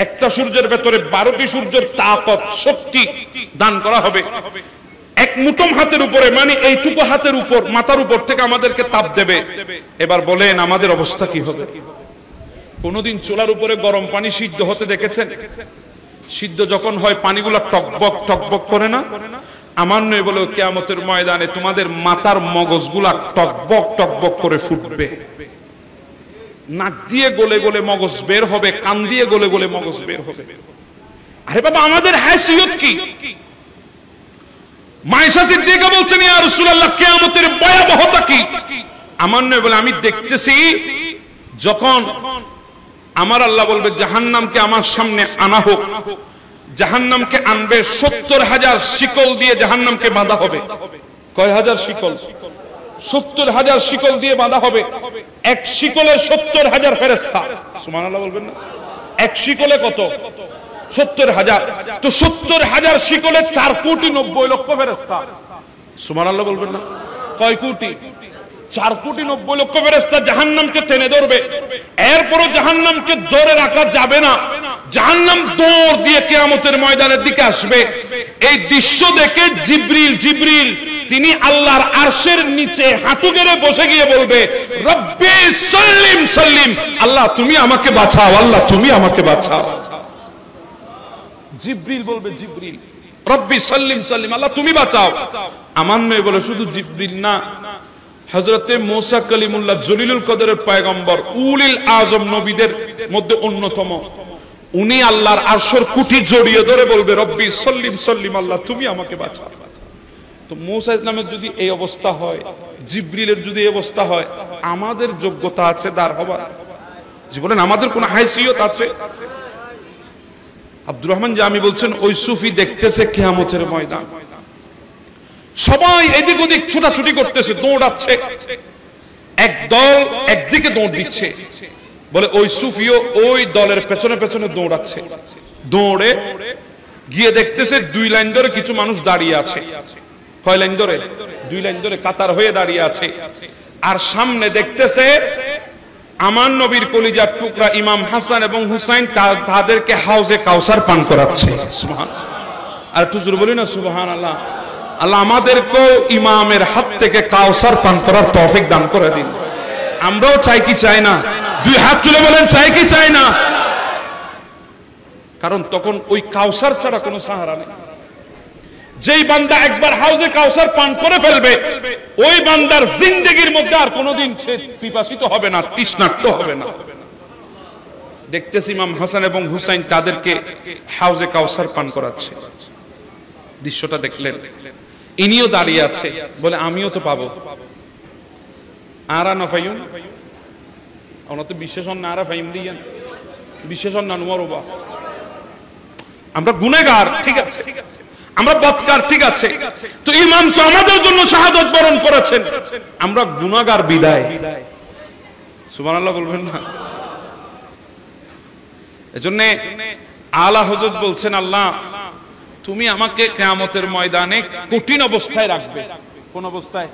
একটা সূর্যের ভেতরে 12টি সূর্যের তাকত, শক্তি দান করা হবে এক মুঠোম হাতের উপরে, মানে এইটুকু হাতের উপর, মাথার উপর থেকে আমাদেরকে তাপ দেবে। এবার বলেন আমাদের অবস্থা কি হবে? কোনদিন চুলার উপরে গরম পানি সিদ্ধ হতে দেখেছেন? সিদ্ধ যখন হয় পানিগুলা টকবক টকবক করে না? আমার নয় বলে কিয়ামতের ময়দানে তোমাদের মাথার মগজগুলা টকবক টকবক করে ফুটবে। নাক দিয়ে গলে গলে মগজ বের হবে, কান দিয়ে গলে গলে মগজ বের হবে। আরে বাবা, আমাদের হাসিয়ত কি? মায়েশা সিদ্দিকা বলছেন, ইয়া রাসূলুল্লাহ, কিয়ামতের ভয়াবহতা কি? আমার নয় বলে আমি দেখতেছি যখন আমার আল্লাহ বলবে জাহান্নামকে আমার সামনে আনা হোক, জাহান্নামকে আনবে 70,000 শিকল দিয়ে জাহান্নামকে বাঁধা হবে। কয় হাজার শিকল? 70,000 শিকল দিয়ে বাঁধা হবে। এক শিকলে 70,000 ফেরেশতা। সুবহানাল্লাহ বলবেন না? এক শিকলে কত? 70,000। তো 70,000 শিকলে 4,90,00,000 ফেরেশতা। সুবহানাল্লাহ বলবেন না? কয় কোটি? 4,90,00,000 ফেরেশতা জাহান্নামকে টেনে ধরবে। এরপরও জাহান্নামকে ধরে রাখা যাবে না, জাহান্নাম দৌড় দিয়ে কিয়ামতের ময়দানের দিকে আসবে। এই দৃশ্য দেখে জিবরিল তিনি আল্লাহর আরশের নিচে হাঁটু গেড়ে বসে গিয়ে বলবে, রব্বি সাল্লিম সাল্লিম, আল্লাহ তুমি আমাকে বাঁচাও, আল্লাহ তুমি আমাকে বাঁচাও। জিবরিল বলবে, জিবরিল রব্বি সাল্লিম সাল্লিম, আল্লাহ তুমি বাঁচাও। আমার মেয়ে বলে শুধু জিবরিল না, হযরতে মুসা কালিমুল্লাহ জলিলুল কদরের পয়গম্বর, উলিল আযম নবীদের মধ্যে অন্যতম, উনি আল্লাহর আরশের কুটি জড়িয়ে ধরে বলবে, রব্বি সাল্লিম সাল্লিম, আল্লাহ তুমি আমাকে বাঁচাও। তো মুসা ইসলামের যদি এই অবস্থা হয়, জিবরিলের যদি এই অবস্থা হয়, আমাদের যোগ্যতা আছে দাঁড় হবার? জীবনে আমাদের কোন হাইসিয়ত আছে? আব্দুর রহমান জামি বলছেন, ওই সুফি দেখতেছে কিয়ামতের ময়দান, সবাই এদিক ওদিক ছোটাছুটি করতেছে, দৌড়াচ্ছে, এক দল একদিকে দৌড় দিচ্ছে। বলে ওই সুফিও ওই দলের পেছনে পেছনে দৌড়াচ্ছে। দৌড়ে গিয়ে দেখতেছে 2 লাইন ধরে কিছু মানুষ দাঁড়িয়ে আছে। কয় লাইন ধরে? 2 লাইন ধরে কাতার হয়ে দাঁড়িয়ে আছে। আর সামনে দেখতেছে আমার নবীর কলিজার টুকরা ইমাম হাসান এবং হুসাইন, তাদেরকে হাউজে কাউসার পান করাচ্ছে। সুবহানাল্লাহ। আর একটু জোরে বলি না সুবহানাল্লাহ। আল্লাহ আমাদেরকেও ইমামের হাত থেকে কাউসার পান করার তৌফিক দান করে দিন। আমরাও চাই কি চাই না? 2 হাত তুলে বলেন, চাই কি চাই না? কারণ তখন ওই কাউসার ছাড়া কোনো সাহারা নেই। যেই বান্দা একবার হাউজে কাউসার পান করে ফেলবে, ওই বান্দার জিন্দেগির মধ্যে আর কোনোদিন সে পিপাসিত হবে না, তৃষ্ণার্ত হবে না। দেখতেছি ইমাম হাসান এবং হুসাইন তাদেরকে হাউজে কাউসার পান করাচ্ছে। দৃশ্যটা দেখলেন, ইনিও দাঁড়িয়ে আছে, বলে আমিও তো পাবো। আরা না ফাইম, আমরা তো বিশেষণ না, আরা ফাইম দিয়েন বিশেষণ না নুয়ারবা। আমরা গুনাহগার, ঠিক আছে, আমরা বদকার, ঠিক আছে, তো ইমাম তো আমাদের জন্য শাহাদাত বরণ করেছেন, আমরা গুনাহগার বিদায়। সুবহানাল্লাহ বলবেন না? এজন্য আলা হযরত বলছেন, আল্লাহ তুমি আমাকে কিয়ামতের ময়দানে কঠিন অবস্থায় রাখবে। কোন অবস্থায়?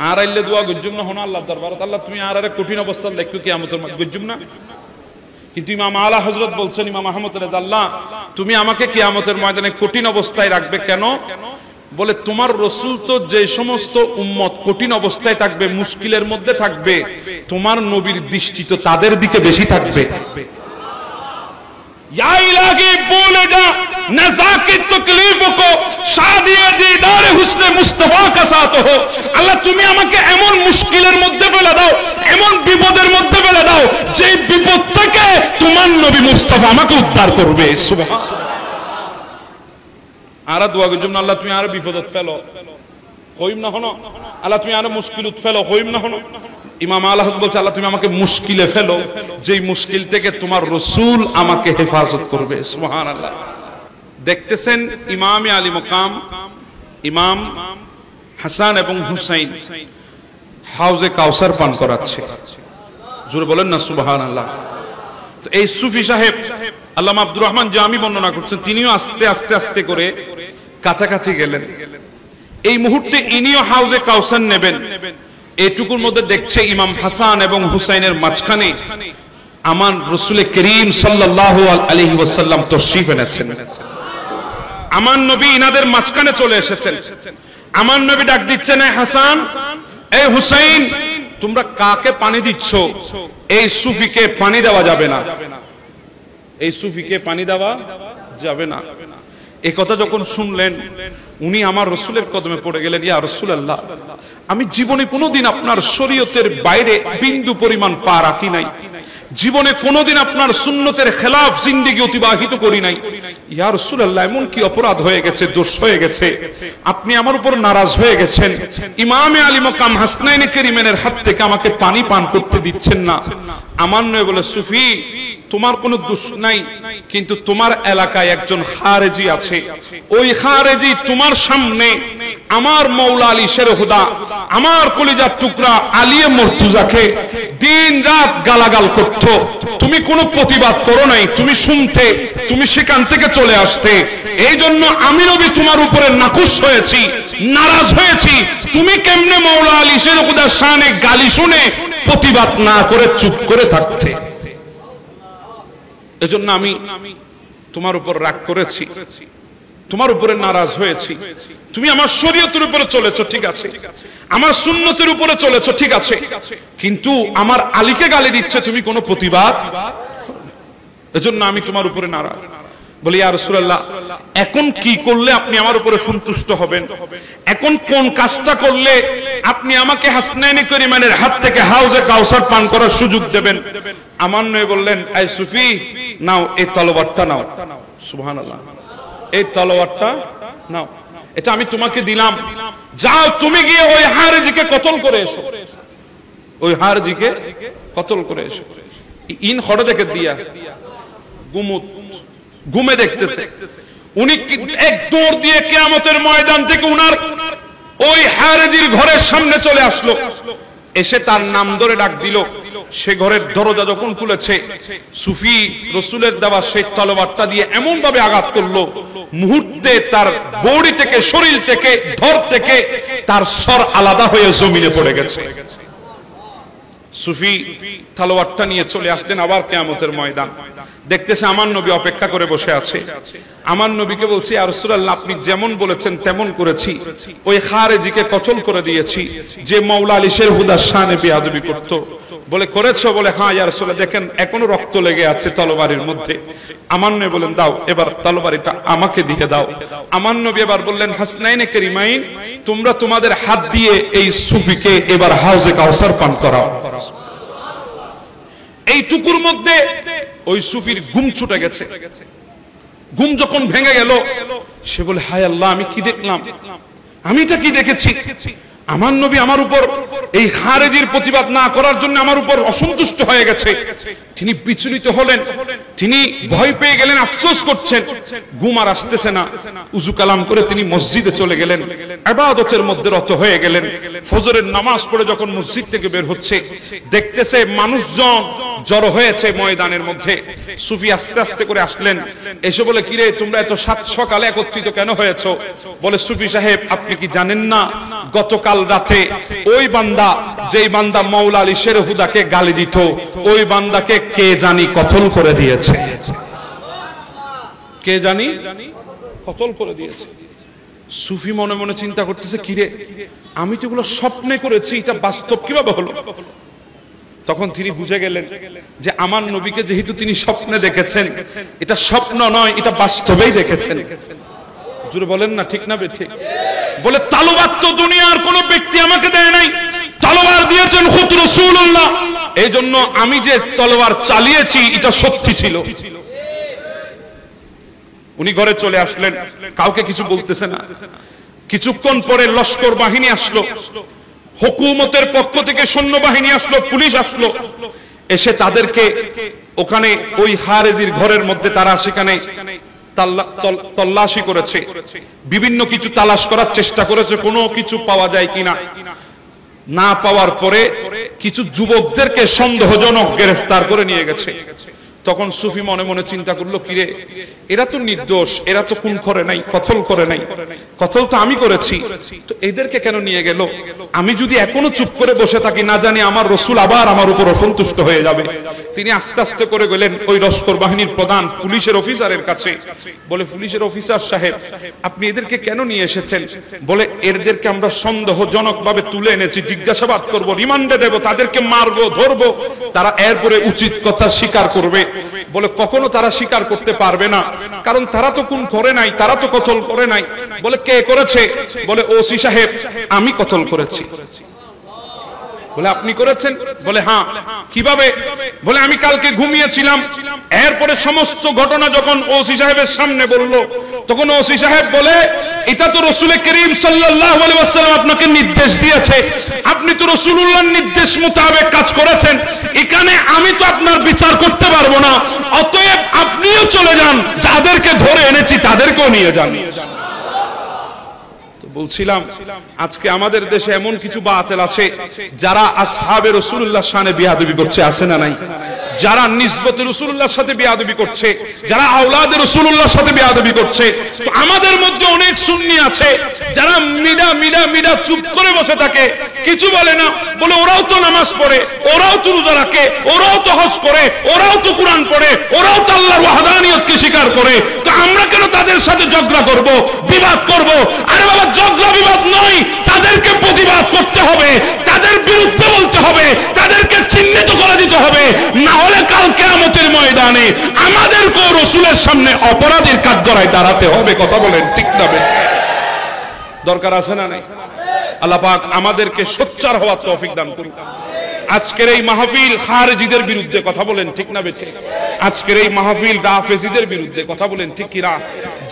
আর আইলে দোয়া গজ্জুম না হন আল্লাহর দরবারে, আল্লাহ তুমি আর আরে কঠিন অবস্থায় রাখো কিয়ামতের গজ্জুম না। কিন্তু ইমাম আলা হযরত বলছেন, ইমাম আহমদ রাদিয়াল্লাহু আল্লাহ তুমি আমাকে কিয়ামতের ময়দানে কঠিন অবস্থায় রাখবে কেন? বলে তোমার রাসূল তো যে সমস্ত উম্মত কঠিন অবস্থায় থাকবে, মুশকিলের মধ্যে থাকবে, তোমার নবীর দৃষ্টি তো তাদের দিকে বেশি থাকবে। या इलाही बोले जा नज़ा की तकलीफों को शादिए दीदार हुस्ने मुस्तफा का साथ हो। अल्लाह তুমি আমাকে এমন মুশকিলের মধ্যে ফেলে দাও, এমন বিপদের মধ্যে ফেলে দাও, যে বিপদ থেকে তোমার নবী মুস্তাফা আমাকে উদ্ধার করবে। সুবহানাল্লাহ। আর দোয়া করুন, আল্লাহ তুমি আর বিপদত ফেলো, হইম না হনো, আল্লাহ তুমি আর মুশকিলত ফেলো, হইম না হনো। ইমাম আলা হযরত বলছে, আল্লাহ তুমি আমাকে মুশকিলে ফেলো, যেই মুশকিল থেকে তোমার রাসূল আমাকে হেফাজত করবে। সুবহানাল্লাহ। দেখতেছেন ইমামে আলী মাকাম ইমাম হাসান এবং হুসাইন হাউজে কাউসার পান করাচ্ছে। জোরে বলেন না সুবহানাল্লাহ। তো এই সুফি সাহেব আল্লামা আব্দুর রহমান জামি বর্ণনা করছেন, তিনিও আস্তে আস্তে আস্তে করে কাছাকাছি গেলেন। এই মুহূর্তে ইনিও হাউজে কাউসার নেবেন, এটুকুর মধ্যে দেখছে ইমাম হাসান এবং হুসাইনের মাঝখানে আমার রাসূল করিম সাল্লাল্লাহু আলাইহি ওয়াসাল্লাম তাশরীফ এনেছেন। আমার নবী ইনাদের মাঝখানে চলে এসেছেন। আমার নবী ডাক দিচ্ছেন, এই হাসান, এই হুসাইন, তোমরা কাকে পানি দিচ্ছ? এই সুফিকে পানি দেওয়া যাবে না, এই সুফিকে পানি দেওয়া যাবে না। এই কথা যখন শুনলেন, উনি আমার রাসূলের কদমে পড়ে গেলেন, ইয়া রাসূলুল্লাহ, আমি জীবনে কোনোদিন আপনার শরীয়তের বাইরে বিন্দু পরিমাণ পা রাখি নাই, জীবনে কোনোদিন আপনার সুন্নতের খেলাফ জিন্দেগি অতিবাহিত করি নাই। ইয়া রাসূলুল্লাহ, এমন কি অপরাধ হয়ে গেছে, দোষ হয়ে গেছে, আপনি আমার উপর নারাজ হয়ে গেছেন, ইমামে আলী মাকাম হাসনাইনে কারিমেনের হাত থেকে আমাকে পানি পান করতে দিচ্ছেন না? আমার নয় বলে, সুফি, তোমার কোনো দোষ নাই, কিন্তু তোমার এলাকায় একজন খারেজি আছে, ওই খারেজি তোমার সামনে আমার মাওলা আলী শের হুদা, আমার কলিজার টুকরা আলিয়ে মুর্তজাকে দিন রাত গালাগাল করত, তুমি কোনো প্রতিবাদ করো নাই, তুমি শুনতে, তুমি সেখান থেকে চলে আসতে। এই জন্য আমি নবী তোমার উপরে নাখুশ হয়েছি, নারাজ হয়েছি। তুমি কেমনে মাওলা আলী শের হুদার শানে গালি শুনে প্রতিবাদ না করে চুপ করে থাকতে? এজন্য আমি তোমার উপর রাগ করেছি, তোমার উপরে নারাজ হয়েছি। তুমি আমার শরীয়তের উপরে চলেছো, ঠিক আছে, আমার সুন্নতের উপরে চলেছো, ঠিক আছে, কিন্তু আমার আলীকে গালি দিচ্ছে, তুমি কোনো প্রতিবাদ। এজন্য আমি তোমার উপরে নারাজ। বলি, ইয়া রাসূলুল্লাহ, এখন কি করলে আপনি আমার উপরে সন্তুষ্ট হবেন? এখন কোন কাজটা করলে আপনি আমাকে হাসনাইনে কারিমেনের হাত থেকে হাউজে কাউসার পান করার সুযোগ দেবেন? আমার নয় বললেন, এই সুফি, নাও এই তলোয়ারটা নাও। সুবহানাল্লাহ, এই তলোয়ারটা নাও, এটা আমি তোমাকে দিলাম, যাও তুমি গিয়ে ওই হারেজিকে কতল করে এসো, ওই হারেজিকে কতল করে এসো। ইন হড় দেখে দিয়া গুমুত ঘুমে দেখতেছে, উনি এক দৌড় দিয়ে কিয়ামতের ময়দান থেকে উনার ওই হারেজির ঘরের সামনে চলে আসলো, এসে তার নাম ধরে ডাক দিল। সে ঘরের দরজা যখন খুলেছে, সুফি রাসূলের দেওয়া সেই তলোয়ারটা দিয়ে এমন ভাবে আঘাত করলো, মুহূর্তে তার বডি থেকে, শরীর থেকে, ধর থেকে তার সর আলাদা হয়ে জমিনে পড়ে গেছে। সুফি তলোয়ারটা নিয়ে চলে আসলেন আবার কিয়ামতের ময়দান। দেখতেছে আমার নবী অপেক্ষা করে বসে আছে। আমার নবীকে বলছি, ইয়া রাসূলুল্লাহ, আপনি যেমন বলেছেন তেমন করেছি, ওই খারেজিকে কতল করে দিয়েছি, যে মাওলা আলী শের হুদার শানে বেয়াদবি করত। বলে, করেছো? বলে, হ্যাঁ ইয়া রাসূলুল্লাহ, দেখেন এখনো রক্ত লেগে আছে তলোয়ারের মধ্যে। আমার নবী বলেন, দাও এবার তলোয়ারটা আমাকে দিয়ে দাও। আমার নবী এবার বললেন, হাসনাইনে কারিমাইন, তোমরা তোমাদের হাত দিয়ে এই সুফিকে এবার হাউজে কাউসার পান করাও। এই টুকুর মধ্যে ওই সুফির ঘুম ছুটে গেছে। ঘুম যখন ভেঙে গেল, সে বলে, হায় আল্লাহ, আমি কি দেখলাম, আমি এটা কি দেখেছি? আমার নবী আমার উপর এই খারেজির প্রতিবাদ না করার জন্য আমার উপর অসন্তুষ্ট হয়ে গেছে। তিনি বিচলিত হলেন, তিনি ভয় পেয়ে গেলেন, আফসোস করছেন, ঘুম আর আসতেছে না। উযু কালাম করে তিনি মসজিদে চলে গেলেন, ইবাদতের মধ্যে রত হয়ে গেলেন। ফজরের নামাজ পড়ে যখন মসজিদ থেকে বের হচ্ছে, দেখতেছে মানুষজন জড়ো হয়েছে ময়দানের মধ্যে। সুফি আস্তে আস্তে করে আসলেন, এসে বলে, কিরে তোমরা এত সাত সকালে একত্রিত কেন হয়েছো? বলে, সুফি সাহেব, আপনি কি জানেন না, গতকাল রাতে ওই বান্দা, যেই বান্দা মাওলা আলী শের হুদাকে গালি দিত, ওই বান্দাকে কে জানি কতল করে দিয়েছে, কে জানি কতল করে দিয়েছে। সুফি মনে মনে চিন্তা করতেছে, কিরে আমি তো এগুলো স্বপ্নে করেছি, এটা বাস্তব কিভাবে হলো? তখন তিনি বুঝে গেলেন যে আমার নবীকে যেহেতু তিনি স্বপ্নে দেখেছেন, এটা স্বপ্ন নয়, এটা বাস্তবেই দেখেছেন। জোরে বলেন না, ঠিক না ঠিক? বলে, তলোয়ার তো দুনিয়ার কোন ব্যক্তি আমাকে দেয় নাই, তলোয়ার দিয়েছেন খুদ রাসূলুল্লাহ। এই জন্য আমি যে তলোয়ার চালিয়েছি এটা সত্যি ছিল। উনি ঘরে চলে আসলেন, কাউকে কিছু বলতেছে না। কিছুক্ষণ পরে লস্কর বাহিনী আসলো, হুকুমতের পক্ষ থেকে সৈন্যবাহিনী আসলো, পুলিশ আসলো, এসে তাদেরকে ওখানে ওই খারেজির ঘরের মধ্যে তারা সেখানে তল্লাশি করেছে, বিভিন্ন কিছু তালাশ করার চেষ্টা করেছে, কোনো কিছু পাওয়া যায় কিনা। না পাওয়ার পরে কিছু যুবকদেরকে সন্দেহজনক গ্রেফতার করে নিয়ে গেছে। তখন সুফি মনে মনে চিন্তা করলো, কিরে এরা তো নির্দোষ, এরা তো খুন করে নাই, কতল করে নাই, কতল তো আমি করেছি, তো এদেরকে কেন নিয়ে গেল? আমি যদি এখনো চুপ করে বসে থাকি, না জানি আমার রসুল আবার আমার উপর অসন্তুষ্ট হয়ে যাবে। তিনি আস্তে আস্তে করে গেলেন ওই লস্কর বাহিনীর প্রধান পুলিশের অফিসারের কাছে। বলে, পুলিশের অফিসার সাহেব, আপনি এদেরকে কেন নিয়ে এসেছেন? বলে, এদেরকে আমরা সন্দেহজনক ভাবে তুলে এনেছি, জিজ্ঞাসাবাদ করব, রিমান্ডে দেব, তাদেরকে মারবো, ধরবো, তারা এরপরে উচিত কথা স্বীকার করবে। বলে, কখনো তারা স্বীকার করতে পারবে না, কারণ তারা তো খুন করে নাই, তারা তো কতল করে নাই। বলে, কে করেছে? বলে, ওসি সাহেব, আমি কতল করেছি। বলে, আপনি করেছেন? বলে, হ্যাঁ। কিভাবে? বলে, আমি কালকে ঘুমিয়েছিলাম, এরপরে সমস্ত ঘটনা যখন ওসি সাহেবের সামনে বলল, তখন ওসি সাহেব বলে, এটা তো রাসূল করিম সাল্লাল্লাহু আলাইহি ওয়াসাল্লাম আপনাকে নির্দেশ দিয়েছে, আপনি তো রাসূলুল্লাহর নির্দেশ মোতাবেক কাজ করেছেন, এখানে আমি তো আপনার বিচার করতে পারবো না, অতএব আপনিও চলে যান, যাদেরকে ধরে এনেছি তাদেরকেও নিয়ে যান। বলছিলাম, আজকে আমাদের দেশে এমন কিছু বাতিল আছে যারা আসহাবে রাসূলুল্লাহর শানে বেয়াদবি করছে, আছে না নাই? যারা নিসবতে রাসূলুল্লাহর সাথে বেয়াদবি করছে, যারা আওলাদে রাসূলুল্লাহর সাথে বেয়াদবি করছে। তো আমাদের মধ্যে অনেক সুন্নি আছে যারা মিডা চুপ করে বসে থাকে, কিছু বলে না। বলে, ওরাও তো নামাজ পড়ে, ওরাও তো রোজা রাখে, ওরাও তো হজ করে, ওরাও তো কুরআন পড়ে, ওরাও তো আল্লাহর ওয়াহদানিয়তকে স্বীকার করে, তো আমরা কেন তাদের সাথে ঝগড়া করব, বিবাদ করব? আরে বাবা, ঝগড়া বিবাদ নয়, তাদেরকে প্রতিবাদ করতে হবে, তাদের বিরুদ্ধে বলতে হবে, তাদেরকে চিহ্নিত করে দিতে হবে, না হলে কাল কিয়ামতের ময়দানে আমাদেরকেও রাসূলের সামনে অপরাধীর কাঠগড়ায় দাঁড়াতে হবে। কথা বলেন ঠিক না বেঠিক? দরকার আছে না নাই? আল্লাহ পাক আমাদেরকে সোচ্চার হওয়ার তৌফিক দান করুন। আজকের এই মাহফিল খারিজিদের বিরুদ্ধে, কথা বলেন ঠিক না বেঠিক? আজকের এই মাহফিল রাফেজিদের বিরুদ্ধে, কথা বলেন ঠিক কিনা?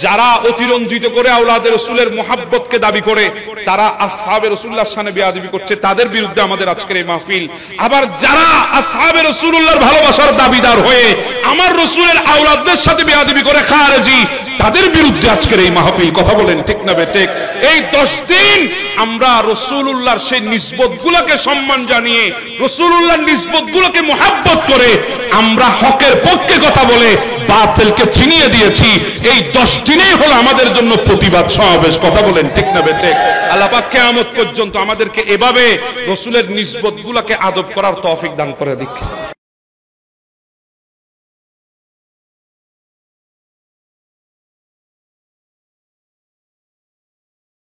যারা অতিরঞ্জিত করে আওলাদে রাসূলের মুহাব্বতকে দাবি করে, তারা আসহাবে রাসূলুল্লাহর শানে বেয়াদবি করছে, তাদের বিরুদ্ধে আমাদের আজকের এই মাহফিল। আবার যারা আসহাবে রাসূলুল্লাহর ভালোবাসার দাবিদার হয়ে আমার রাসূলের আওলাদদের সাথে বেয়াদবি করে খারিজি, তাদের বিরুদ্ধে আজকের এই মাহফিল। কথা বলেন ঠিক না বেঠিক? এই 10 দিন আমরা রাসূলুল্লাহর সেই নিসবতগুলোকে সম্মান জানিয়ে, রাসূলুল্লাহর নিসবতগুলোকে মুহাব্বত করে আমরা হকের পক্ষে কথা বলে বাতিলকে ছিনিয়ে দিয়েছি। এই 10 দিনই হলো আমাদের জন্য প্রতিবাদ সমাবেশ। কথা বলেন ঠিক না বেঠিক? আল্লাহ পাক কিয়ামত পর্যন্ত আমাদেরকে এভাবে রাসূলের নিসবতগুলোকে আদব করার তৌফিক দান করে দিক।